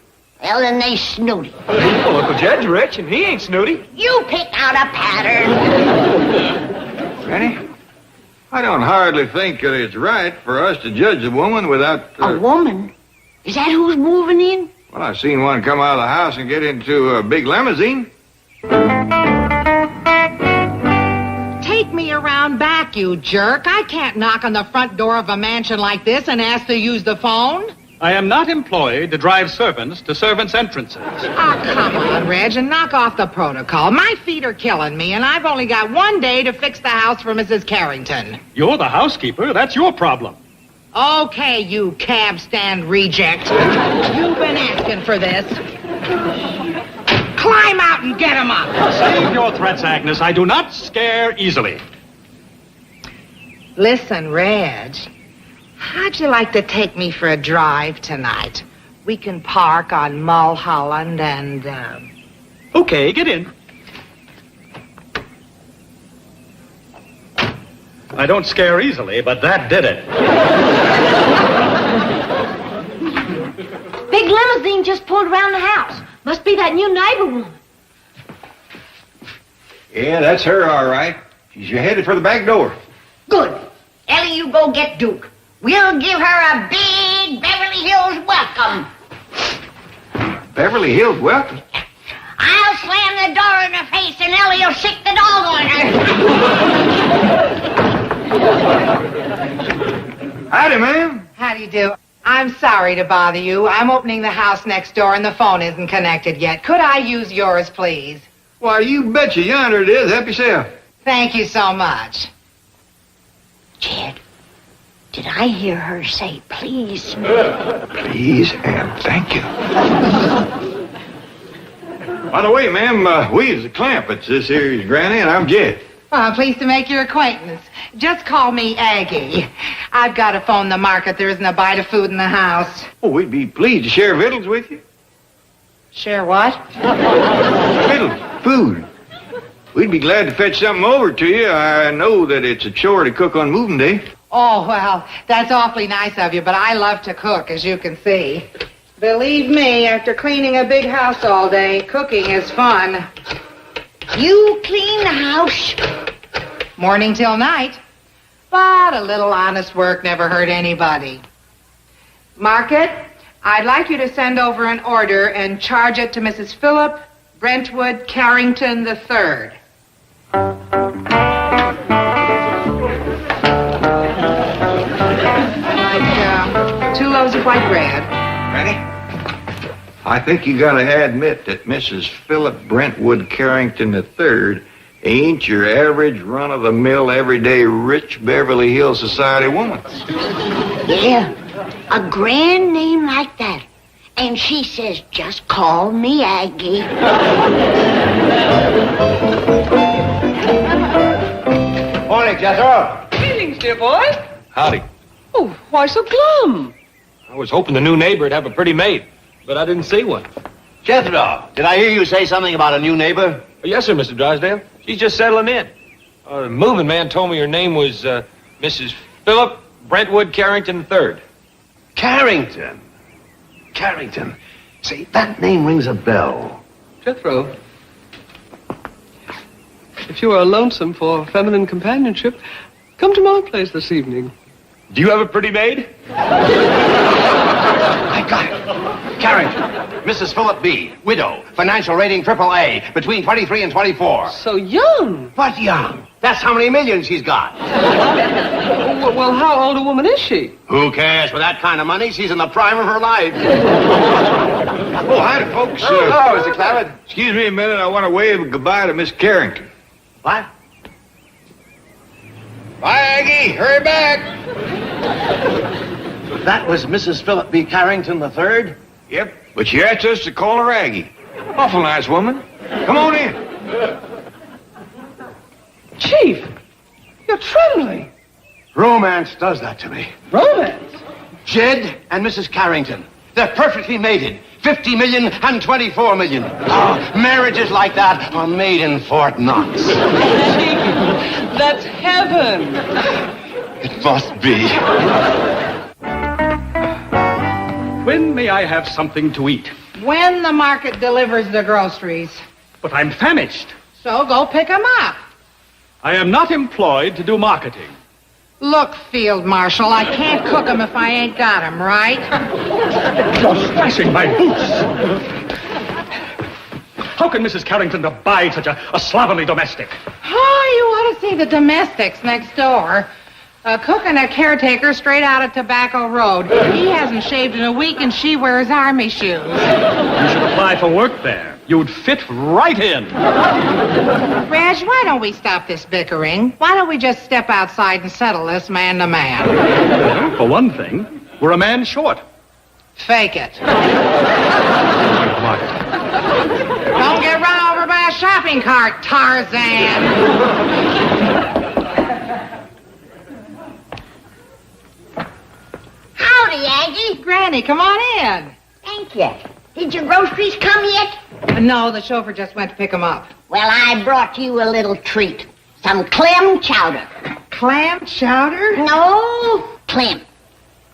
S3: Well, then they snooty.
S4: Well, Uncle Jed's rich, and he ain't snooty.
S3: You pick out a pattern.
S5: Granny, I don't hardly think that it's right for us to judge a woman without...
S3: A woman? Is that who's moving in?
S5: Well, I've seen one come out of the house and get into a big limousine.
S18: Take me around back, you jerk. I can't knock on the front door of a mansion like this and ask to use the phone.
S19: I am not employed to drive servants to servants' entrances.
S18: Oh, come on, Reg, and knock off the protocol. My feet are killing me, and I've only got one day to fix the house for Mrs. Carrington.
S19: You're the housekeeper. That's your problem.
S18: Okay, you cab stand reject. You've been asking for this. Climb out and get him up.
S19: Save your threats, Agnes. I do not scare easily.
S18: Listen, Reg, how'd you like to take me for a drive tonight? We can park on Mulholland and,
S19: Okay, get in. I don't scare easily, but that did it.
S6: Big limousine just pulled around the house. Must be that new neighbor woman.
S5: Yeah, that's her, all right. She's headed for the back door.
S3: Good. Ellie, you go get Duke. We'll give her a big Beverly Hills welcome.
S5: Beverly Hills welcome?
S3: I'll slam the door in her face and Ellie will sick the dog on her.
S5: Howdy, ma'am.
S18: How do you do? I'm sorry to bother you. I'm opening the house next door and the phone isn't connected yet. Could I use yours, please?
S5: Why, you betcha. Yonder it is. Help yourself.
S18: Thank you so much.
S3: Jed, did I hear her say please?
S5: Please and thank you. By the way, ma'am, we is the Clampetts. This here is Granny, and I'm Jed.
S18: Well, I'm pleased to make your acquaintance. Just call me Aggie. I've got to phone the market. There isn't a bite of food in the house.
S5: Oh, we'd be pleased to share victuals with you.
S18: Share what?
S5: Victuals, food. We'd be glad to fetch something over to you. I know that it's a chore to cook on moving day.
S18: Oh, well, that's awfully nice of you, but I love to cook, as you can see. Believe me, after cleaning a big house all day, cooking is fun.
S3: You clean the house?
S18: Morning till night. But a little honest work never hurt anybody. Market, I'd like you to send over an order and charge it to Mrs. Philip Brentwood Carrington III. Like 2 loaves of white bread.
S5: Ready? I think you gotta admit that Mrs. Philip Brentwood Carrington III ain't your average run-of-the-mill, everyday rich Beverly Hills society woman.
S3: Yeah, a grand name like that. And she says, just call me Aggie.
S20: Morning, Jethro.
S15: Greetings, dear boy.
S4: Howdy.
S15: Oh, why so glum?
S4: I was hoping the new neighbor'd have a pretty maid, but I didn't see one.
S20: Jethro, did I hear you say something about a new neighbor?
S4: Yes, sir, Mr. Drysdale. She's just settling in. The moving man told me her name was Mrs. Philip Brentwood Carrington III.
S20: Carrington. Carrington. See, that name rings a bell.
S1: Jethro, if you are lonesome for feminine companionship, come to my place this evening.
S4: Do you have a pretty maid?
S20: I got it. Carrington. Mrs. Philip B., widow, financial rating AAA, between 23 and 24.
S1: So young.
S20: What young? That's how many millions she's got.
S1: Well, how old a woman is she?
S20: Who cares? With that kind of money, she's in the prime of her life.
S5: Oh, hi, folks.
S20: Hello, Mr. Clampett.
S5: Excuse me a minute. I want to wave goodbye to Miss Carrington.
S20: What?
S5: Bye, Aggie. Hurry back.
S20: That was Mrs. Philip B. Carrington III?
S5: Yep, but she asked us to call her Aggie. Awful nice woman. Come on in.
S1: Chief, you're trembling.
S20: Romance does that to me.
S1: Romance?
S20: Jed and Mrs. Carrington. They're perfectly mated. 50 million and 24 million. Oh, marriages like that are made in Fort Knox.
S1: That's heaven.
S20: It must be.
S19: When may I have something to eat?
S18: When the market delivers the groceries.
S19: But I'm famished.
S18: So go pick 'em up.
S19: I am not employed to do marketing.
S18: Look, Field Marshal, I can't cook 'em if I ain't got 'em, right?
S19: You're slashing my boots. How can Mrs. Carrington abide such a slovenly domestic?
S18: Oh, you ought to see the domestics next door. A cook and a caretaker straight out of Tobacco Road. He hasn't shaved in a week, and she wears army shoes.
S19: You should apply for work there. You'd fit right in.
S18: Reg, why don't we stop this bickering? Why don't we just step outside and settle this man to man?
S19: Well, for one thing, we're a man short.
S18: Fake it. Don't get run over by a shopping cart, Tarzan.
S3: Howdy, Aggie.
S18: Granny, come on in.
S3: Thank you. Did your groceries come yet?
S18: No, the chauffeur just went to pick them up.
S3: Well, I brought you a little treat. Some clam chowder.
S18: Clam chowder?
S3: No, Clem.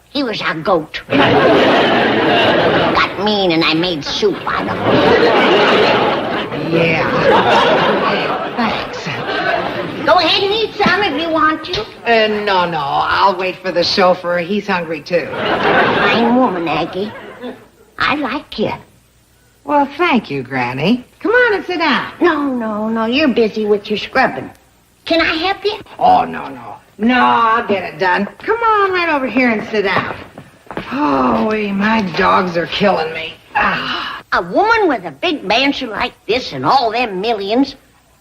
S3: He was our goat. Got mean and I made soup out of him.
S18: Yeah. Thanks.
S3: Go ahead and eat some if you want to.
S18: No. I'll wait for the chauffeur. He's hungry, too.
S3: Fine woman, Aggie. I like you.
S18: Well, thank you, Granny. Come on and sit down.
S3: No. You're busy with your scrubbing. Can I help you?
S18: Oh, no. No, I'll get it done. Come on right over here and sit down. Oh, my dogs are killing me.
S3: A woman with a big mansion like this and all them millions,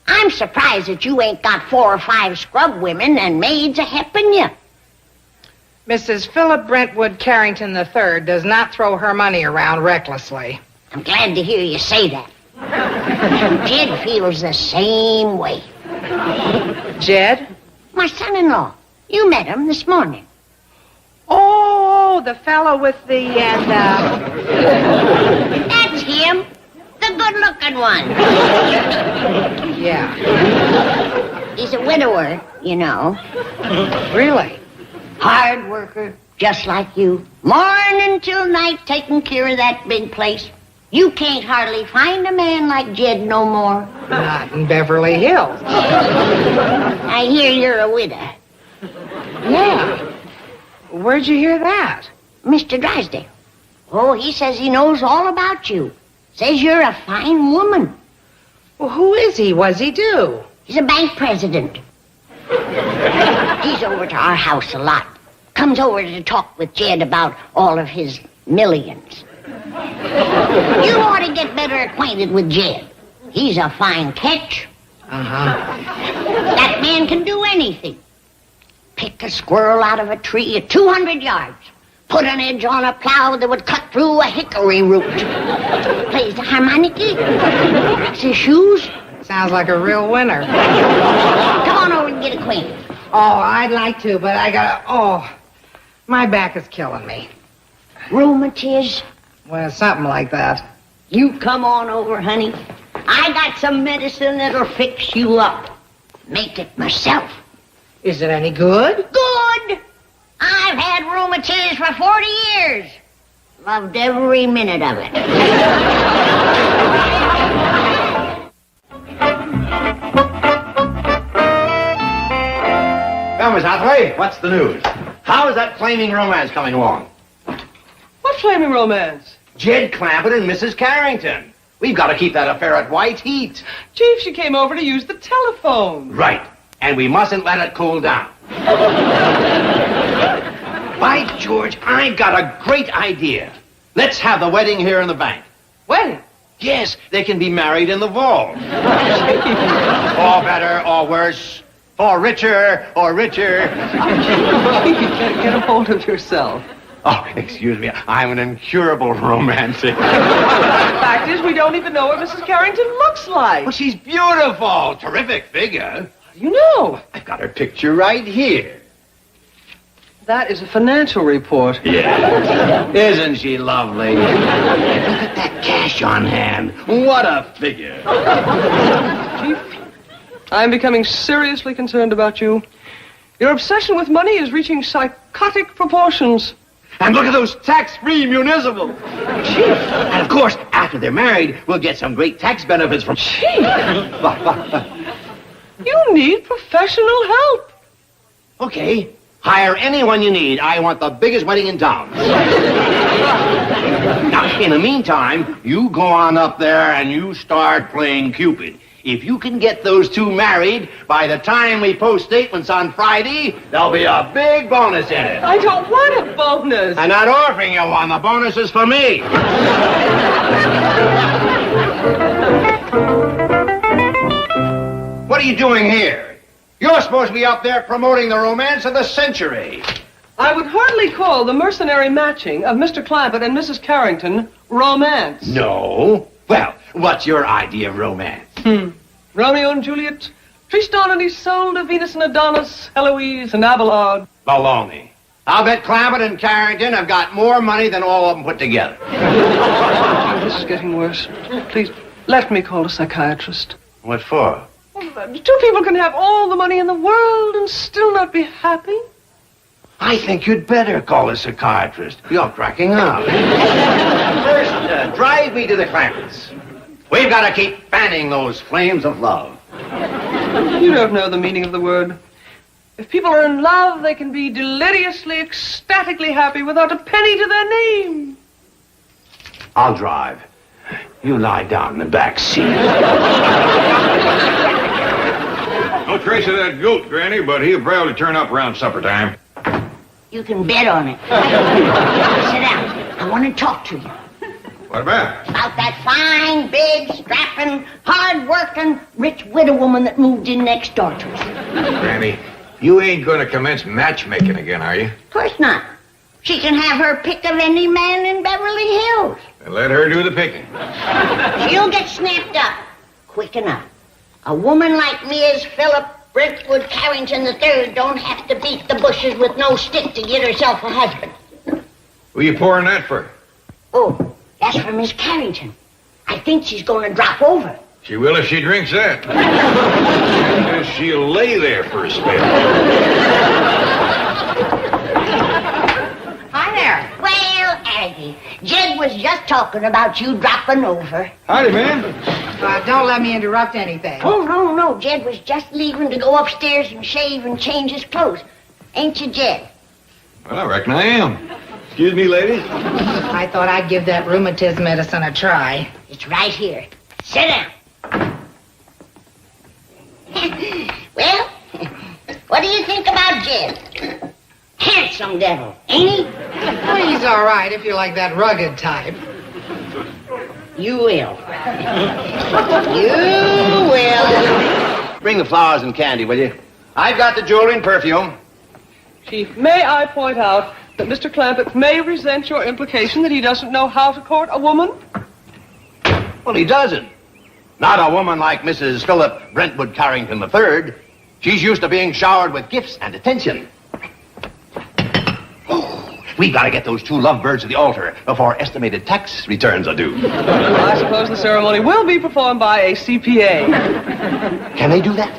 S3: I'm surprised that you ain't got 4 or 5 scrub women and maids a-helping you.
S18: Mrs. Philip Brentwood Carrington III does not throw her money around recklessly.
S3: I'm glad to hear you say that. Jed feels the same way.
S18: Jed?
S3: My son-in-law. You met him this morning.
S18: Oh, the fellow with the,
S3: That's him. The good-looking one.
S18: Yeah.
S3: He's a widower, you know.
S18: Really?
S3: Hard worker, just like you. Morning till night taking care of that big place. You can't hardly find a man like Jed no more.
S18: Not in Beverly Hills.
S3: I hear you're a widow.
S18: Yeah. Where'd you hear that?
S3: Mr. Drysdale. Oh, he says he knows all about you. Says you're a fine woman.
S18: Well, who is he? What's he do?
S3: He's a bank president. He's over to our house a lot. Comes over to talk with Jed about all of his millions. You ought to get better acquainted with Jed. He's a fine catch.
S18: Uh-huh.
S3: That man can do anything. Pick a squirrel out of a tree at 200 yards. Put an edge on a plow that would cut through a hickory root. Plays the harmonica. Makes his shoes.
S18: Sounds like a real winner.
S3: Come on over and get acquainted.
S18: Oh, I'd like to, but I gotta... Oh, my back is killing me.
S3: Rheumatiz?
S18: Well, something like that.
S3: You come on over, honey. I got some medicine that'll fix you up. Make it myself.
S18: Is it any good?
S3: Good! I've had rheumatiz for 40 years. Loved every minute of it.
S20: Well, Miss Hathaway, what's the news? How is that flaming romance coming along?
S1: What flaming romance?
S20: Jed Clampett and Mrs. Carrington. We've got to keep that affair at white heat.
S1: Chief, she came over to use the telephone.
S20: Right. And we mustn't let it cool down. By George, I've got a great idea. Let's have the wedding here in the bank.
S1: When?
S20: Yes, they can be married in the vault. Or better, or worse. Or richer, or richer.
S1: Get a hold of yourself.
S20: Oh, excuse me. I'm an incurable romantic.
S1: The fact is, we don't even know what Mrs. Carrington looks like.
S20: Well, she's beautiful. Terrific figure.
S1: You know.
S20: I've got her picture right here.
S1: That is a financial report.
S20: Yeah. Isn't she lovely? Look at that cash on hand. What a figure.
S1: Chief, I'm becoming seriously concerned about you. Your obsession with money is reaching psychotic proportions.
S20: And look at those tax-free municipals. Chief. And of course, after they're married, we'll get some great tax benefits from...
S1: Chief! You need professional help.
S20: Okay. Hire anyone you need. I want the biggest wedding in town. Now, in the meantime, you go on up there and you start playing Cupid. If you can get those two married, by the time we post statements on Friday, there'll be a big bonus in it.
S1: I don't want a bonus.
S20: I'm not offering you one. The bonus is for me. What are you doing here? You're supposed to be up there promoting the romance of the century.
S1: I would hardly call the mercenary matching of Mr. Clampett and Mrs. Carrington romance.
S20: No. Well, what's your idea of romance?
S1: Romeo and Juliet, Tristan and Isolde, Venus and Adonis, Heloise and Abelard.
S20: Baloney. I'll bet Clampett and Carrington have got more money than all of them put together.
S1: This is getting worse. Please, let me call a psychiatrist.
S20: What for?
S1: Two people can have all the money in the world and still not be happy.
S20: I think you'd better call a psychiatrist. You're cracking up. First, drive me to the Clampetts. We've got to keep fanning those flames of love.
S1: You don't know the meaning of the word. If people are in love, they can be deliriously, ecstatically happy without a penny to their name.
S20: I'll drive. You lie down in the back seat.
S17: No trace of that goat, Granny, but he'll probably turn up around supper time.
S3: You can bet on it. Sit down. I want to talk to you.
S17: What about?
S3: About that fine, big, strapping, hard-working, rich widow woman that moved in next door to us.
S17: Granny, you ain't gonna commence matchmaking again, are you?
S3: Of course not. She can have her pick of any man in Beverly Hills.
S17: Then let her do the picking.
S3: She'll get snapped up quick enough. A woman like Ms. Philip Brentwood Carrington III don't have to beat the bushes with no stick to get herself a husband.
S17: Who you pouring that for?
S3: Oh, that's for Miss Carrington. I think she's going to drop over.
S17: She will if she drinks that. She'll lay there for a spell.
S3: Hi there. Well, Aggie, Jed was just talking about you dropping over.
S17: Howdy, man.
S18: Don't let me interrupt anything.
S3: Oh, no. Jed was just leaving to go upstairs and shave and change his clothes. Ain't you, Jed?
S17: Well, I reckon I am. Excuse me, ladies.
S18: I thought I'd give that rheumatism medicine a try.
S3: It's right here. Sit down. Well, what do you think about Jed? Handsome devil, ain't he?
S18: Well, he's all right if you like that rugged type.
S3: You will. You will.
S20: Bring the flowers and candy, will you? I've got the jewelry and perfume.
S1: Chief, may I point out that Mr. Clampett may resent your implication that he doesn't know how to court a woman?
S20: Well, he doesn't. Not a woman like Mrs. Philip Brentwood Carrington III. She's used to being showered with gifts and attention. We've got to get those two lovebirds to the altar before estimated tax returns are due.
S1: I suppose the ceremony will be performed by a CPA.
S20: Can they do that?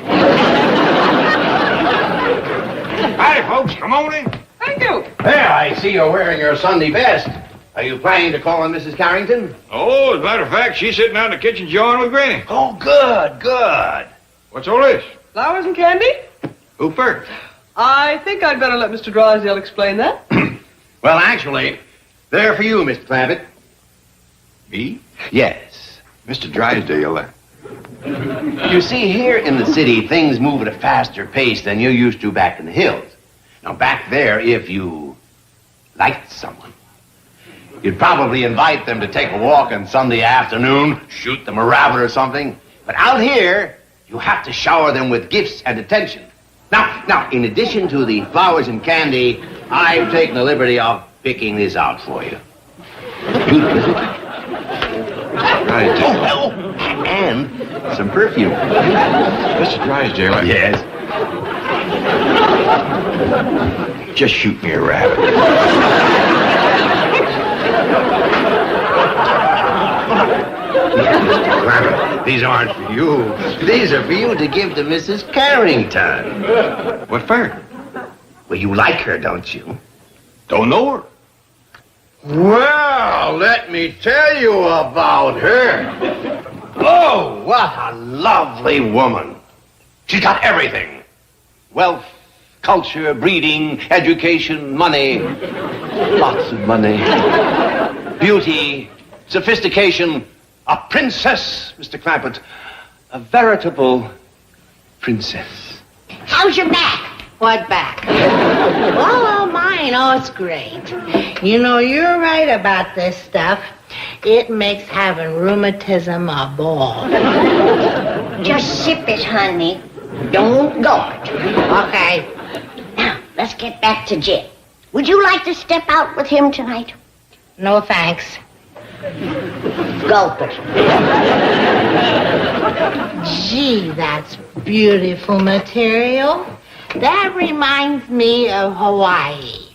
S17: Howdy, folks. Come on in.
S1: Thank you.
S20: There, I see you're wearing your Sunday best. Are you planning to call on Mrs. Carrington?
S17: Oh, as a matter of fact, she's sitting out in the kitchen jawing with Granny.
S20: Oh, good.
S17: What's all this?
S1: Flowers and candy?
S17: Who first?
S1: I think I'd better let Mr. Drysdale explain that.
S20: Well, actually, they're for you, Mr. Clampett.
S17: Me?
S20: Yes.
S17: Mr. Drysdale.
S20: You see, here in the city, things move at a faster pace than you used to back in the hills. Now, back there, if you liked someone, you'd probably invite them to take a walk on Sunday afternoon, shoot them a rabbit or something. But out here, you have to shower them with gifts and attention. Now, in addition to the flowers and candy, I've taken the liberty of picking this out for you. Beautiful. Oh, and some perfume.
S17: Mr. Drysdale.
S20: Yes.
S17: Just shoot me a rabbit.
S20: Clampett, these aren't for you. These are for you to give to Mrs. Carrington.
S17: What for?
S20: Well, you like her, don't you?
S17: Don't know her.
S20: Well, let me tell you about her. Oh, what a lovely woman. She's got everything. Wealth, culture, breeding, education, money. Lots of money. Beauty, sophistication. A princess, Mr. Clampett. A veritable princess.
S3: How's your back?
S18: What back? Oh, mine. Oh, it's great. You know, you're right about this stuff. It makes having rheumatism a ball.
S3: Just sip it, honey. Don't gulp.
S18: Okay.
S3: Now, let's get back to Jed. Would you like to step out with him tonight?
S18: No, thanks.
S3: Gulp it.
S18: Gee, that's beautiful material. That reminds me of Hawaii.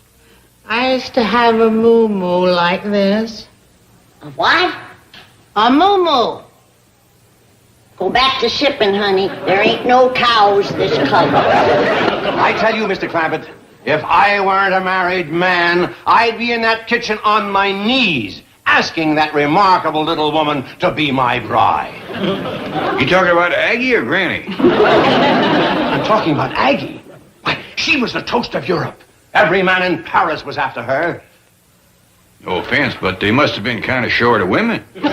S18: I used to have a moo-moo like this.
S3: A what?
S18: A moo-moo.
S3: Go back to sipping, honey. There ain't no cows this color.
S20: I tell you, Mr. Clampett, if I weren't a married man, I'd be in that kitchen on my knees, asking that remarkable little woman to be my bride.
S17: You talking about Aggie or Granny?
S20: I'm talking about Aggie. Why, she was the toast of Europe. Every man in Paris was after her.
S17: No offense, but they must have been kind of short of women.
S20: Would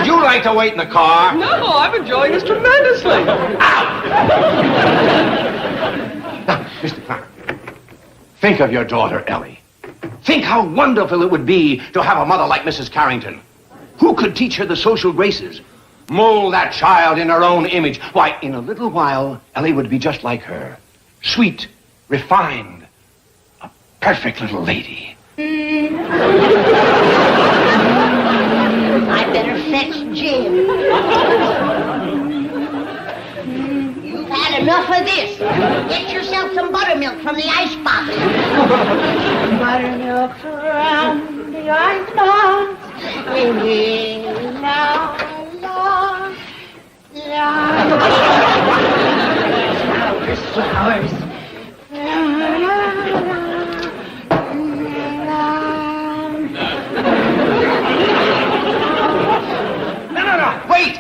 S20: you like to wait in the car?
S1: No, I'm enjoying this tremendously.
S20: Now, Mr. Clark, think of your daughter, Ellie. Think how wonderful it would be to have a mother like Mrs. Carrington. Who could teach her the social graces? Mold that child in her own image. Why, in a little while, Ellie would be just like her. Sweet, refined, a perfect little lady.
S3: I better fetch Jim. You've had enough of this. Get yourself some buttermilk from the icebox.
S18: Buttermilk around the icebox. Flowers.
S20: No. Wait.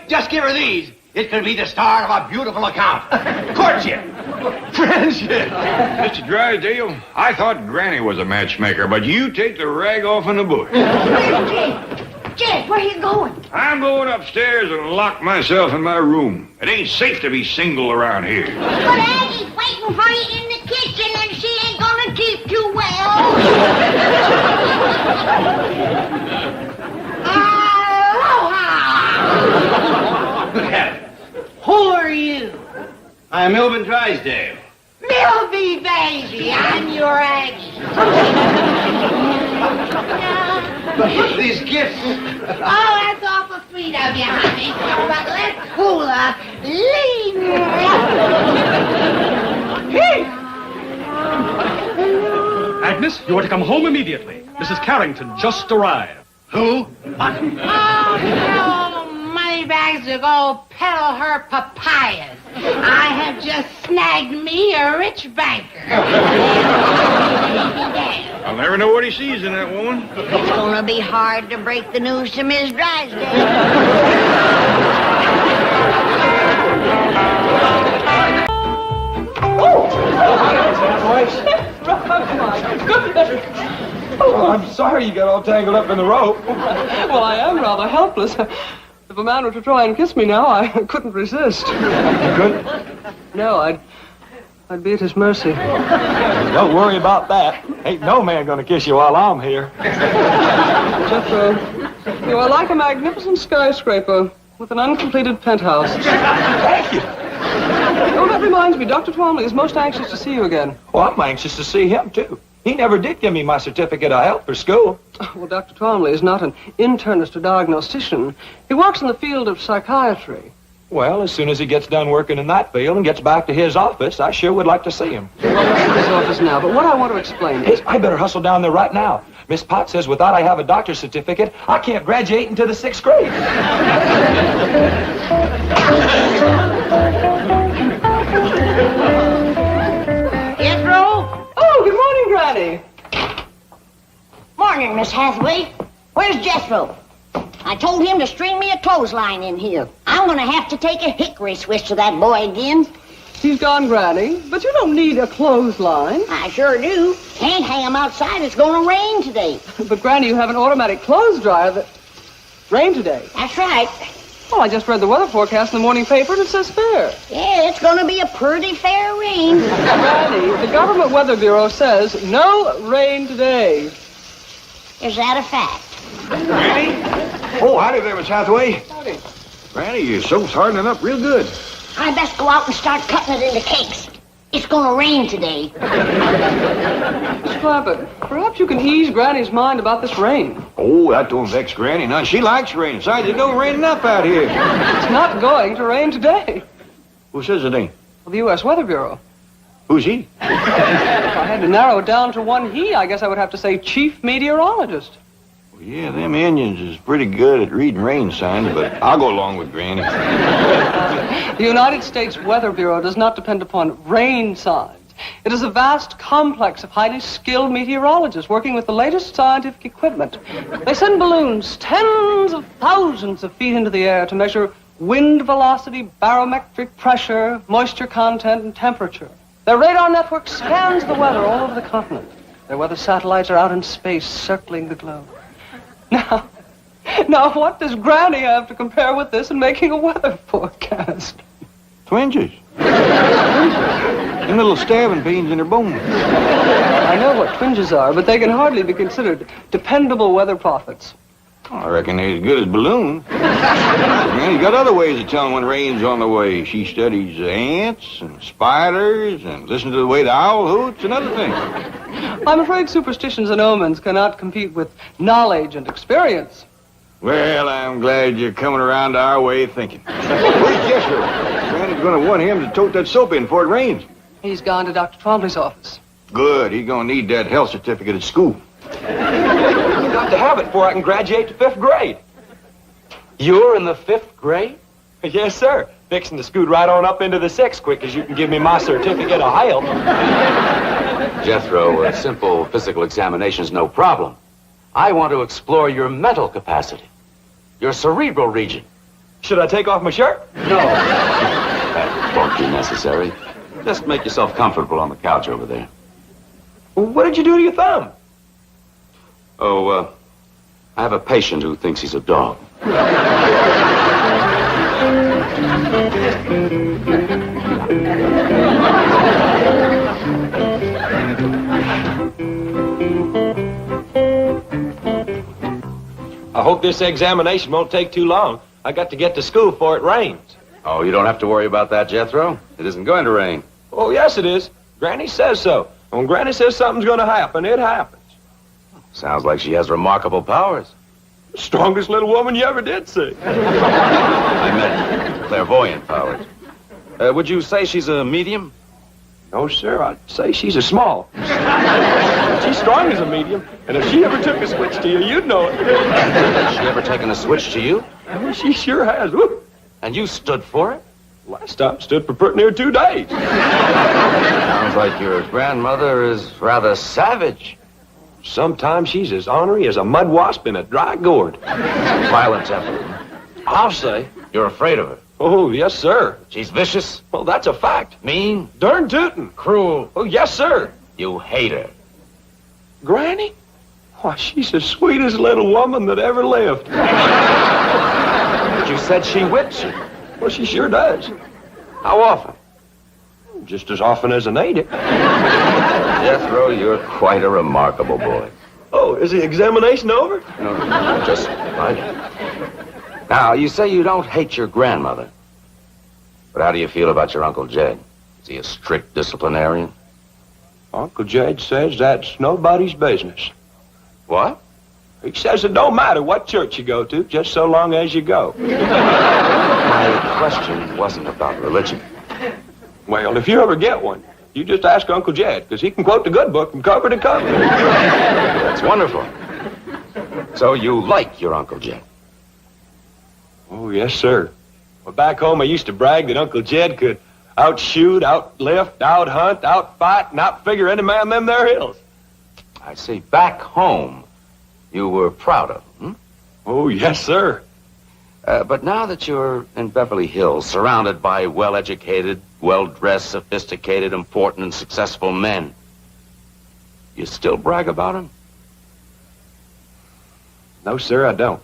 S20: Just give her these. It could be the start of a beautiful account. Courtship. Friendship.
S17: Mr. Drysdale, I thought Granny was a matchmaker, but you take the rag off in the bush.
S3: Jed, where are you going?
S17: I'm going upstairs and lock myself in my room. It ain't safe to be single around here.
S3: But Aggie's waiting for you in the kitchen, and she ain't gonna keep you well.
S18: Who are you?
S20: I'm Melvin Drysdale.
S18: Milby, baby. I'm your Aggie.
S20: These gifts.
S18: Oh, that's awful sweet of you, honey. But let's hula lean.
S19: Agnes, you are to come home immediately. Mrs. Carrington just arrived.
S20: Who?
S18: Oh, no, moneybags to go peddle her papayas. I have just snagged me a rich banker.
S17: I'll never know what he sees in that woman.
S3: It's gonna be hard to break the news to Miss Drysdale.
S4: Oh, I'm sorry you got all tangled up in the rope.
S1: Well, I am rather helpless. If a man were to try and kiss me now, I couldn't resist.
S4: You couldn't?
S1: No, I'd be at his mercy.
S4: Don't worry about that. Ain't no man gonna kiss you while I'm here.
S1: Jethro, you are like a magnificent skyscraper with an uncompleted penthouse.
S4: Thank you.
S1: Oh, that reminds me, Dr. Twomley is most anxious to see you again.
S4: Well, I'm anxious to see him, too. He never did give me my certificate of health for school.
S1: Well, Dr. Twomley is not an internist or diagnostician. He works in the field of psychiatry.
S4: Well, as soon as he gets done working in that field and gets back to his office, I sure would like to see him.
S1: Well, I'm in his office now, but what I want to explain is...
S4: Hey, I better hustle down there right now. Miss Potts says without I have a doctor's certificate, I can't graduate into the 6th grade.
S3: Jethro?
S1: Oh, good morning, Granny.
S3: Morning, Miss Hathaway. Where's Jethro? I told him to string me a clothesline in here. I'm gonna have to take a hickory switch to that boy again.
S1: He's gone, Granny, but you don't need a clothesline.
S3: I sure do. Can't hang him outside. It's gonna rain today.
S1: But, Granny, you have an automatic clothes dryer that... Rain today.
S3: That's right.
S1: Well, I just read the weather forecast in the morning paper, and it says fair.
S3: Yeah, it's gonna be a pretty fair rain.
S1: Granny, the Government Weather Bureau says no rain today.
S3: Is that a fact?
S17: Granny? Oh, howdy there, Miss Hathaway.
S1: Howdy.
S17: Granny, your soap's hardening up real good.
S3: I best go out and start cutting it into cakes. It's gonna rain today.
S1: Miss Clampett, perhaps you can ease Granny's mind about this rain.
S17: Oh, that don't vex Granny none. She likes rain. Besides, it don't rain enough out here.
S1: It's not going to rain today.
S17: Who says it ain't?
S1: Well, the U.S. Weather Bureau.
S17: Who's he?
S1: If I had to narrow it down to one he, I guess I would have to say chief meteorologist.
S17: Well, yeah, them Indians is pretty good at reading rain signs, but I'll go along with Granny.
S1: The United States Weather Bureau does not depend upon rain signs. It is a vast complex of highly skilled meteorologists working with the latest scientific equipment. They send balloons tens of thousands of feet into the air to measure wind velocity, barometric pressure, moisture content, and temperature. Their radar network scans the weather all over the continent. Their weather satellites are out in space circling the globe. Now, what does Granny have to compare with this in making a weather forecast?
S17: Twinges. Them little stabbing pains in her bones.
S1: I know what twinges are, but they can hardly be considered dependable weather prophets.
S17: I reckon they're as good as balloons. Granny's got other ways of telling when rain's on the way. She studies ants and spiders and listens to the way the owl hoots and other things.
S1: I'm afraid superstitions and omens cannot compete with knowledge and experience.
S17: Well, I'm glad you're coming around to our way of thinking. Where's Jethro? Granny's going to want him to tote that soap in before it rains.
S1: He's gone to Dr. Twombly's office.
S17: Good. He's going to need that health certificate at school.
S4: I've got to have it before I can graduate to 5th grade. You're in the 5th grade? Yes, sir. Fixing to scoot right on up into the 6th quick as you can give me my certificate of health.
S9: Jethro, a simple physical examination's no problem. I want to explore your mental capacity, your cerebral region.
S4: Should I take off my shirt?
S9: No. That won't be necessary. Just make yourself comfortable on the couch over there.
S4: Well, what did you do to your thumb?
S9: Oh, I have a patient who thinks he's a dog.
S4: I hope this examination won't take too long. I got to get to school before it rains.
S9: Oh, you don't have to worry about that, Jethro. It isn't going to rain.
S4: Oh, yes, it is. Granny says so. When Granny says something's going to happen, it happens.
S9: Sounds like she has remarkable powers.
S4: Strongest little woman you ever did see.
S9: I meant clairvoyant powers. Would you say she's a medium?
S4: No, sir. I'd say she's a small. She's strong as a medium, and if she ever took a switch to you, you'd know it.
S9: Has she ever taken a switch to you?
S4: Oh, she sure has. Woo.
S9: And you stood for it?
S4: Last time stood for pretty near 2 days.
S9: Sounds like your grandmother is rather savage.
S4: Sometimes she's as ornery as a mud wasp in a dry gourd.
S9: Violent temper.
S4: I'll say.
S9: You're afraid of her?
S4: Oh, yes, sir.
S9: She's vicious?
S4: Well, that's a fact.
S9: Mean?
S4: Darn tootin'.
S9: Cruel?
S4: Oh, yes, sir.
S9: You hate her?
S4: Granny? Why, she's the sweetest little woman that ever lived.
S9: But you said she whips you.
S4: Well, she sure does.
S9: How often?
S4: Just as often as I need it.
S9: Jethro, you're quite a remarkable boy.
S4: Oh, is the examination over?
S9: No, just right. Now, you say you don't hate your grandmother. But how do you feel about your Uncle Jed? Is he a strict disciplinarian?
S4: Uncle Jed says that's nobody's business.
S9: What?
S4: He says it don't matter what church you go to, just so long as you go.
S9: my question wasn't about religion.
S4: Well, if you ever get one, you just ask Uncle Jed, because he can quote the good book from cover to cover.
S9: That's wonderful. So you like your Uncle Jed?
S4: Oh, yes, sir. Well, back home, I used to brag that Uncle Jed could outshoot, outlift, outhunt, outfight, and outfigure any man in them there hills.
S9: I see. Back home, you were proud of him,
S4: Oh, yes, sir.
S9: But now that you're in Beverly Hills, surrounded by well-educated, well-dressed, sophisticated, important, and successful men, you still brag about him?
S4: No, sir, I don't.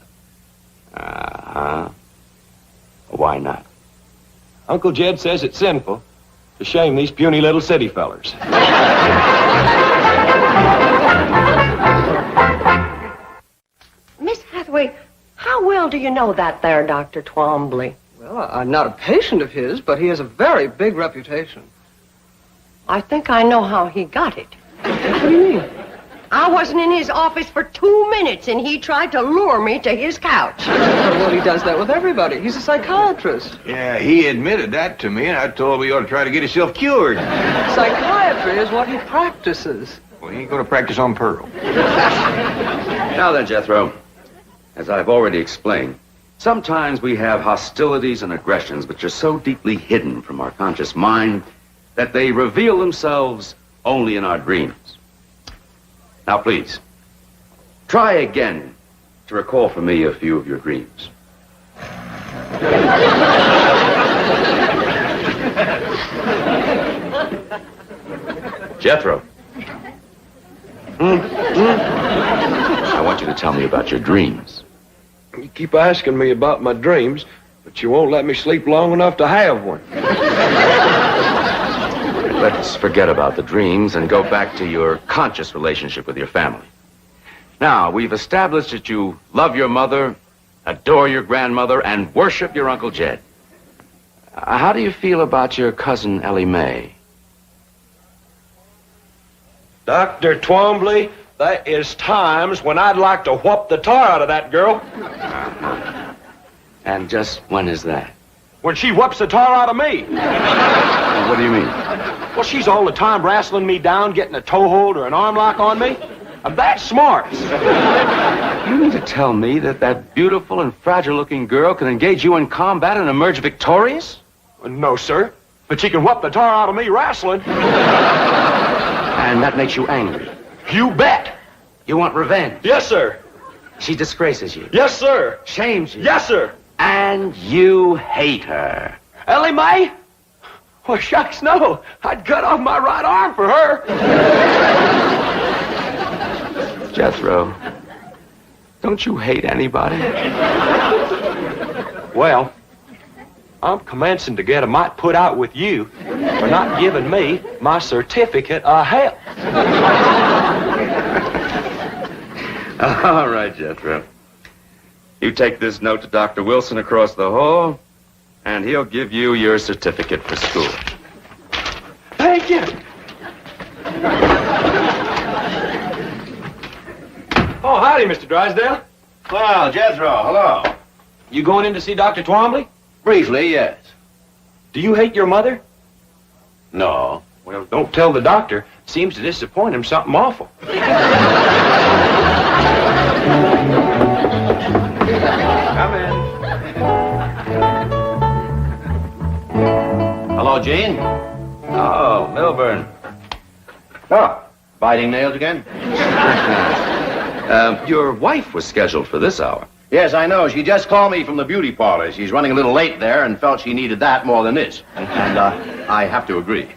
S9: Uh-huh. Why not?
S4: Uncle Jed says it's sinful to shame these puny little city fellers.
S21: Miss Hathaway, how well do you know that there Dr. Twombly?
S1: Well, I'm not a patient of his, but he has a very big reputation.
S21: I think I know how he got it.
S1: What do you mean?
S21: I wasn't in his office for 2 minutes, and he tried to lure me to his couch.
S1: Well, he does that with everybody. He's a psychiatrist.
S5: Yeah, he admitted that to me, and I told him he ought to try to get himself cured.
S1: Psychiatry is what he practices.
S5: Well, he ain't going to practice on Pearl.
S9: Now then, Jethro, as I've already explained, sometimes we have hostilities and aggressions which are so deeply hidden from our conscious mind that they reveal themselves only in our dreams. Now, please, try again to recall for me a few of your dreams. Jethro. I want you to tell me about your dreams.
S4: You keep asking me about my dreams, but you won't let me sleep long enough to have one.
S9: Let's forget about the dreams and go back to your conscious relationship with your family. Now, we've established that you love your mother, adore your grandmother, and worship your Uncle Jed. How do you feel about your cousin Ellie Mae?
S4: Dr. Twombly, there is times when I'd like to whoop the tar out of that girl.
S9: And just when is that?
S4: When she whoops the tar out of me.
S9: What do you mean?
S4: Well, she's all the time wrestling me down, getting a toehold or an arm lock on me. I'm that smart.
S9: You mean to tell me that that beautiful and fragile-looking girl can engage you in combat and emerge victorious?
S4: No, sir. But she can whoop the tar out of me wrestling.
S9: And that makes you angry?
S4: You bet.
S9: You want revenge?
S4: Yes, sir.
S9: She disgraces you?
S4: Yes, sir.
S9: Shames you?
S4: Yes, sir.
S9: And you hate her?
S4: Ellie Mae? Well, shucks, no. I'd cut off my right arm for her.
S9: Jethro, don't you hate anybody?
S4: Well, I'm commencing to get a mite put out with you for not giving me my certificate of health.
S9: All right, Jethro. You take this note to Dr. Wilson across the hall, and he'll give you your certificate for school.
S4: Thank you. Oh, howdy, Mr. Drysdale.
S20: Well, Jethro, hello.
S4: You going in to see Dr. Twombly?
S20: Briefly, yes.
S4: Do you hate your mother?
S20: No.
S4: Well, don't tell the doctor. Seems to disappoint him something awful. Come in.
S20: Hello, Gene.
S9: Oh, Milburn.
S20: Oh, biting nails again?
S9: Your wife was scheduled for this hour.
S20: Yes, I know. She just called me from the beauty parlor. She's running a little late there and felt she needed that more than this. And I have to agree.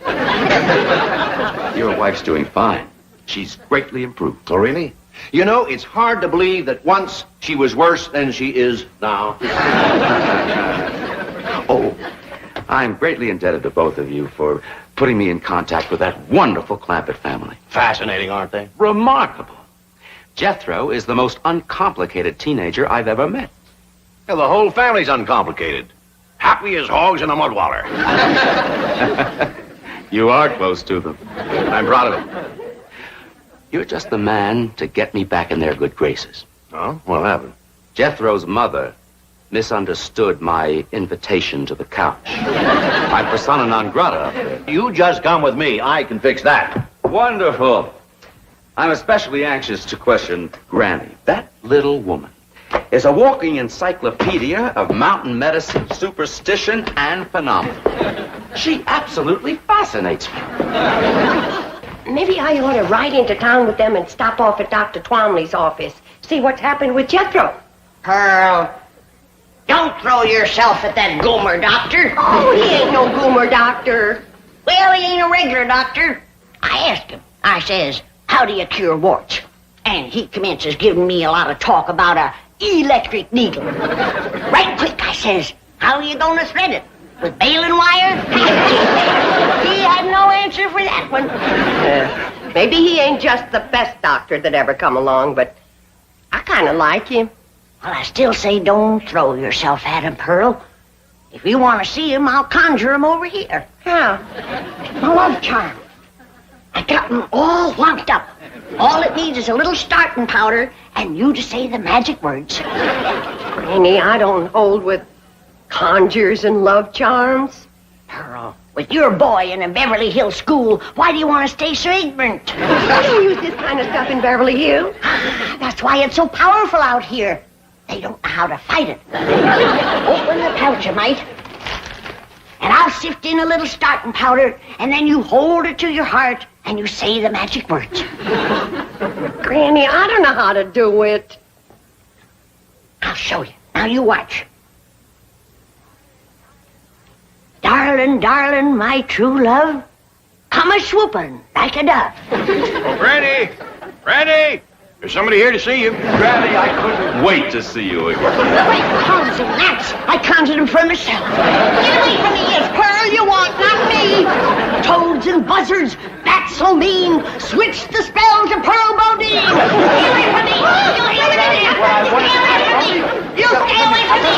S9: Your wife's doing fine. She's greatly improved.
S20: Oh, really? You know, it's hard to believe that once she was worse than she is now.
S9: Oh, I'm greatly indebted to both of you for putting me in contact with that wonderful Clampett family.
S20: Fascinating, aren't they?
S9: Remarkable. Jethro is the most uncomplicated teenager I've ever met.
S20: Yeah, the whole family's uncomplicated. Happy as hogs in a mud water.
S9: You are close to them.
S20: I'm proud of it.
S9: You're just the man to get me back in their good graces.
S20: Oh? What happened?
S9: Jethro's mother misunderstood my invitation to the couch. I'm persona non grata up there.
S20: You just come with me. I can fix that.
S9: Wonderful. I'm especially anxious to question Granny. That little woman is a walking encyclopedia of mountain medicine, superstition, and phenomena. She absolutely fascinates me.
S21: Maybe I ought to ride into town with them and stop off at Dr. Twomley's office. See what's happened with Jethro.
S3: Pearl, don't throw yourself at that goomer doctor.
S21: Oh, he ain't no goomer doctor.
S3: Well, he ain't a regular doctor. I asked him. I says, how do you cure warts? And he commences giving me a lot of talk about a electric needle. Right quick, I says, how are you going to thread it? With baling wire? He had no answer for that one.
S21: Maybe he ain't just the best doctor that ever come along, but I kind of like him.
S3: Well, I still say don't throw yourself at him, Pearl. If you want to see him, I'll conjure him over here.
S21: How?
S3: My love charm. I got him all wound up. All it needs is a little starting powder and you to say the magic words.
S21: Granny, I don't hold with conjures and love charms.
S3: Pearl, with your boy in a Beverly Hills school, why do you want to stay so ignorant?
S21: We don't use this kind of stuff in Beverly Hills.
S3: That's why it's so powerful out here. They don't know how to fight it. Open the pouch a mite, and I'll sift in a little starting powder, and then you hold it to your heart, and you say the magic words.
S21: Granny, I don't know how to do it.
S3: I'll show you. Now you watch. Darling, darling, my true love, come a-swooping like a dove.
S17: Oh, Granny! Granny! There's somebody here to see you.
S9: Granny, I couldn't wait to see you again.
S3: Wait, hounds and gnats, I conjured them for myself. Get away from me, it's Pearl you want, not me. Toads and buzzards, bats so mean, switch the spell to Pearl Bodine. Get away from me, you hear me? You stay away from me.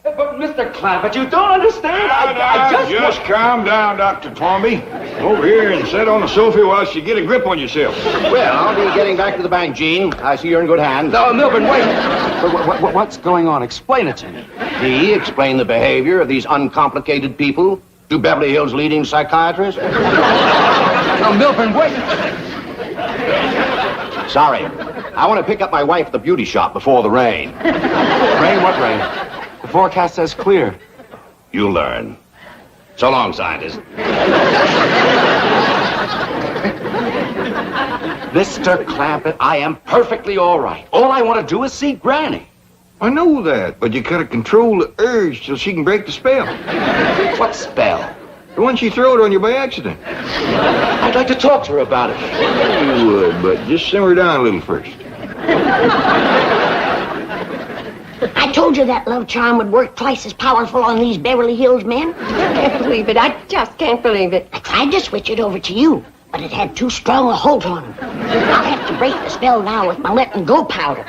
S4: But, Mr. Clampett, you don't understand. I
S17: just calm down, Dr. Twomby. Over here and sit on the sofa while you get a grip on yourself.
S2: Well, I'll be getting back to the bank, Gene. I see you're in good hands.
S9: No, Milburn, wait. What's going on? Explain it to me.
S2: He explained the behavior of these uncomplicated people to Beverly Hills' leading psychiatrist.
S9: No, Milburn, wait.
S2: Sorry. I want to pick up my wife at the beauty shop before the rain.
S9: Rain? What rain? The forecast says clear.
S2: You'll learn. So long, scientist.
S9: Mr. Clampett, I am perfectly all right. All I want to do is see Granny.
S17: I know that, but you gotta control the urge till she can break the spell.
S9: What spell?
S17: The one she throwed on you by accident.
S9: I'd like to talk to her about it.
S17: You would, but just simmer down a little first.
S3: I told you that love charm would work twice as powerful on these Beverly Hills men.
S21: I can't believe it. I just can't believe it.
S3: I tried to switch it over to you, but it had too strong a hold on him. I'll have to break the spell now with my letting go powder,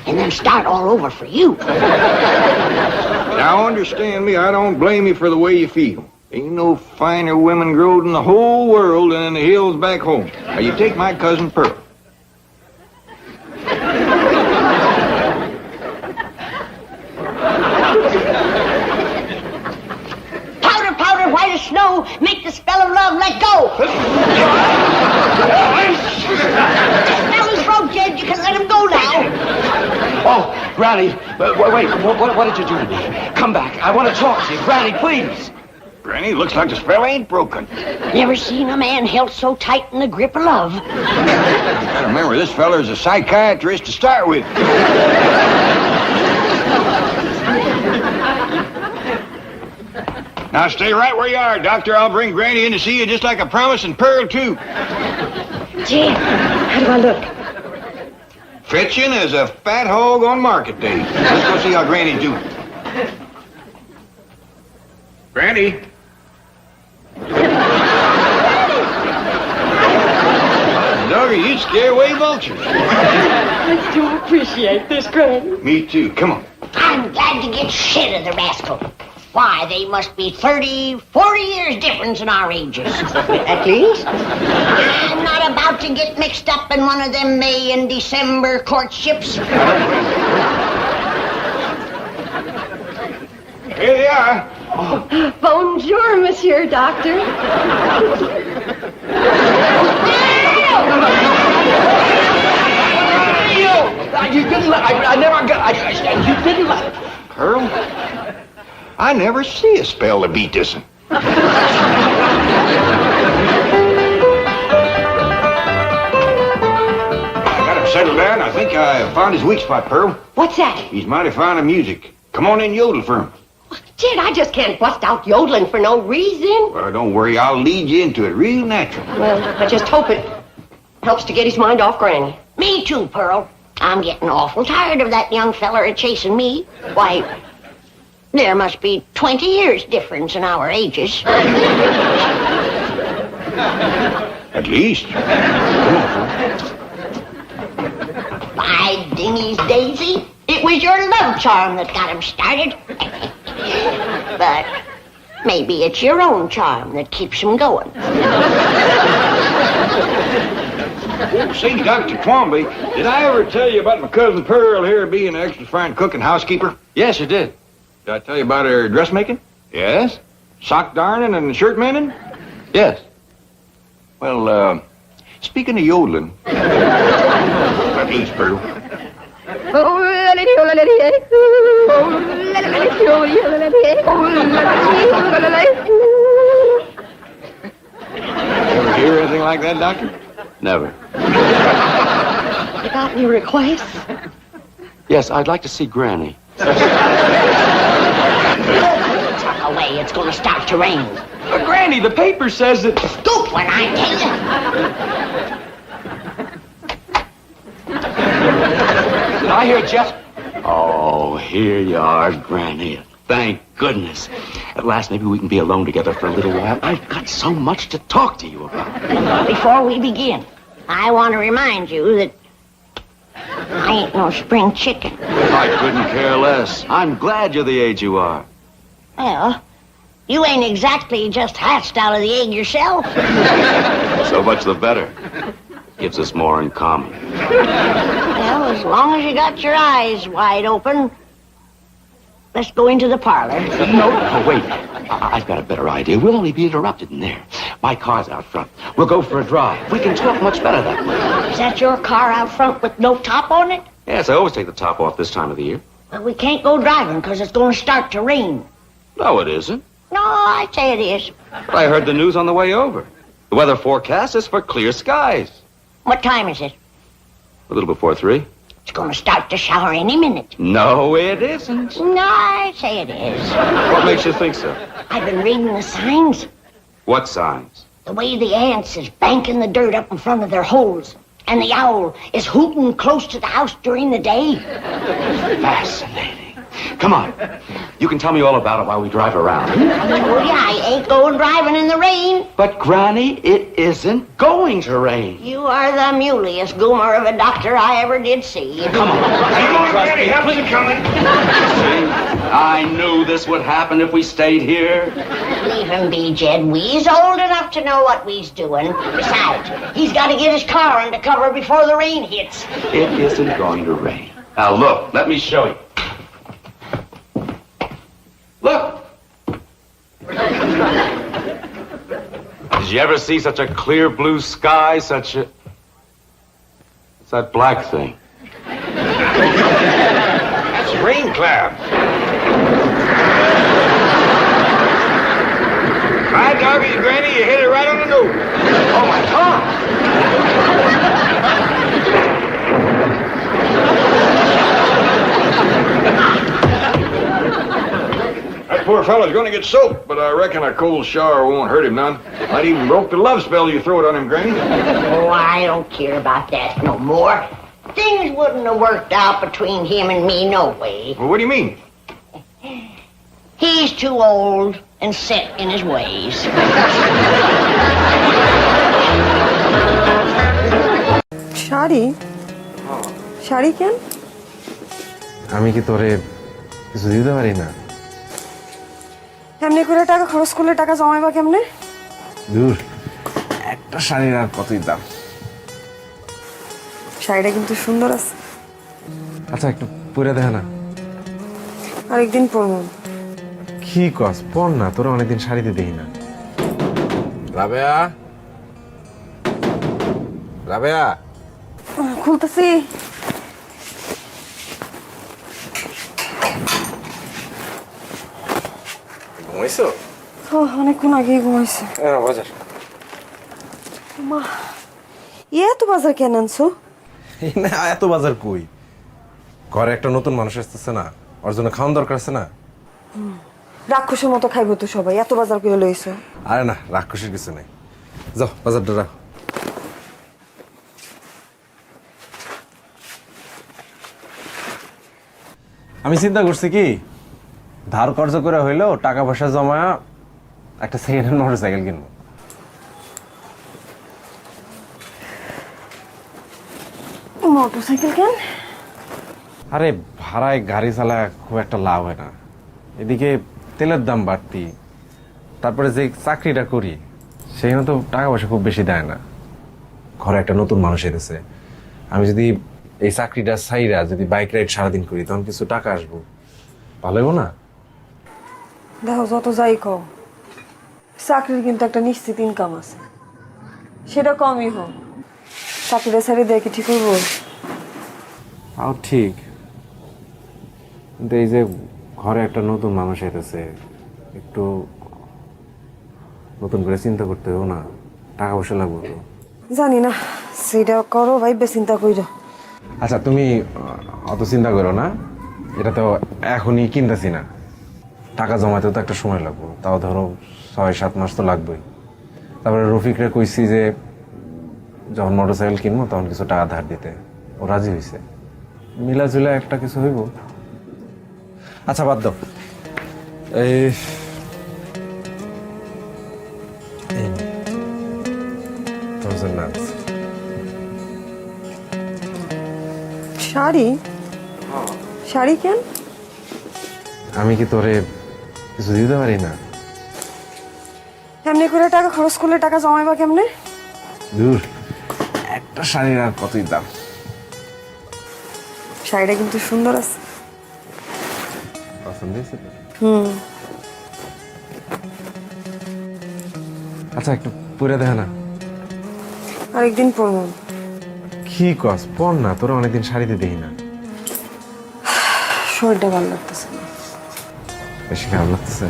S3: and then start all over for you.
S17: Now, understand me, I don't blame you for the way you feel. Ain't no finer women growed in the whole world than in the hills back home. Now, you take my cousin Pearl.
S3: Powder, powder, white as snow, make the spell of love let go. The spell is broke, Jed. You can let him go now.
S9: Oh, Granny, wait, what did you do to me? Come back. I want to talk to you. Granny, please.
S17: Granny, looks like the spell ain't broken.
S3: Never seen a man held so tight in the grip of love.
S17: You gotta remember, this feller's a psychiatrist to start with. Now, stay right where you are, Doctor. I'll bring Granny in to see you just like I promised, and Pearl, too.
S21: Gee, how do I look?
S17: Fetching as a fat hog on market day. Let's go see how Granny's doing. Granny. Doggy, you'd scare away vultures.
S21: I do appreciate this, Granny.
S17: Me too. Come on.
S3: I'm glad to get shit of the rascal. Why, they must be 30, 40 years difference in our ages. At least. I'm not about to get mixed up in one of them May and December courtships.
S17: Here they are.
S10: Bonjour, Monsieur Doctor.
S8: You didn't let... I never got... you didn't let...
S17: Pearl, I never see a spell to beat this one.
S8: I
S17: got him settled down. I think I found his weak spot, Pearl.
S21: What's that?
S17: He's mighty fond of music. Come on in, yodel for him.
S21: Jed, I just can't bust out yodeling for no reason.
S17: Well, don't worry. I'll lead you into it real natural.
S21: Well, I just hope it helps to get his mind off Granny.
S3: Me too, Pearl. I'm getting awful tired of that young feller chasing me. Why, there must be 20 years difference in our ages.
S17: At least. Come on, Pearl.
S3: By dingy's daisy, it was your love charm that got him started. But maybe it's your own charm that keeps him going.
S17: Oh, say, Dr. Twombly, did I ever tell you about my cousin Pearl here being an extra fine cook and housekeeper?
S9: Yes, you did.
S17: Did I tell you about her dressmaking?
S9: Yes?
S17: Sock darning and shirt mending?
S9: Yes.
S17: Well, speaking of yodeling, at least, Pearl. Ever hear anything like that, Doctor?
S9: Never.
S21: You got any requests?
S9: Yes, I'd like to see Granny.
S3: Tuck away, it's gonna start to rain.
S4: But, Granny, the paper says that...
S3: Scoop when I tell you.
S4: Did I hear Jeff?
S9: Oh, here you are, Granny. Thank goodness. At last, maybe we can be alone together for a little while. I've got so much to talk to you about.
S3: Before we begin, I want to remind you that I ain't no spring chicken.
S9: I couldn't care less. I'm glad you're the age you are.
S3: Well, you ain't exactly just hatched out of the egg yourself.
S9: So much the better. Gives us more in common.
S3: Well, as long as you got your eyes wide open, let's go into the parlor.
S9: No, wait. I've got a better idea. We'll only be interrupted in there. My car's out front. We'll go for a drive. We can talk much better that way.
S3: Is that your car out front with no top on it?
S9: Yes, I always take the top off this time of the year.
S3: Well, we can't go driving because it's going to start to rain.
S9: No, it isn't.
S3: No, I say it is.
S9: But I heard the news on the way over. The weather forecast is for clear skies.
S3: What time is it?
S9: A little before 3.
S3: It's going to start to shower any minute.
S9: No, it isn't.
S3: No, I say it is.
S9: What makes you think so?
S3: I've been reading the signs.
S9: What signs?
S3: The way the ants is banking the dirt up in front of their holes. And the owl is hooting close to the house during the day.
S9: Fascinating. Come on. You can tell me all about it while we drive around.
S3: I told you I ain't going driving in the rain.
S9: But, Granny, it isn't going to rain.
S3: You are the muleyest goomer of a doctor I ever did see.
S9: Come on.
S17: Come on, Granny, help me coming.
S9: See, I knew this would happen if we stayed here.
S3: Leave him be, Jed. We's old enough to know what we's doing. Besides, he's got to get his car under cover before the rain hits.
S9: It isn't going to rain. Now, look, let me show you. Look! Did you ever see such a clear blue sky, such a... What's that black thing?
S17: That's a rain cloud. My doggy, Granny, you hit it right on the nose.
S9: Oh, my God!
S17: That poor fellow's gonna get soaked, but I reckon a cold shower won't hurt him none. Might even broke the love spell you throw it on him, Granny.
S3: Oh, I don't care about that no more. Things wouldn't have worked out between him and me no way.
S17: Well, what do you mean?
S3: He's too old and set in his ways.
S10: Sari sari কেন?
S11: আমি কি তোরে কিছু দিতে পারি না? এমনি করে টাকা খরচ করলে টাকা জমাইবা কেমনে?
S22: দূর, একটা শাড়ির আর কতই দাম।
S11: শাড়িটা কিন্তু সুন্দর আছে।
S22: আচ্ছা একটু পরে দেখা না।
S11: আরেকদিন পরবো।
S22: কি কস, পর না, তোরা অনেকদিন শাড়িতে দেখি না। রাবেয়া, রাবেয়া,
S11: খুলতেছি।
S22: ঘুমাইছো?
S11: অনেকক্ষণ আগেই ঘুমাইছে।
S22: বাজার।
S11: মা, এত বাজার কেন আনছো?
S22: না, এত বাজার কই, ঘরে একটা নতুন মানুষ আসতেছে না, ওর জন্য খাওয়ান দরকার আছে না।
S11: রাক্ষসের মতো খাইবো তো সবাই, এত বাজার করে লইছো।
S22: আরে না, রাক্ষসের কিছু নাই, যাও বাজারটা রাখো। আমি চিন্তা করছি কি, ধার কর্জ করে হইলেও টাকা পয়সা জমা একটা সেকেন্ড হ্যান্ড মোটরসাইকেল কিনবো।
S11: মোটরসাইকেল কেন?
S22: আরে ভাড়ায় গাড়ি চালায় খুব একটা লাভ হয় না, এদিকে তেলের দাম বাড়তি, তারপরে যে চাকরিটা করি সেখানে তো টাকা পয়সা খুব বেশি দেয় না। ঘরে একটা নতুন মানুষ এসেছে, আমি যদি এই চাকরিটা ছাইরা যদি বাইক রাইড সারাদিন করি তখন কিছু টাকা আসবো, ভালো হইব না?
S11: দেখো যত যাই কও, চাকরির কিন্তু একটা নিশ্চিত ইনকাম আছে, সেটা কমই হোক। চাকরিটা ছেড়ে দেয় কি ঠিক হইব?
S22: তাও ঠিক, কিন্তু এই যে ঘরে একটা নতুন মানুষ এসেছে, একটু নতুন করে চিন্তা করতে হবে না, টাকা পয়সা লাগবে তো।
S11: জানি না, সেটা করো ভাইবে চিন্তা কইরো।
S22: আচ্ছা তুমি অত চিন্তা করো না, এটা তো এখনই কিনতেছি না, টাকা জমাতে তো একটা সময় লাগবে, তাও ধরো 6-7 মাস তো লাগবেই। তারপরে রফিকরে কইছি যে যখন মোটরসাইকেল কিনবো তখন কিছু টাকা ধার দিতে, ও রাজি হয়েছে, মিলাজুলা একটা কিছু হইব। আচ্ছা বাদ দাও, এই
S11: শাড়ি? শাড়ি কেন?
S22: আমি কি তোরে কিছু দিতে পারি না?
S11: এমনি করে টাকা খরচ করলে টাকা জমাইবা কেমনে?
S22: দূর, একটা শাড়ির আর কতই দাম।
S11: শাড়িটা কিন্তু সুন্দর আছে।
S22: পছন্দ হয়েছে? আচ্ছা একটু পরে দেখা না।
S11: আরেকদিন পরবো।
S22: কি কস, পর না, তোরা অনেকদিন শাড়িতে দেখি না।
S11: শরীরটা ভালো লাগতেছে না।
S22: বেশি খারাপ লাগতেছে?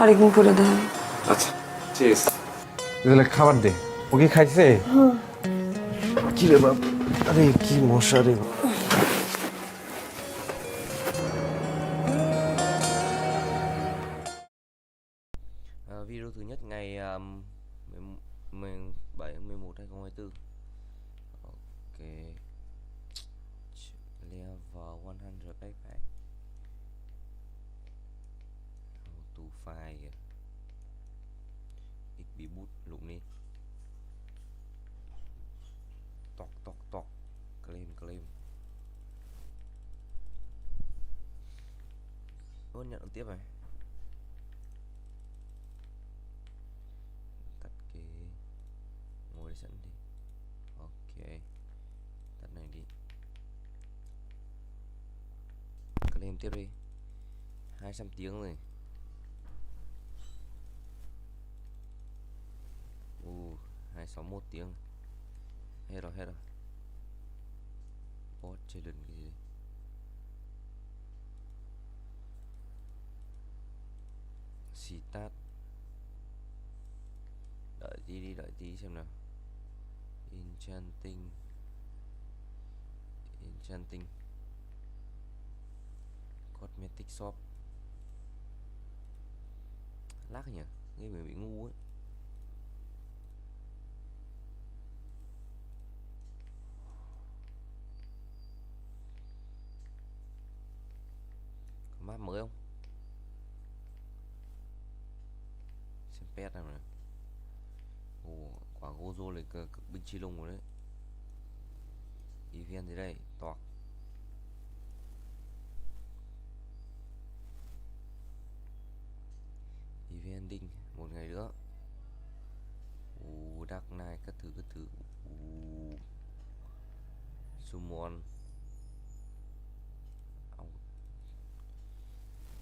S11: আরেকদিন পরে দেখা।
S22: আচ্ছা ঠিক আছে, তাহলে খাবার দে। ও কি খাইছে? কি রে বাপ, আরে কি মশা রে।
S23: Video thứ nhất ngày 17/11/2024. Ok. Level 100 backpack. Auto file. XB boot lúc này. Tọc tọc tọc. Claim. Ôi nhận tiếp này. Ngồi sẵn đi. Ok, tắt này đi. Claim tiếp đi. 200 tiếng rồi. 261 tiếng. Hết rồi. Boss challenge cái gì? Start. Đợi tí xem nào. Enchanting Cosmetic Shop. Lắc nhỉ, nghe mình bị ngu ấy. Có map mới không? Xem pet nào nè. Quả Gozo lại cực binh chi lùng rồi đấy. Event gì đây? Toạc. someone.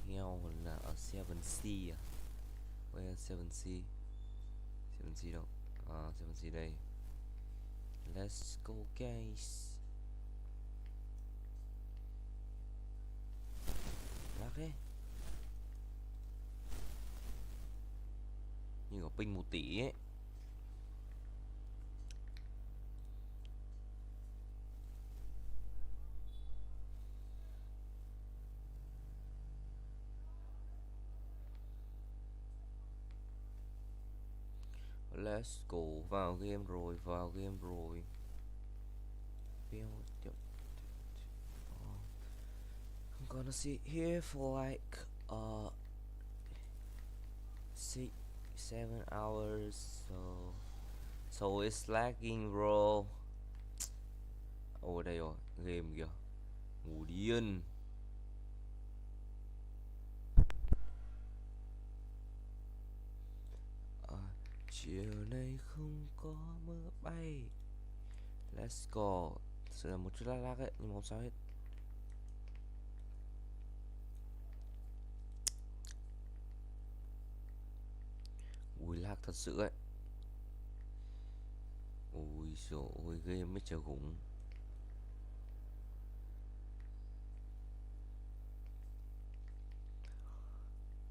S23: Heo là ở 7C à? Where 7C? 7C đâu? 7C đây. Let's go guys. Lắc ấy. Như có pin 1 tỷ ấy. Let's go, vào game rồi, vào game rồi. I'm gonna sit here for like 6-7 hours, so it's lagging bro. Ở đây rồi, game kìa. Ngủ điên. Chiều nay không có mưa bay. Let's go. Sự là một chút lag ấy, nhưng mà không sao hết. Ui lag thật sự ấy. Ui dồi ôi, game mới chờ gúng.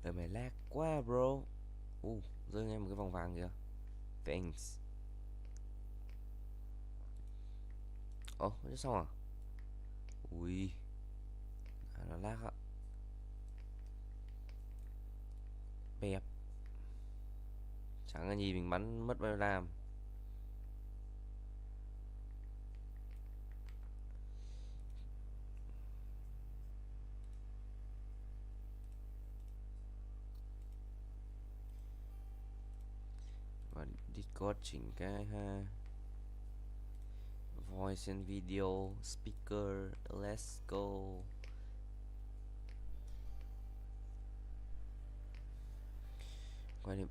S23: Đời mày lag quá bro. Rơi ngay một cái vòng vàng kìa. Thanks. Thế xong à? Ui, nó lag ạ. Bẹp. Chẳng là gì mình bắn mất bao nhiêu làm. Và Discord chỉnh cái ha. Voice and video speaker. Let's go. Quay đi.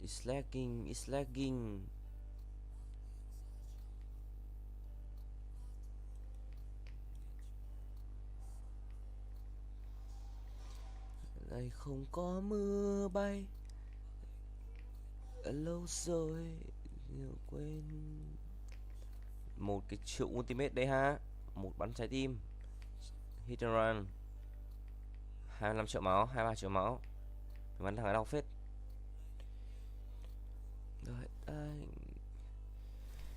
S23: It's lagging. It's lagging. Này không có mưa bay. Lâu rồi quên. Một cái triệu ultimate đây ha. Một bắn trái tim. Hit and run. 25 triệu máu, 23 triệu máu. Bắn thằng ấy đau phết. Đợi anh.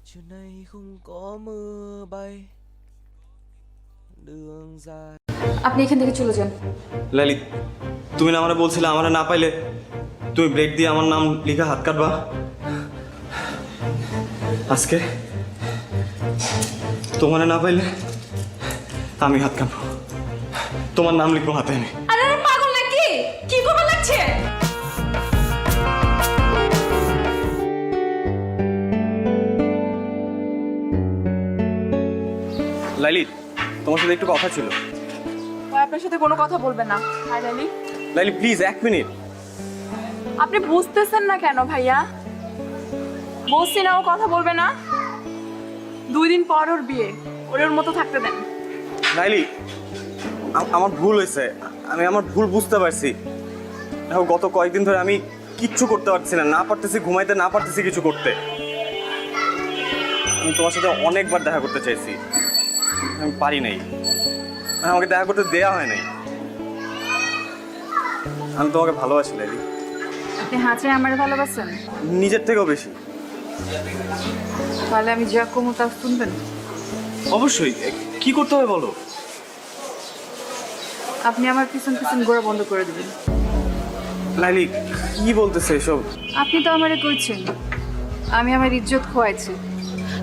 S23: Chiều nay không có mưa bay. Đường dài.
S7: আপনি এখান থেকে চলে যান।
S13: লাইলি, তুমি না আমারে বলছিলে আমারে না পাইলে তুমি ব্লেড দিয়ে আমার নাম লিখে হাত কাটবা। আজকে তোমারে না পাইলে আমি হাত কাটবো। তোমার নাম লিখবো হাতে আমি।
S7: আরে পাগল নাকি? কি করবে লাগছে?
S13: লাইলি, তোমার সাথে একটু কথা ছিল।
S7: আপনার সাথে কোনো কথা বলবে না। Hi Laili.
S13: Laili please 1 minute.
S7: আপনি বুঝতেছেন না কেন ভাইয়া? বলছি না ও কথা বলবে না। 2 দিন পর ওর বিয়ে, ওর মতো থাকতে দেন।
S13: লাইলি, আমার ভুল হয়েছে। আমি আমার ভুল বুঝতে পারছি। দেখো গত কয়েকদিন ধরে আমি কিচ্ছু করতে পারছি না, না পারতেছি ঘুমাইতে, না পারতেছি কিছু করতে। আমি তোমার সাথে অনেকবার দেখা করতে চাইছি, আমি পারি নাই। আমাকে দেখা করতে দেয়া হয় নাই। আমি তোমাকে ভালোবাসি লাইলি।
S7: আপনি হাঁচে আমার ভালোবাসেন?
S13: নিজের থেকেও বেশি।
S7: তাহলে আমি যা কমু তা শুনবেন?
S13: অবশ্যই। কি করতে হবে বলো?
S7: আপনি আমার পিছন পিছন ঘোরা বন্ধ করে দিবেন।
S13: লাইলি কি বলতেছে এসব?
S7: আপনি তো আমারে কইছেন আমি আমার ইজ্জত খোয়াইছি,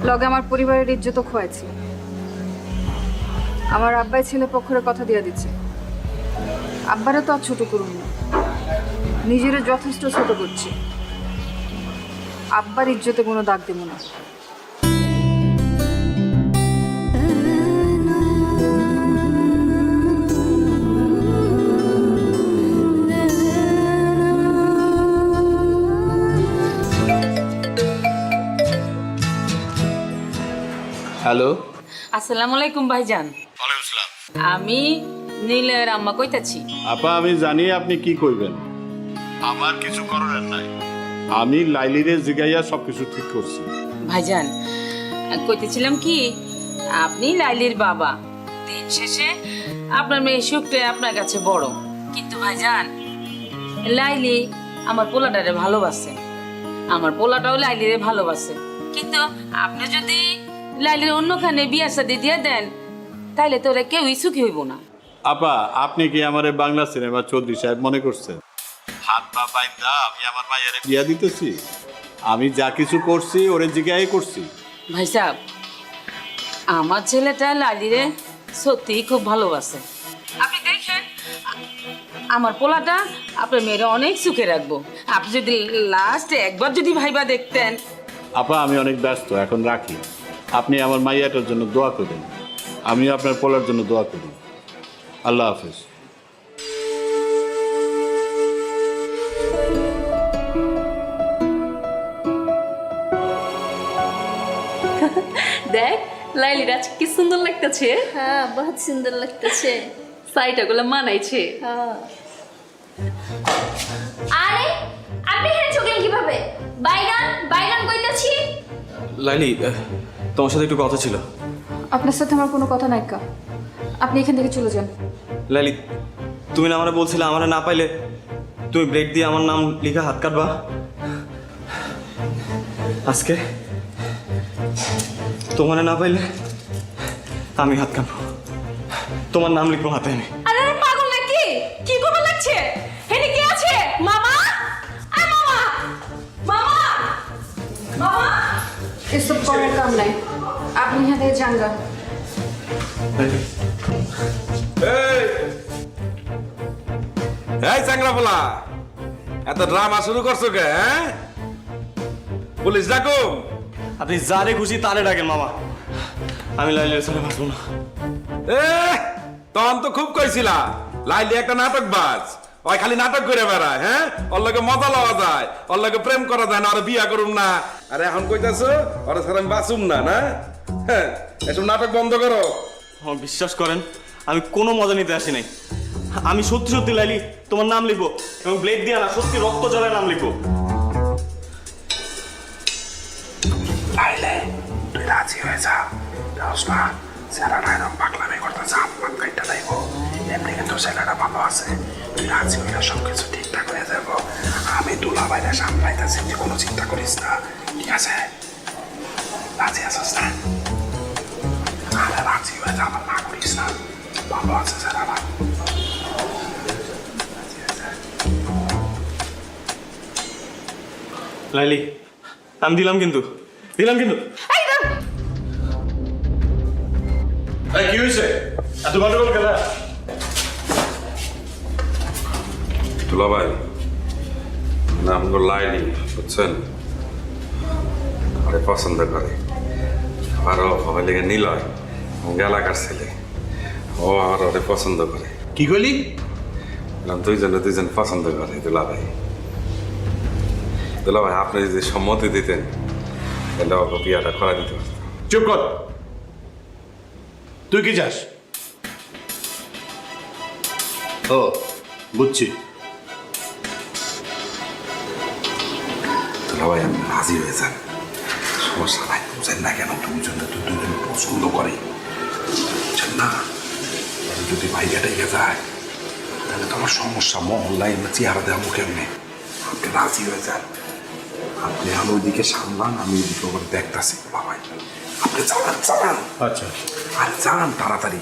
S7: লগে আমার পরিবারের ইজ্জতও খোয়াইছি। আমার আব্বাই ছেলে পক্ষের কথা দিয়ে দিচ্ছে। আব্বারে তো আর ছোট করুন না, নিজের যথেষ্ট ছোট করছি। আব্বার ইজ্জতে কোনো দাগ দেব না।
S12: হ্যালো।
S14: আসসালামু আলাইকুম ভাইজান।
S12: ওয়ালাইকুম আসসালাম।
S14: আমি নীলের আম্মা কইতাছি।
S12: আপা আমি জানি আপনি কি কইবেন, আমার কিছু করার নাই। আমি লাইলিরে জিগাইয়া সবকিছু ঠিক করছি।
S14: ভাইজান কইতেছিলাম কি, আপনি লাইলির বাবা, দিন শেষে আপনার মেয়ে সুখটা আপনার কাছে বড়। কিন্তু ভাইজান লাইলি আমার পোলাটারে ভালোবাসে, আমার পোলাটাও লাইলিরে ভালোবাসে। কিন্তু আপনি যদি লাইলির অন্যখানে বিয়া শাদী দিয়ে দেন তাইলে তো ওরা কেউই সুখী হইব না।
S12: আপা আপনি কি আমার বাংলা সিনেমা চৌধুরী সাহেব মনে করছেন? হাত পা বাইন্দা আমি আমার মায়ের বিয়া দিতেছি? আমি যা কিছু করছি ওরে জিগাই করছি।
S14: ভাই সাহেব, আমার ছেলেটা লালিরে সত্যিই খুব ভালোবাসে। আপনি দেখেন আমার পোলাটা আপনার মেয়েরা অনেক সুখে রাখবো। আপনি যদি লাস্টে একবার যদি ভাইবা দেখতেন।
S12: আপা আমি অনেক ব্যস্ত, এখন রাখি। আপনি আমার মাইয়াটার জন্য দোয়া করেন, আমি আপনার পোলার জন্য দোয়া করি। আল্লাহ হাফেজ।
S16: দেখ লাইলির আজ কি সুন্দর লাগতেছে। হ্যাঁ বহুত সুন্দর লাগতেছে, সাইটাগুলো মানাইছে।
S6: আরে আপনি এখানে চকলেন কিভাবে? বাইগান বাইগান কইতাছি।
S13: লাইলি তোমার সাথে একটু কথা ছিল।
S7: আপনার সাথে আমার কোনো কথা নাই কা, আপনি এখান থেকে চলে যান।
S13: লাইলি তুমি না আমারে বলছিলে আমারে না পাইলে তুমি ব্লেড দিয়ে আমার নাম লিখা হাত কাটবা। আজকে তোমারে না পাইলে আমি হাত কাটবো, তোমার নাম লিখবো হাতে আমি।
S6: আরে পাগল নাকি? কি করবে লাগছে? হেনি কে আছে? মামা, আয় মামা, মামা, মামা।
S7: এসব করার কাম নাই, আপনি এখান থেকে যান গা।
S17: এই চাংরা পোলা, এত ড্রামা শুরু করছো কে? পুলিশ ডাকো।
S13: আপনি যারে খুশি তারে ডাকেন মামা, আমি লাইলির সাথে বাঁচবো না।
S17: তখন তো খুব কইছিলা লাইলি একটা নাটক বাজ, ওই খালি নাটক করে বেড়ায়। হ্যাঁ, ওর লগে মজা লওয়া যায়, ওর লগে প্রেম করা যায় না, আর বিয়া করুম না। আর এখন কইতাছো ওর সাথে আমি বাঁচুম না? না, হ্যাঁ, এসব নাটক বন্ধ করো।
S13: আমার বিশ্বাস করেন আমি কোনো মজা নিতে আসি নাই। আমি সত্যি সত্যি লাইলি তোমার নাম লিখবো এবং ব্লেড দিয়ে না সত্যি রক্ত জলের নাম লিখবো।
S17: লাইলে তুই রাজি হয়ে যা, না ছেলেটা এরকম পাগলামি করতেছে, আমার কাইটা লাইব। এমনি কিন্তু ছেলেটা ভালো আছে, তুই রাজি হইলে সবকিছু ঠিকঠাক হয়ে যাবো। আমি দুলা বাইরে সামলাইতেছি, তুই কোনো চিন্তা করিস না, ঠিক আছে? রাজি আছিস না? আরে রাজি হয়ে যা, আমার না করিস না, ভালো আছে ছেলেটা।
S13: লাইলি আমি দিলাম কিন্তু, দিলাম কিন্তু।
S12: কি হয়েছে এত গন্ডগোল খেলা?
S17: দুলা ভাই নাম গো লাইলি, বুঝছেন? আরে পছন্দ করে, আরো হবে লেগে নিলয় এলাকার ছেলে, ও আর ওরে পছন্দ করে।
S12: কি কইলি?
S17: দুইজনে দুইজন পছন্দ করে। দুলা ভাই, দুলা ভাই আপনি যদি সম্মতি দিতেন তাহলে ওকে বিয়াটা করা দিতে পারতাম।
S12: চুপ কর, তুই কি চাস? ও বুঝছি।
S17: দুলা ভাই আপনি রাজি হয়ে যান, সমস্যা নাই। বুঝেন না কেন? দুইজনে তো দুইজনে পছন্দ করে, বুঝছেন না? যদি ভাইয়াটা এগিয়ে যায় তাহলে তো আমার সমস্যা, মহল্লায় চেহারা দেওয়া কেমনে? আপনি রাজি হয়ে যান, আপনি আমি ওইদিকে সামলান, আমি ওইদিকে করে দেখতেছি। ভাই আপনি জানান জানান।
S12: আচ্ছা
S17: আরে জানান তাড়াতাড়ি,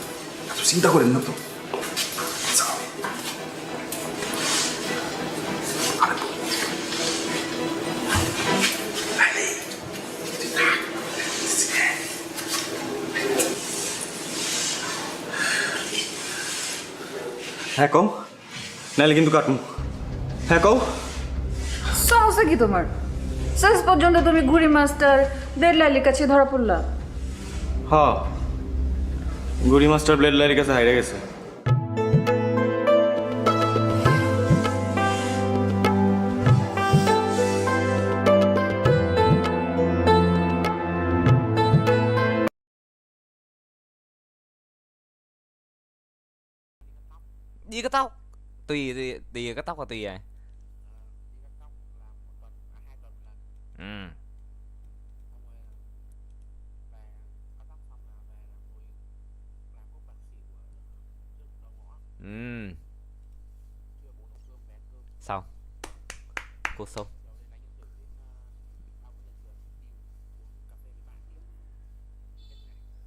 S17: এত চিন্তা করেন না তো।
S13: হ্যাঁ কও, নাইলে কিন্তু কাটুন। হ্যাঁ কও।
S7: সমস্যা কি তোমার? শেষ পর্যন্ত তুমি ঘুড়ি মাস্টার ব্লেড লাইলির কাছে ধরা পড়লা।
S13: হ্যাঁ, ঘুড়ি মাস্টার ব্লেড লাইলির কাছে হাইরে গেছে।
S23: Đi cắt tóc. Tùy cắt tóc là tùy à? Ừ. Xong. Cuộc sống.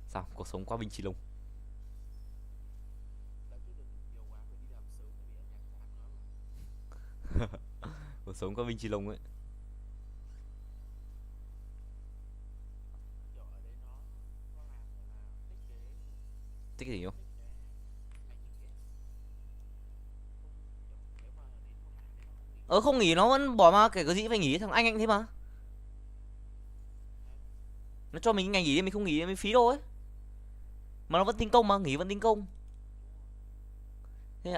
S23: Xong, cuộc sống qua Bình Chi Lung. Cuộc sống qua Bình Chi Lung ấy. Thích cái gì không? Không nghỉ nó vẫn bỏ mà, kể cái gì phải nghỉ, thằng anh thế mà. Nó cho mình ngày nghỉ mình không nghỉ mình phí đâu ấy. Mà nó vẫn tính công mà, nghỉ vẫn tính công. Thế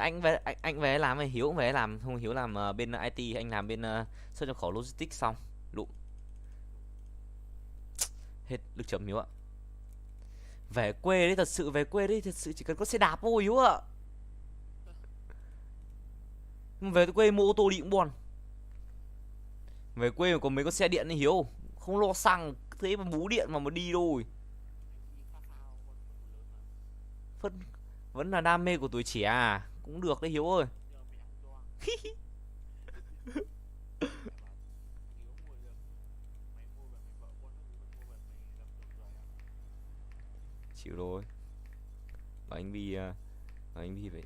S23: anh về làm, Hiếu cũng về làm, không Hiếu làm bên IT, anh làm bên xuất nhập khẩu logistics xong. Lụm. Hết lực chấm Hiếu ạ. Về quê đấy, thật sự về quê đấy, thật sự chỉ cần có xe đạp thôi Hiếu ạ. Về quê mua ô tô đi cũng buồn. Về quê mà có mấy con xe điện này Hiếu, không lo xăng, thế mà bú điện mà đi thôi. Vẫn là đam mê của tuổi trẻ à, cũng được đấy Hiếu ơi. Chịu rồi. Và anh Vi vậy.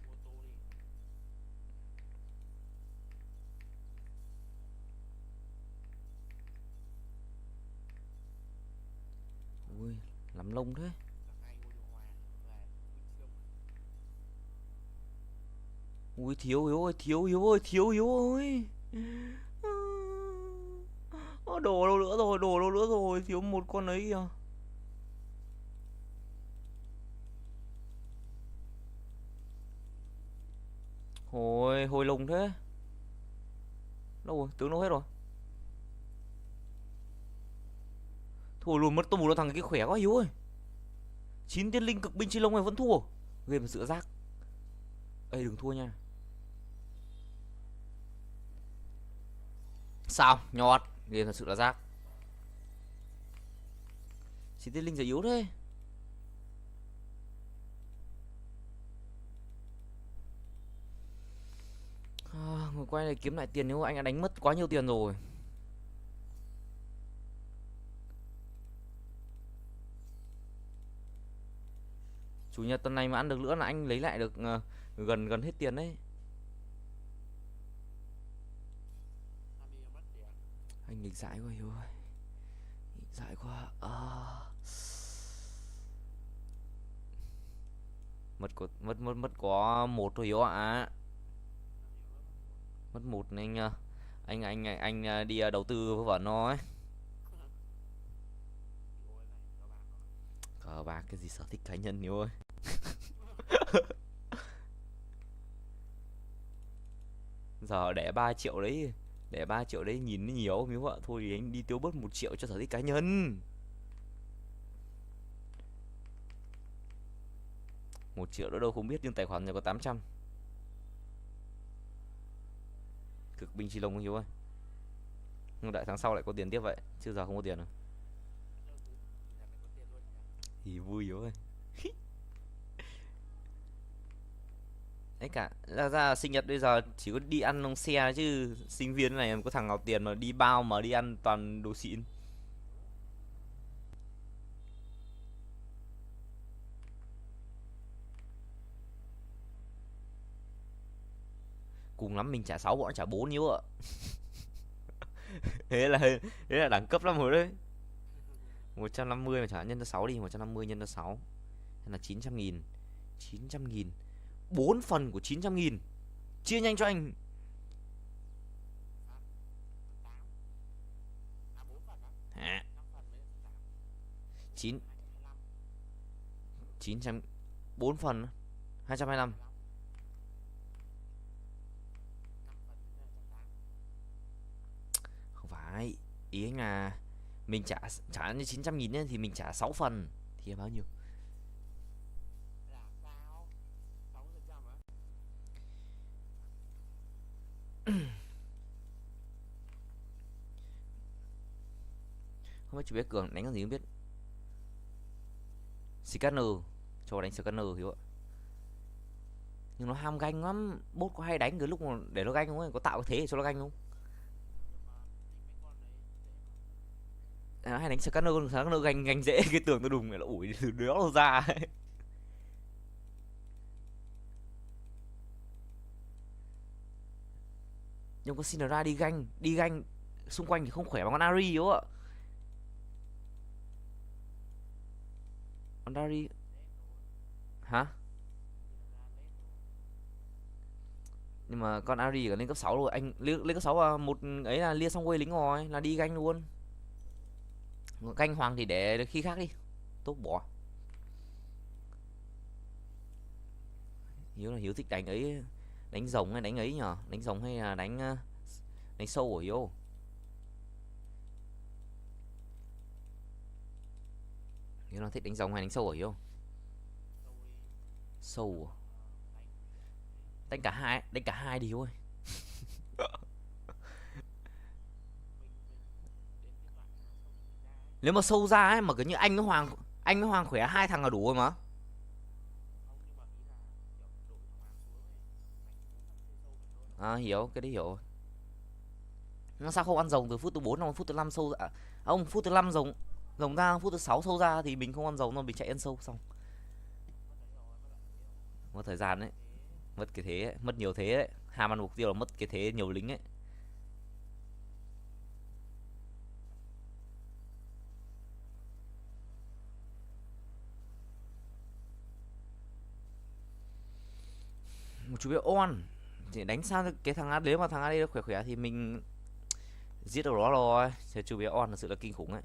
S23: Ui, làm lông thế. Ui thiếu Hiếu ơi, thiếu Hiếu ơi. Đồ đâu nữa rồi, thiếu một con ấy kìa. Hồi lùng thế. Đâu rồi, tướng đâu hết rồi. Thua luôn, mất tù là thằng kia khỏe quá Hiếu ơi. 9 tiên linh cực binh chi lông này vẫn thua. Game mà sữa rác. Ê đừng thua nha. Sao? Nhọt. Game thật sự là rác. 9 tiên linh giờ yếu thế. Ngồi quay này kiếm lại tiền, nếu anh đã đánh mất quá nhiều tiền rồi. Chủ nhật tuần này mà ăn được nữa là anh lấy lại được gần hết tiền đấy. Anh nghịch dại quá Hiếu ơi. Nghịch dại quá. Mất có một thôi Hiếu ạ. Mất một nên anh đi đầu tư với vợ nó ấy. Cờ bạc cái gì sở thích cá nhân Hiếu ơi. Giờ để 3 triệu đấy, nhìn nó nhiều Hiếu ạ. Thôi thì anh đi tiêu bớt 1 triệu cho sở thích cá nhân. 1 triệu đó đâu không biết, nhưng tài khoản này có 800. Cực binh chi lông Hiếu ơi. Nhưng đợi tháng sau lại có tiền tiếp vậy, chứ giờ không có tiền rồi. Thì vui Hiếu ơi. Đấy cả ra sinh nhật bây giờ chỉ có đi ăn nông xe, chứ sinh viên này có thằng nào tiền mà đi bao mà đi ăn toàn đồ xịn. Cùng lắm mình trả 6, bọn trả 4 Hiếu ạ. Thế là đẳng cấp lắm rồi đấy. 150 mà trả nhân cho 6 đi, 150 nhân cho 6 là 900.000. 900.000 4 phần của 900.000. Chia nhanh cho anh. À. 900 4 phần 225. Không phải, ý anh là mình trả như 900.000 ấy, thì mình trả 6 phần thì là bao nhiêu? Không biết chú bé Cường đánh con gì không biết. Scanner, cho đánh Scanner hiểu ạ. Nhưng nó ham ganh lắm. Bốt có hay đánh cái lúc mà để nó ganh không ấy? Có tạo cái thế để cho nó ganh không? Nó hay đánh Scanner ganh dễ. Cái tường nó đùng này là ủi từ đó nó ra ấy. Nhưng có Sinara đi ganh xung quanh thì không khỏe bằng con Ari yếu ạ. Con Ari hả? Nhưng mà con Ari cả lên cấp 6 rồi, anh lên cấp 6 là một ấy là lia xong quê lính rồi, là đi ganh luôn. Ganh hoàng thì để khi khác đi. Tốt bỏ. Hiếu thích đánh ấy, đánh rồng hay đánh ấy nhở? Đánh rồng hay là đánh sâu ở Hiếu? Hiếu nó thích đánh rồng hay đánh sâu ở Hiếu? Sâu à? Đánh cả hai đi thôi. Nếu mà sâu ra ấy mà cứ như anh với Hoàng khỏe, hai thằng là đủ rồi mà. À hiểu, cái đấy hiểu. Nó sao không ăn rồng từ phút thứ 4 hoặc phút thứ 5 sâu ra? Ông phút thứ 5 rồng ra, phút thứ 6 sâu ra thì mình không ăn rồng, nó mình chạy ăn sâu xong. Mất thời gian đấy. Mất cái thế ấy, mất nhiều thế đấy. Ham ăn mục tiêu là mất cái thế nhiều lính ấy. Một chú bé on thì đánh sao cái thằng nếu mà thằng AD nó khỏe thì mình giết được nó rồi. Thế chú bé on thật sự là kinh khủng ấy.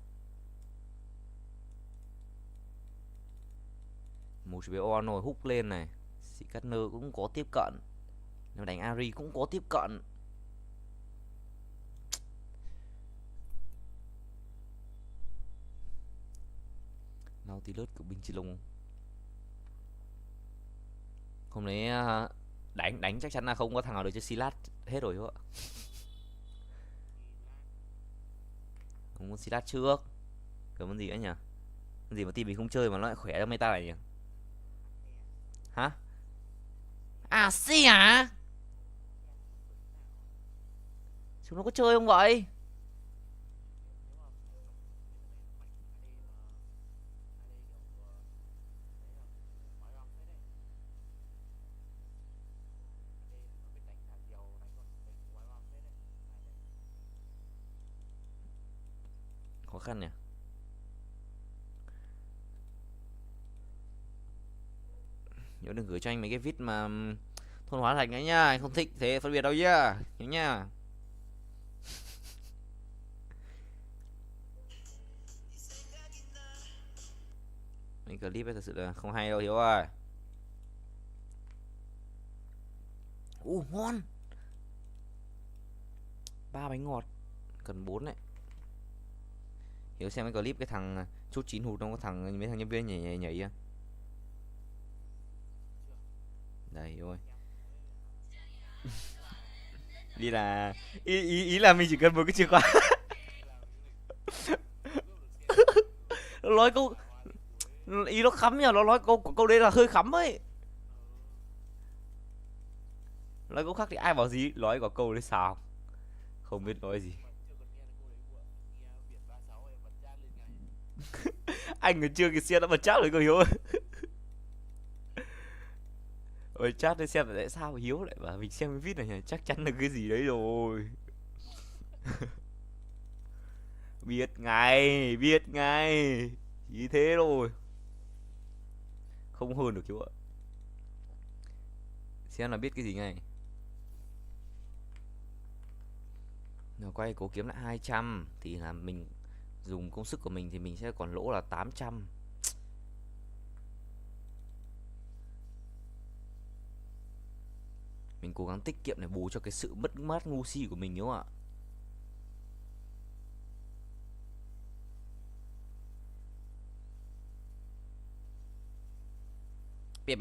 S23: Một chú bé on rồi húc lên này. Sĩ Cutner cũng có tiếp cận. Nếu đánh Ari cũng có tiếp cận. Nautilus của binh Chi Lung. Hôm nay đánh chắc chắn là không có thằng nào được chơi Silat hết rồi thôi ạ. Không có Silat trước. Cái món gì nữa nhỉ? Cái gì mà team mình không chơi mà nó lại khỏe trong meta này nhỉ? Hả? À xì à? Chúng nó có chơi không vậy? Khó khăn nhỉ? Nhớ đừng gửi cho anh mấy cái viết mà thôn hóa thành ấy nhá, anh không thích thế phân biệt đâu nhá, nhớ nhá. Mấy clip ấy thật sự là không hay đâu Hiếu ơi. Ngon. 3 bánh ngọt, cần 4 đấy. Hiếu xem cái clip cái thằng chốt 9 hụt, nó có thằng mấy thằng nhân viên nhảy à. Đây ôi. Đi là ý là mình chỉ cần một cái chìa khóa. Nó nói câu ý nó khắm nhờ, nó nói câu đấy là hơi khắm ấy. Nói câu khác thì ai bảo gì, nói có câu đấy sao không biết nói gì. Anh còn chưa cái xe đã bật chat rồi cơ Hiếu ơi. Ôi chat để xem tại sao Hiếu lại bảo mình xem cái video này nhỉ? Chắc chắn là cái gì đấy rồi. Biết ngay chỉ thế rồi, không hơn được chú ạ. Xem là biết cái gì ngay. Rồi quay cố kiếm lại 200 thì là mình dùng công sức của mình thì mình sẽ còn lỗ là 800. Mình cố gắng tiết kiệm để bù cho cái sự mất mát ngu si của mình đúng không ạ? Biết.